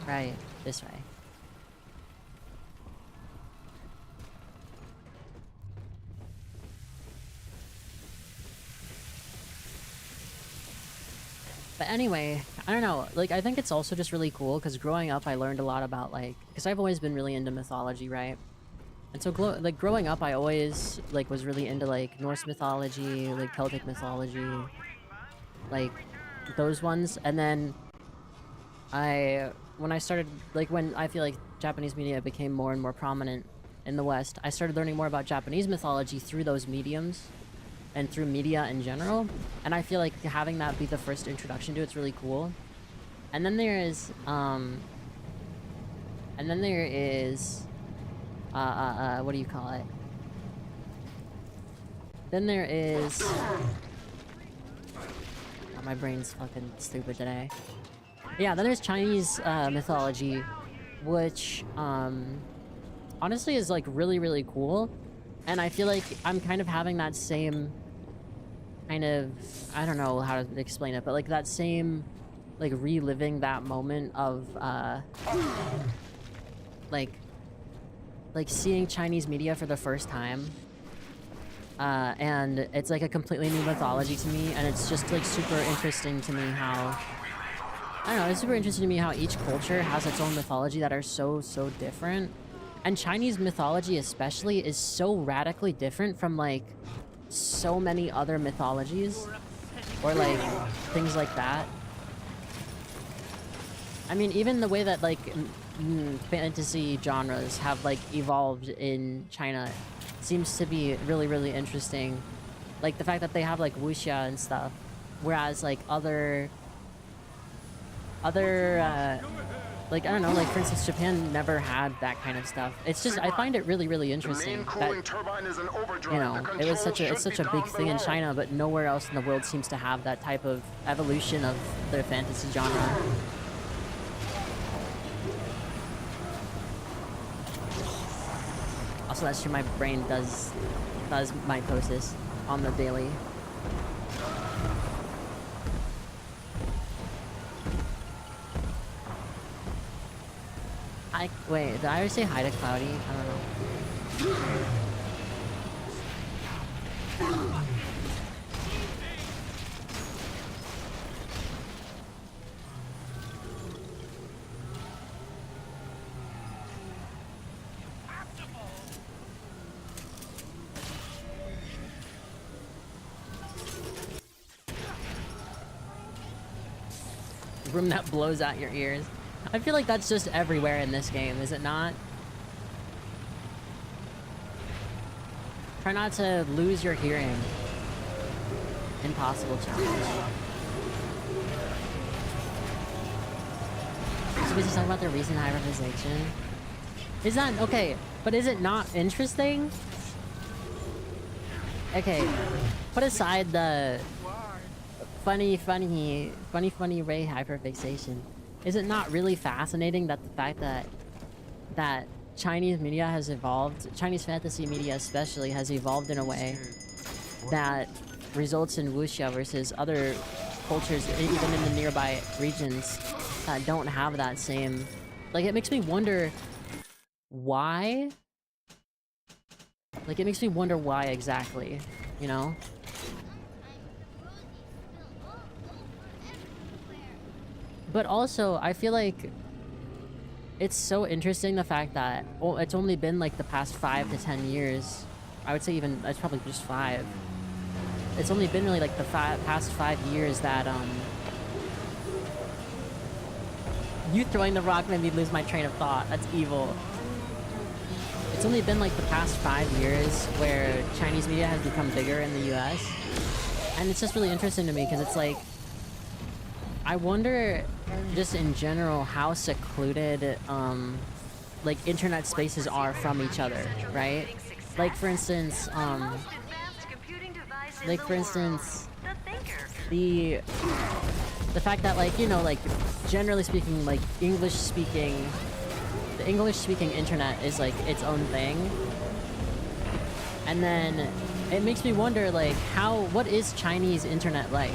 Speaker 1: Right, this way. But anyway, I don't know, like, I think it's also just really cool, because growing up I learned a lot about, like, because I've always been really into mythology, right? And so, like, growing up I always, like, was really into, like, Norse mythology, like, Celtic mythology, like, those ones. And then when I started, like, when I feel like Japanese media became more and more prominent in the West, I started learning more about Japanese mythology through those mediums. And through media in general, and I feel like having that be the first introduction to it's really cool. And then there is what do you call it? Then there is oh, my brain's fucking stupid today. Yeah, then there's Chinese mythology, which honestly is like really cool. And I feel like I'm kind of having that same kind of, I don't know how to explain it, but like that same, like reliving that moment of, like seeing Chinese media for the first time. And it's like a completely new mythology to me, and it's just like super interesting to me how, I don't know, it's super interesting to me how each culture has its own mythology that are so different. And Chinese mythology especially is so radically different from like so many other mythologies or like things like that. I mean, even the way that like fantasy genres have like evolved in China seems to be really interesting. Like the fact that they have like wuxia and stuff, whereas like other like, I don't know, like, for instance, Japan never had that kind of stuff. It's just, I find it really interesting that, you know, it's such a big thing in China, but nowhere else in the world seems to have that type of evolution of their fantasy genre. Also, that's true. My brain does mitosis on the daily. Wait, did I ever say hi to Cloudy? I don't know. Room that blows out your ears. I feel like that's just everywhere in this game, is it not? Try not to lose your hearing. Impossible challenge. So we just talk about the recent hybridization. Is that okay? But is it not interesting? Okay, put aside the funny Ray hyperfixation. Is it not really fascinating that the fact that Chinese media has evolved, Chinese fantasy media especially, has evolved in a way that results in wuxia versus other cultures, even in the nearby regions, that don't have that same... Like, it makes me wonder why? Like, it makes me wonder why exactly, you know? But also, I feel like it's so interesting the fact that it's only been like the past 5 to 10 years. I would say even, it's probably just 5. It's only been really like the past 5 years that, You throwing the rock made me lose my train of thought. That's evil. It's only been like the past 5 years where Chinese media has become bigger in the US. And it's just really interesting to me because it's like, I wonder, just in general, how secluded, like, internet spaces are from each other, right? Like, for instance, the fact that, like, you know, like, generally speaking, like, the English-speaking internet is, like, its own thing. And then, it makes me wonder, like, what is Chinese internet like,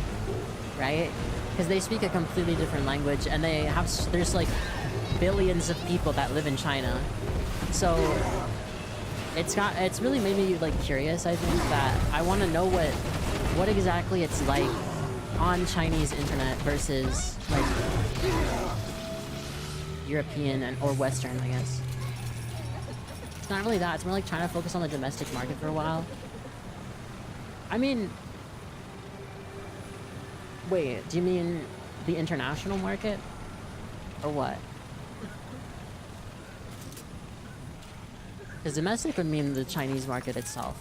Speaker 1: right? Because they speak a completely different language, and there's like billions of people that live in China. So it's really made me like curious, I think, that I want to know what exactly it's like on Chinese internet versus like European or Western, I guess. It's not really that, it's more like trying to focus on the domestic market for a while. I mean, wait, do you mean the international market? Or what? Because domestic would mean the Chinese market itself.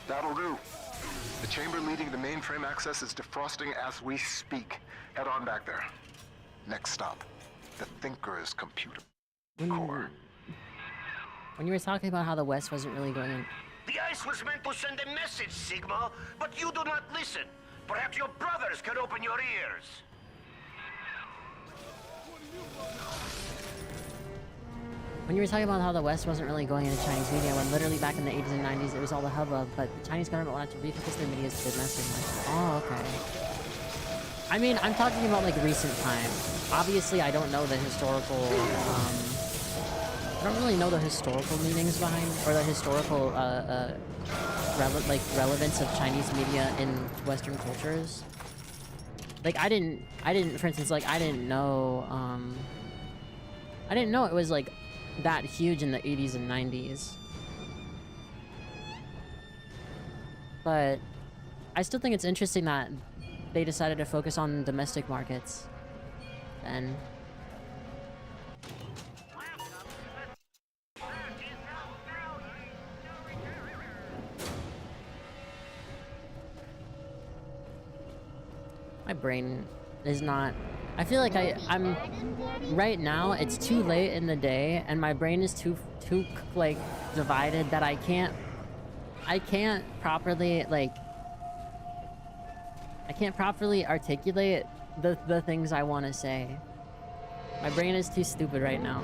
Speaker 3: That'll do. The chamber leading to mainframe access is defrosting as we speak. Head on back there. Next stop, the Thinker's computer core.
Speaker 1: When you were talking about how the West wasn't really going in...
Speaker 2: The ice was meant to send a message, Sigma, but you do not listen. Perhaps your brothers can open your ears.
Speaker 1: When you were talking about how the West wasn't really going into Chinese media, when literally back in the 80s and 90s it was all the hubbub, but the Chinese government wanted to refocus their media to domestic market. Oh, okay. I mean, I'm talking about, like, recent time. Obviously, I don't know the historical, I don't really know the historical meanings behind, or the historical, relevance of Chinese media in Western cultures. Like, I didn't, for instance, like, I didn't know it was, like, that huge in the 80s and 90s. But I still think it's interesting that they decided to focus on domestic markets. And my brain is not... I feel like I'm... Right now, it's too late in the day, and my brain is too like, divided that I can't properly, like... I can't properly articulate the things I want to say. My brain is too stupid right now.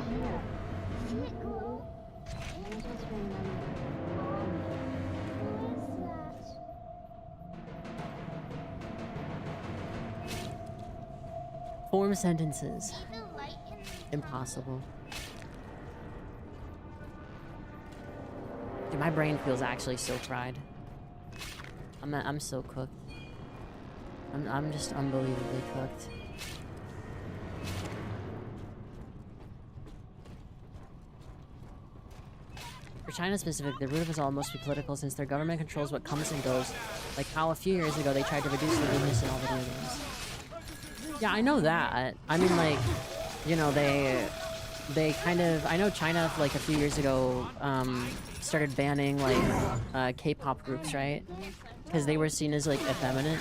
Speaker 1: Form sentences. Impossible. Dude, my brain feels actually so fried. I'm so cooked. I'm just unbelievably cooked. For China specific, the root of it all must be political since their government controls what comes and goes. Like how a few years ago they tried to reduce the weakness in all video games. Yeah, I know that. I mean, like, you know, they kind of... I know China, like, a few years ago, started banning, like, K-pop groups, right? Because they were seen as, like, effeminate.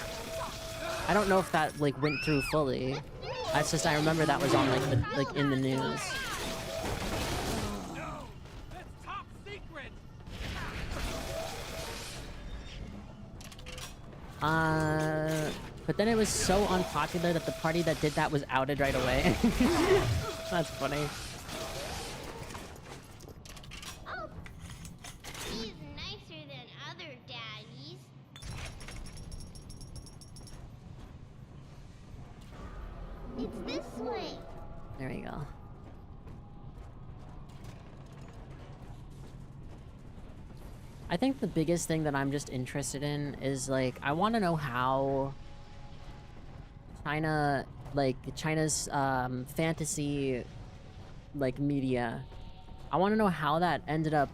Speaker 1: I don't know if that, like, went through fully. That's just, I remember that was on, like, in the news. But then it was so unpopular that the party that did that was outed right away. That's funny.
Speaker 8: Oh, he's nicer than other daddies. It's this way.
Speaker 1: There we go. I think the biggest thing that I'm just interested in is, like, I want to know how China, like, China's fantasy, like, media, I want to know how that ended up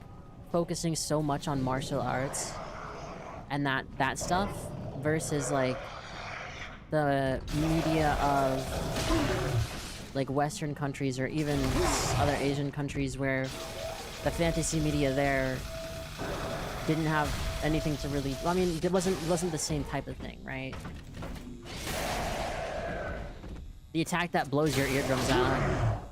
Speaker 1: focusing so much on martial arts and that stuff versus, like, the media of, like, Western countries or even other Asian countries where the fantasy media there didn't have anything to really... I mean, it wasn't the same type of thing, right? The attack that blows your eardrums out.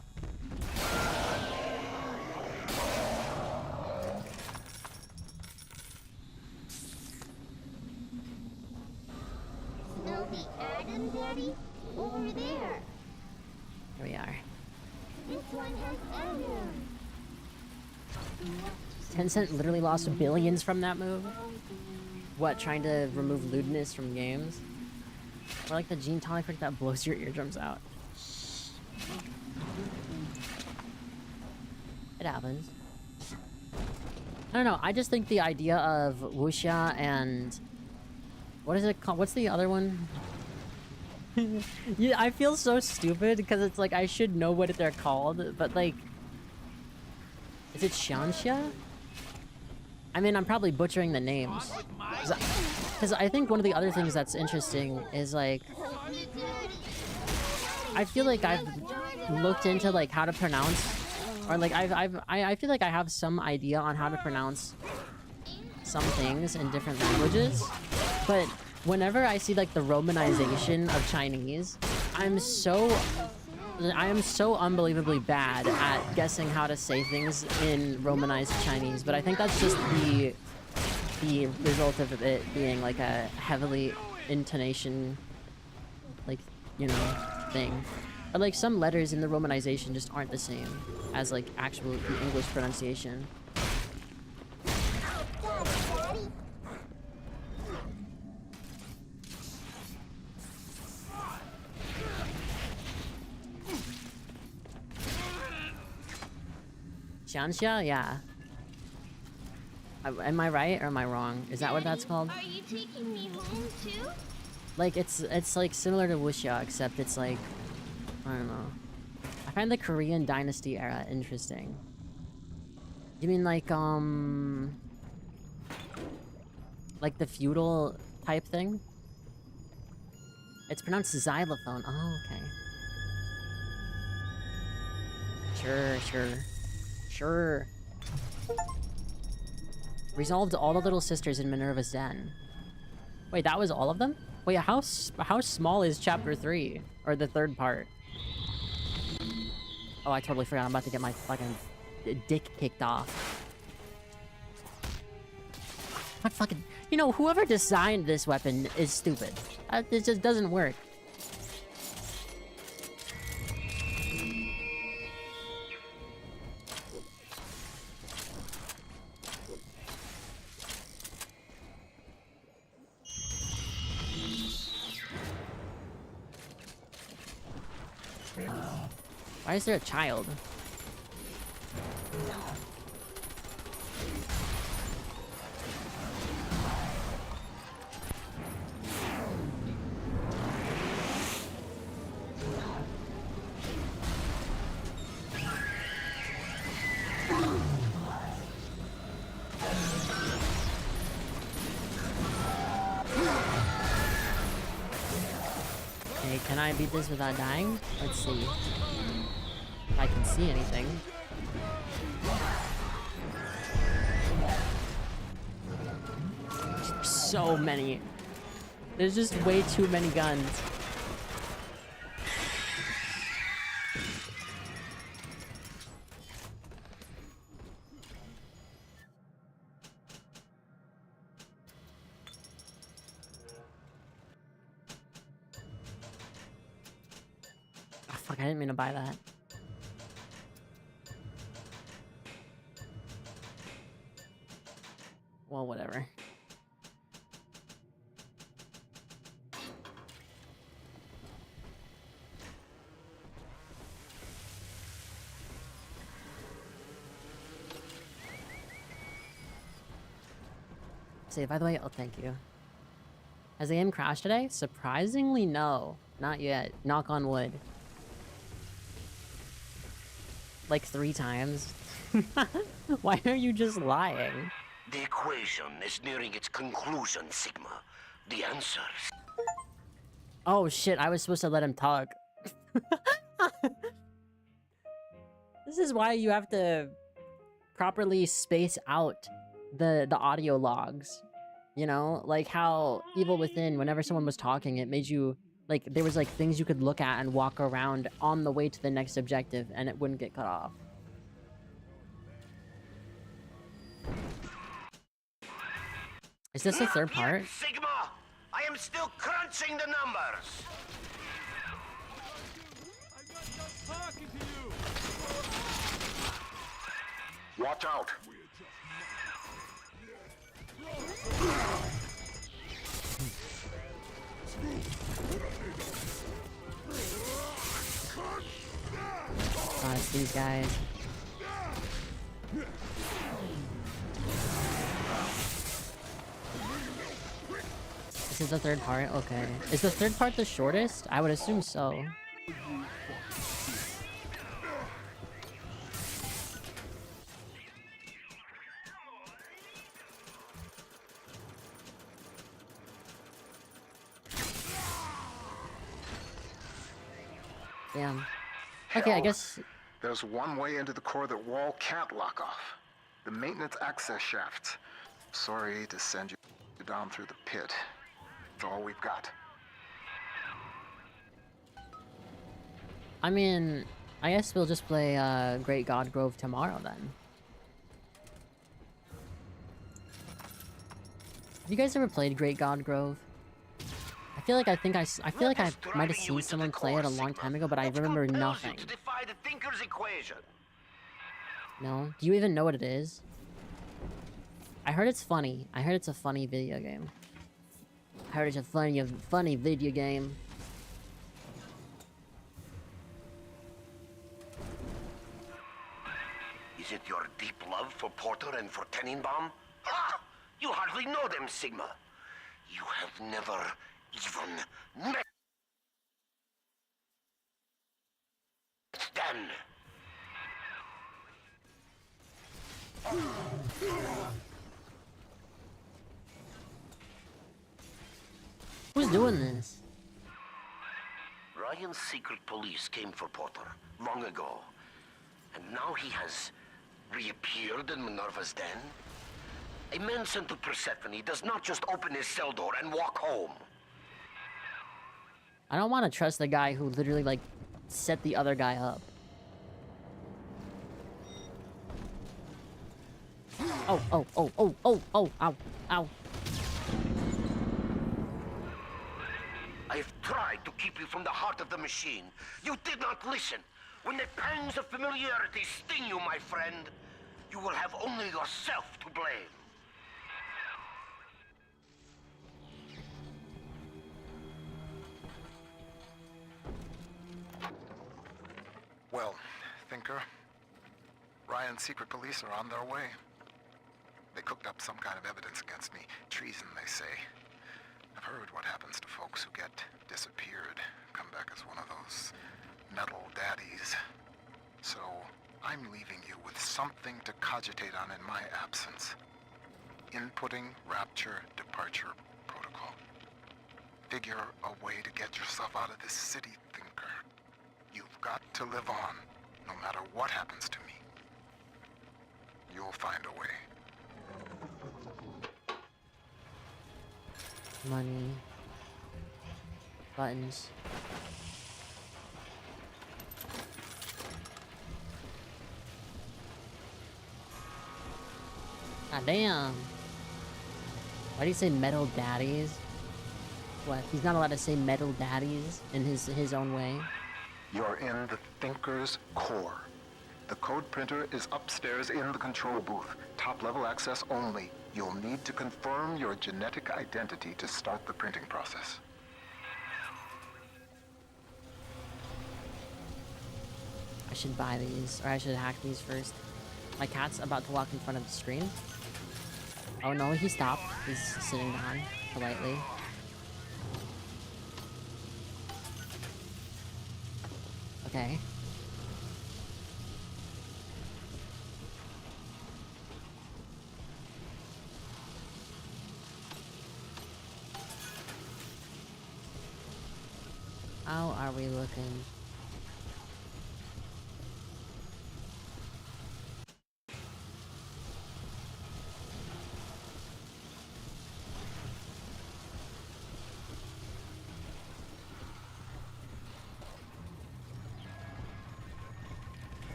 Speaker 8: Smell the Adam, Daddy? Over there.
Speaker 1: Here we are.
Speaker 8: This one has Adam.
Speaker 1: Tencent literally lost billions from that move? What, trying to remove lewdness from games? Or like the gene tonic trick that blows your eardrums out. It happens. I don't know, I just think the idea of wuxia and... What is it called? What's the other one? Yeah, I feel so stupid because it's like I should know what they're called, but like... Is it xianxia? I mean, I'm probably butchering the names. Because I think one of the other things that's interesting is, like... I feel like I've looked into, like, how to pronounce... Or, like, I feel like I have some idea on how to pronounce some things in different languages. But whenever I see, like, the romanization of Chinese, I am so unbelievably bad at guessing how to say things in romanized Chinese, but I think that's just the result of it being like a heavily intonation, like, you know, thing. But like some letters in the romanization just aren't the same as like actual English pronunciation. Xianxia? Yeah. Am I right or am I wrong? Is that what that's called?
Speaker 8: Are you taking me home too?
Speaker 1: Like it's like similar to wuxia, except it's like I don't know. I find the Korean dynasty era interesting. You mean like the feudal type thing? It's pronounced xylophone. Oh, okay. Sure. Resolved all the little sisters in Minerva's den. Wait, that was all of them? Wait, how small is chapter 3? Or the third part? Oh, I totally forgot. I'm about to get my fucking dick kicked off. What fucking... You know, whoever designed this weapon is stupid. It just doesn't work. Why is there a child? Okay, can I beat this without dying? Let's see. If I can see anything. So many. There's just way too many guns. Oh, fuck, I didn't mean to buy that. Well, whatever. Say, by the way, oh, thank you. Has the game crashed today? Surprisingly, no. Not yet. Knock on wood. Like 3 times. Why are you just lying?
Speaker 2: The equation is nearing its conclusion, Sigma. The answers.
Speaker 1: Oh shit, I was supposed to let him talk. This is why you have to properly space out the audio logs. You know, like how Evil Within, whenever someone was talking, it made you like there was like things you could look at and walk around on the way to the next objective and it wouldn't get cut off. Is this the third part?
Speaker 2: Sigma! I am still crunching the numbers!
Speaker 3: Watch out!
Speaker 1: Oh, it's these guys. This is the third part? Okay. Is the third part the shortest? I would assume so. Damn. Okay, I guess...
Speaker 3: There's one way into the core that wall can't lock off. The maintenance access shafts. Sorry to send you down through the pit. It's all we've got.
Speaker 1: I mean, I guess we'll just play Great God Grove tomorrow then. Have you guys ever played Great God Grove? I feel like I might have seen someone play it a long time ago, but I remember nothing.
Speaker 2: To defy the thinker's equation.
Speaker 1: No? Do you even know what it is? I heard it's funny. I heard it's a funny video game. I heard it's a funny video game.
Speaker 2: Is it your deep love for Porter and for Tenenbaum? Ha! You hardly know them, Sigma. You have never even met them.
Speaker 1: Who's doing this?
Speaker 2: Ryan's secret police came for Porter long ago. And now he has reappeared in Minerva's den? A man sent to Persephone does not just open his cell door and walk home.
Speaker 1: I don't want to trust the guy who literally, like, set the other guy up. Oh, oh, oh, oh, oh, oh, ow, ow.
Speaker 2: I've tried to keep you from the heart of the machine. You did not listen. When the pangs of familiarity sting you, my friend, you will have only yourself to blame.
Speaker 3: Well, Thinker, Ryan's secret police are on their way. They cooked up some kind of evidence against me. Treason, they say. I've heard what happens to folks who get disappeared, come back as one of those metal daddies. So, I'm leaving you with something to cogitate on in my absence. Inputting Rapture Departure Protocol. Figure a way to get yourself out of this city, Thinker. You've got to live on, no matter what happens to me. You'll find a way.
Speaker 1: Money. Buttons. God damn. Why do you say metal daddies? What? He's not allowed to say metal daddies in his own way?
Speaker 3: You're in the Thinker's core. The code printer is upstairs in the control booth. Top-level access only. You'll need to confirm your genetic identity to start the printing process.
Speaker 1: I should buy these, or I should hack these first. My cat's about to walk in front of the screen. Oh no, he stopped. He's sitting down politely. Okay. How are we looking?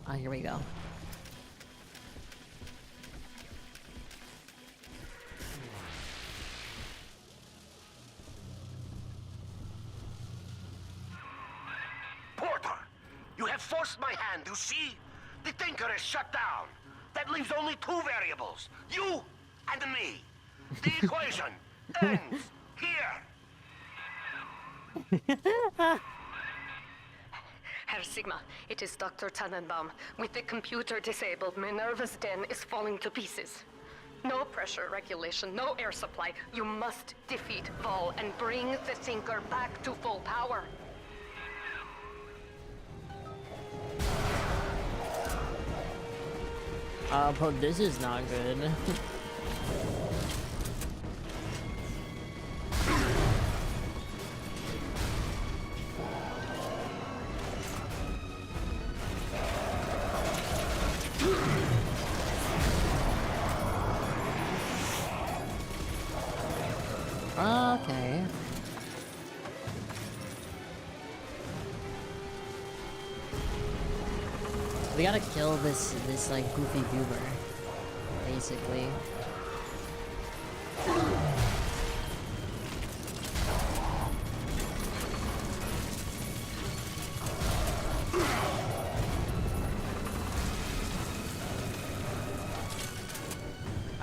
Speaker 1: Oh, here we go.
Speaker 2: Porter, you have forced my hand, you see? The Thinker is shut down. That leaves only two variables, you and me. The equation ends here.
Speaker 5: Herr Sigma, it is Dr. Tannenbaum. With the computer disabled, Minerva's den is falling to pieces. No pressure regulation, no air supply. You must defeat Vol and bring the Thinker back to full power.
Speaker 1: But this is not good. Okay. We gotta kill this like goofy goober, basically.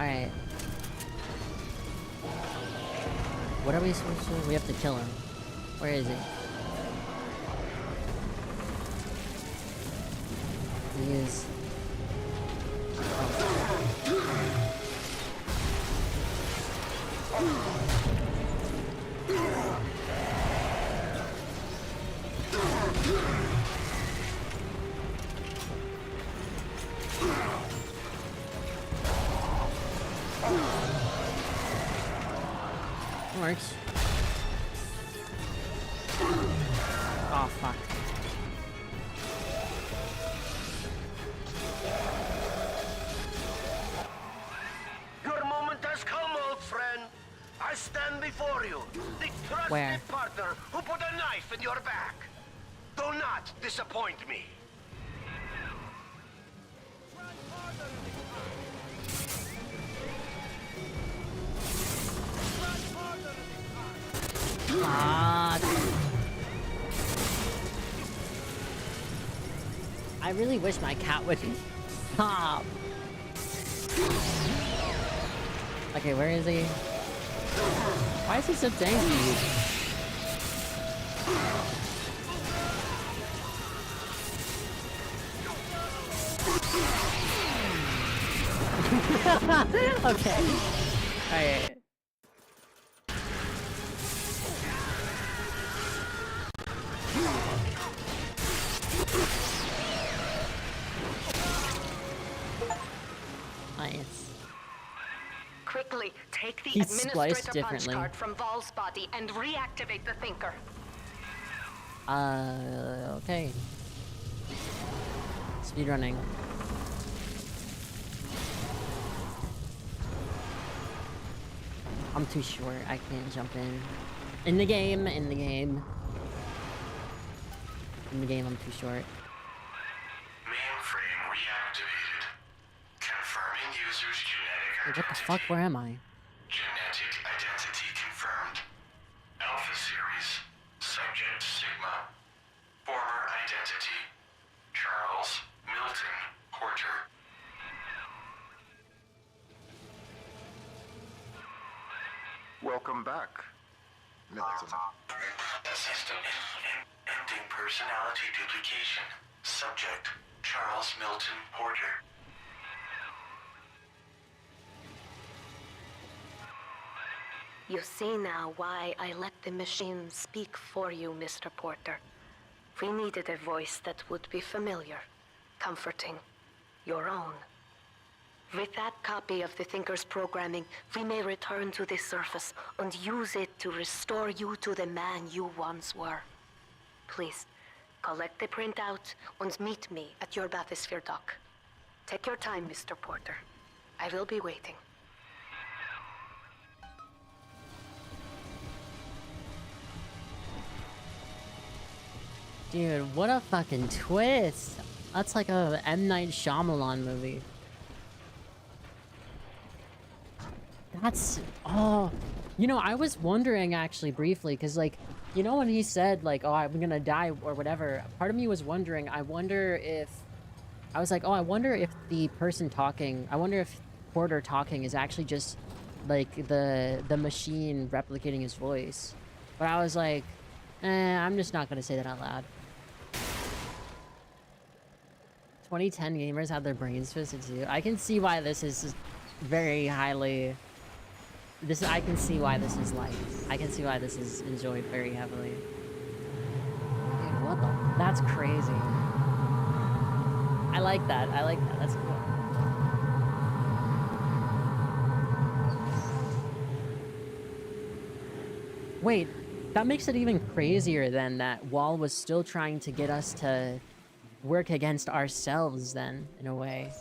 Speaker 1: Alright. What are we supposed to do? We have to kill him. Where is he? He is... Oh. Works. Oh, fuck.
Speaker 2: Your moment has come, old friend. I stand before you, the trusted
Speaker 1: Where?
Speaker 2: partner who put a knife in your back. Do not disappoint me.
Speaker 1: God. I really wish my cat would stop. Okay, where is he? Why is he so tanky? Okay. Alright. Nice.
Speaker 5: Quickly, take the
Speaker 1: He's spliced
Speaker 5: administrator punch
Speaker 1: differently.
Speaker 5: card from Val's body and reactivate the thinker.
Speaker 1: Okay. Speedrunning. I'm too short. I can't jump in. In the game, I'm too short.
Speaker 11: Mainframe reactivated. Confirming user's genetic
Speaker 1: Wait, what the fuck? Where am I?
Speaker 11: Genetic identity confirmed. Alpha series. Subject Sigma. Former identity. Charles Milton Porter.
Speaker 3: Welcome back, Milton.
Speaker 11: System ending personality duplication. Subject Charles Milton Porter.
Speaker 5: You see now why I let the machine speak for you, Mr. Porter. We needed a voice that would be familiar, comforting, your own. With that copy of the Thinker's programming, we may return to the surface and use it to restore you to the man you once were. Please, collect the printout and meet me at your bathysphere dock. Take your time, Mr. Porter. I will be waiting.
Speaker 1: Dude, what a fucking twist! That's like a M. Night Shyamalan movie. That's... oh... You know, I was wondering actually briefly, because like, you know when he said like, oh, I'm gonna die or whatever, part of me was wondering, I wonder if... I was like, oh, I wonder if the person talking, I wonder if Porter talking is actually just like the machine replicating his voice. But I was like, I'm just not gonna say that out loud. 2010 gamers have their brains twisted too. I can see why this is very highly... I can see why this is liked. I can see why this is enjoyed very heavily. Dude, what the... That's crazy. I like that. I like that. That's cool. Wait, that makes it even crazier than that Wall was still trying to get us to work against ourselves then, in a way.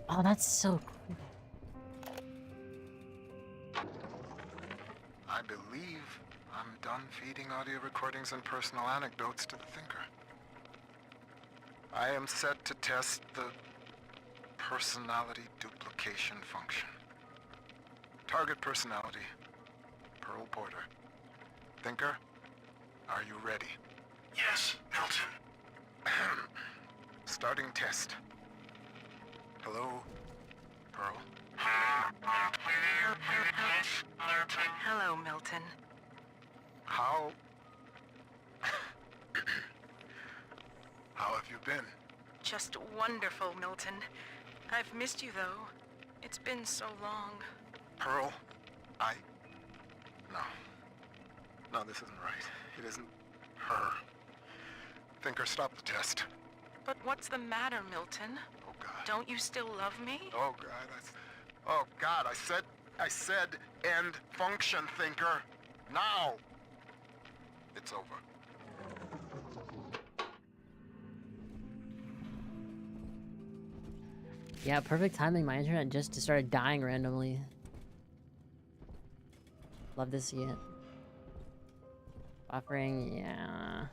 Speaker 1: Oh, that's so cool.
Speaker 3: I believe I'm done feeding audio recordings and personal anecdotes to the Thinker. I am set to test the personality duplication function. Target personality, Pearl Porter. Thinker, are you ready?
Speaker 11: Yes, Milton.
Speaker 3: Starting test. Hello, Pearl.
Speaker 13: Hello, Milton.
Speaker 3: How... how have you been?
Speaker 13: Just wonderful, Milton. I've missed you, though. It's been so long.
Speaker 3: Pearl, No. No, this isn't right. It isn't her. Thinker, stop the test.
Speaker 13: But what's the matter, Milton?
Speaker 3: Oh, God.
Speaker 13: Don't you still love me?
Speaker 3: Oh, God, oh, God, I said end function, Thinker. Now! It's over.
Speaker 1: Yeah, perfect timing. My internet just started dying randomly. Love to see it. Buffering, yeah.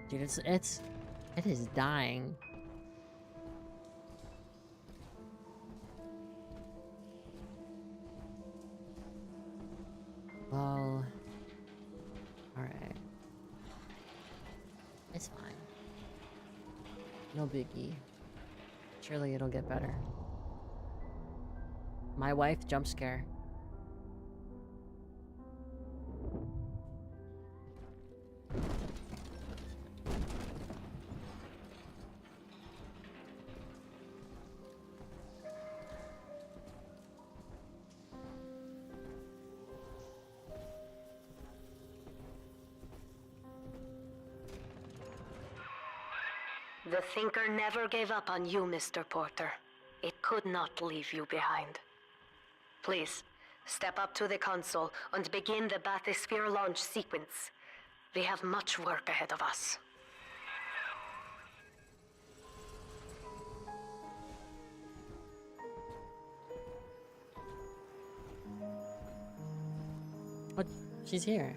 Speaker 1: Dude, it is dying. Well, alright. It's fine. No biggie. Surely it'll get better. My wife jump scare.
Speaker 5: The Thinker never gave up on you, Mr. Porter. It could not leave you behind. Please, step up to the console and begin the bathysphere launch sequence. We have much work ahead of us.
Speaker 1: What? She's here.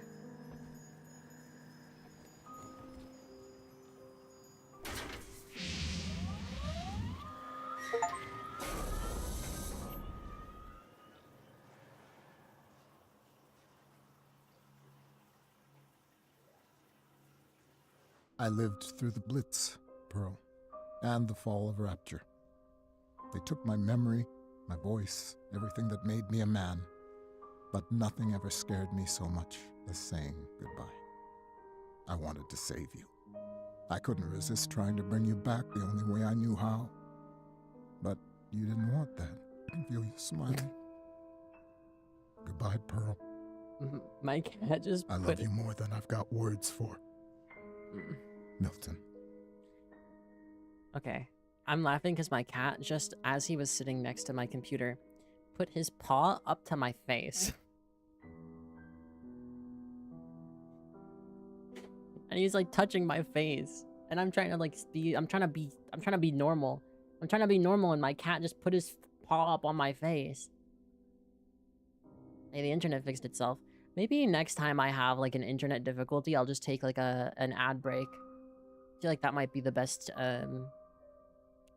Speaker 16: I lived through the Blitz, Pearl, and the fall of Rapture. They took my memory, my voice, everything that made me a man, but nothing ever scared me so much as saying goodbye. I wanted to save you. I couldn't resist trying to bring you back the only way I knew how. But you didn't want that. I can feel you smiling. Goodbye, Pearl.
Speaker 1: My cat just
Speaker 16: I love you more than I've got words for. Milton.
Speaker 1: Okay. I'm laughing because my cat, just as he was sitting next to my computer, put his paw up to my face. And he's like touching my face. And I'm trying to like I'm trying to be normal. I'm trying to be normal and my cat just put his paw up on my face. Hey, the internet fixed itself. Maybe next time I have like an internet difficulty, I'll just take like an ad break. I feel like that might be the best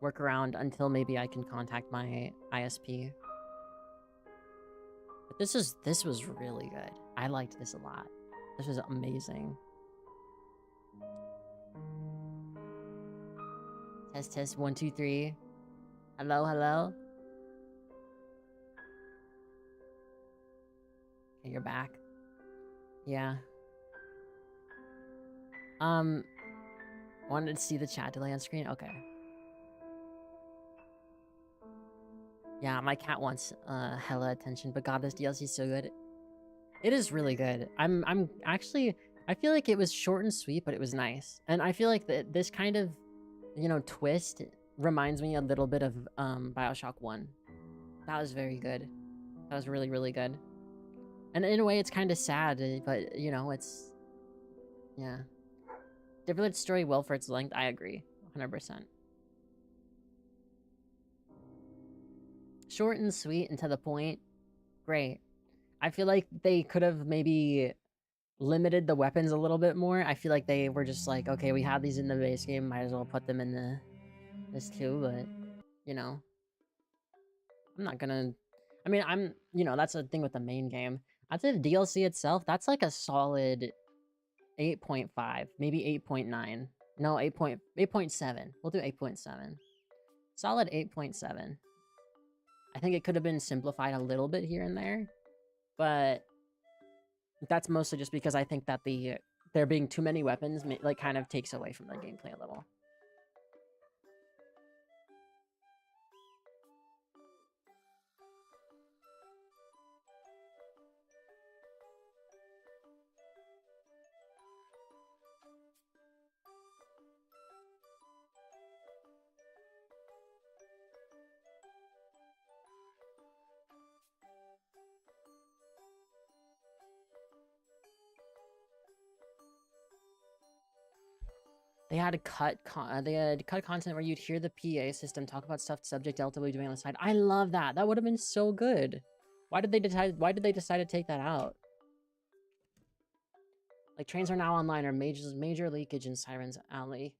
Speaker 1: workaround until maybe I can contact my ISP. But this was really good. I liked this a lot. This was amazing. Test test 1 2 3. Hello, hello. Okay, you're back. Yeah. Wanted to see the chat delay on screen? Okay. Yeah, my cat wants hella attention, but god, this DLC is so good. It is really good. I'm actually, I feel like it was short and sweet, but it was nice. And I feel like this kind of, you know, twist reminds me a little bit of BioShock 1. That was very good. That was really, really good. And in a way, it's kind of sad, but, you know, it's... Yeah. Different story well for its length, I agree. 100%. Short and sweet and to the point. Great. I feel like they could have maybe limited the weapons a little bit more. I feel like they were just like, okay, we have these in the base game, might as well put them in this too, but, you know. I'm not gonna... I mean, you know, that's the thing with the main game. I'd say the DLC itself, that's like a solid 8.5, maybe 8.9. No, 8.7. We'll do 8.7. Solid 8.7. I think it could have been simplified a little bit here and there, but that's mostly just because I think that the there being too many weapons, like, kind of takes away from the gameplay a little. They had to cut content where you'd hear the PA system talk about stuff subject Delta will be doing on the side. I love that. That would have been so good. Why did they decide to take that out? Like, trains are now online or major leakage in Sirens Alley.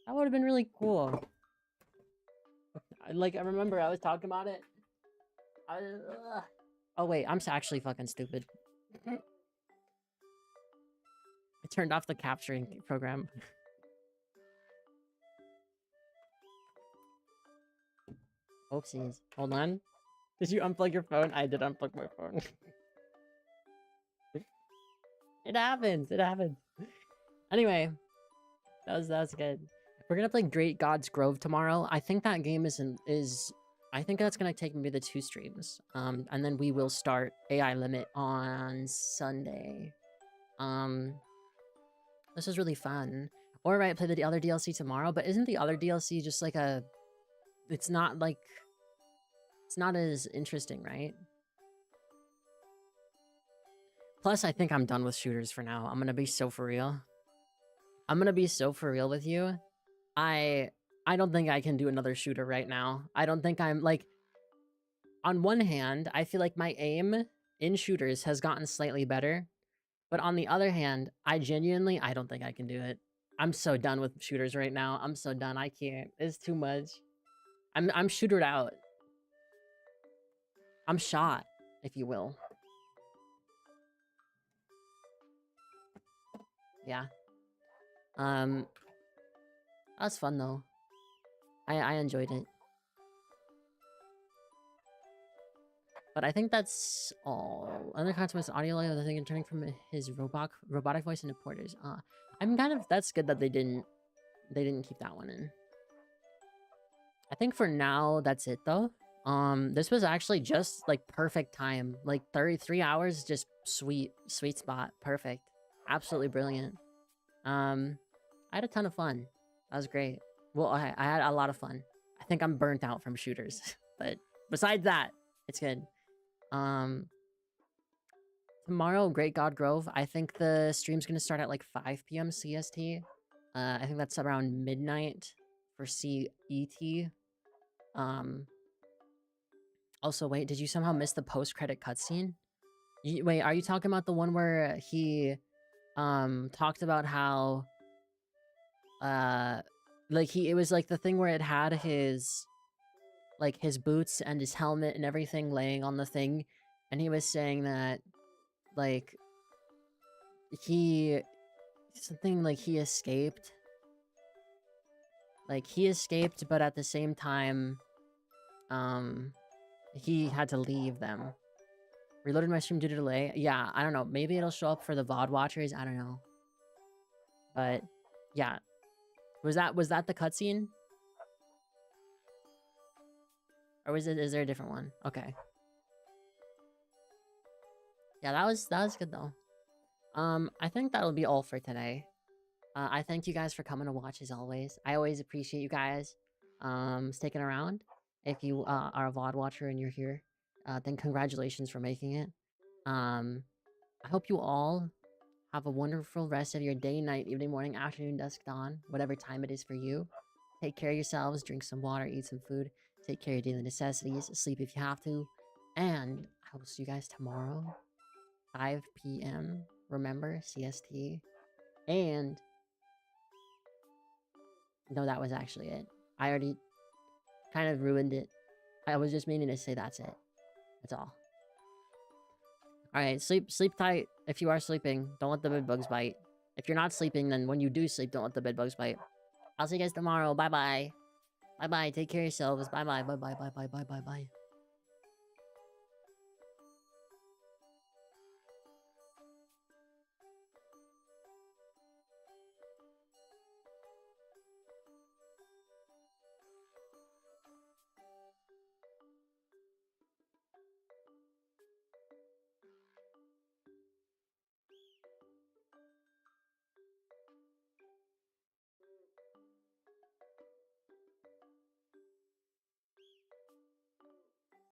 Speaker 1: That would have been really cool. Like, I remember I was talking about it. Oh wait, I'm actually fucking stupid. I turned off the capturing program. Oopsies. Hold on. Did you unplug your phone? I did unplug my phone. It happens. It happens. Anyway, that was good. We're gonna play Great God's Grove tomorrow. I think that game I think that's gonna take maybe the 2 streams. And then we will start AI Limit on Sunday. This is really fun. Or right, play the other DLC tomorrow. But isn't the other DLC just like a? It's not as interesting, right? Plus, I think I'm done with shooters for now. I'm gonna be so for real. I'm gonna be so for real with you. I don't think I can do another shooter right now. I don't think I'm, like... On one hand, I feel like my aim in shooters has gotten slightly better. But on the other hand, I don't think I can do it. I'm so done with shooters right now. I'm so done. I can't. It's too much. I'm shootered out. I'm shot, if you will. Yeah. That was fun though. I enjoyed it. But I think that's all. Other consequence audio layer, the thing turning from his robotic voice into Porter's. I'm kind of, that's good that they didn't keep that one in. I think for now that's it though. This was actually just like perfect time. Like 33 hours, just sweet spot. Perfect. Absolutely brilliant. I had a ton of fun. That was great. Well, I had a lot of fun. I think I'm burnt out from shooters. But besides that, it's good. Tomorrow, Great God Grove. I think the stream's gonna start at like 5 p.m. CST. I think that's around midnight for CET. Also, wait, did you somehow miss the post-credit cutscene? Wait, are you talking about the one where he talked about how like it was like the thing where it had his boots and his helmet and everything laying on the thing, and he was saying that like he escaped, but at the same time he had to leave them. Reloaded my stream due to delay. Yeah, I don't know. Maybe it'll show up for the VOD watchers. I don't know. But yeah, was that the cutscene? Or is there a different one? Okay. Yeah, that was good though. I think that'll be all for today. I thank you guys for coming to watch as always. I always appreciate you guys sticking around. If you are a VOD watcher and you're here, then congratulations for making it. I hope you all have a wonderful rest of your day, night, evening, morning, afternoon, dusk, dawn, whatever time it is for you. Take care of yourselves, drink some water, eat some food, take care of your daily necessities, sleep if you have to, and I will see you guys tomorrow, 5 p.m. Remember, CST, and no, that was actually it. I already kind of ruined it. I was just meaning to say that's it. That's all. Alright, sleep tight if you are sleeping. Don't let the bed bugs bite. If you're not sleeping, then when you do sleep, don't let the bed bugs bite. I'll see you guys tomorrow. Bye-bye. Bye-bye. Take care of yourselves. Bye-bye. Bye-bye. Bye-bye. Bye-bye. Bye.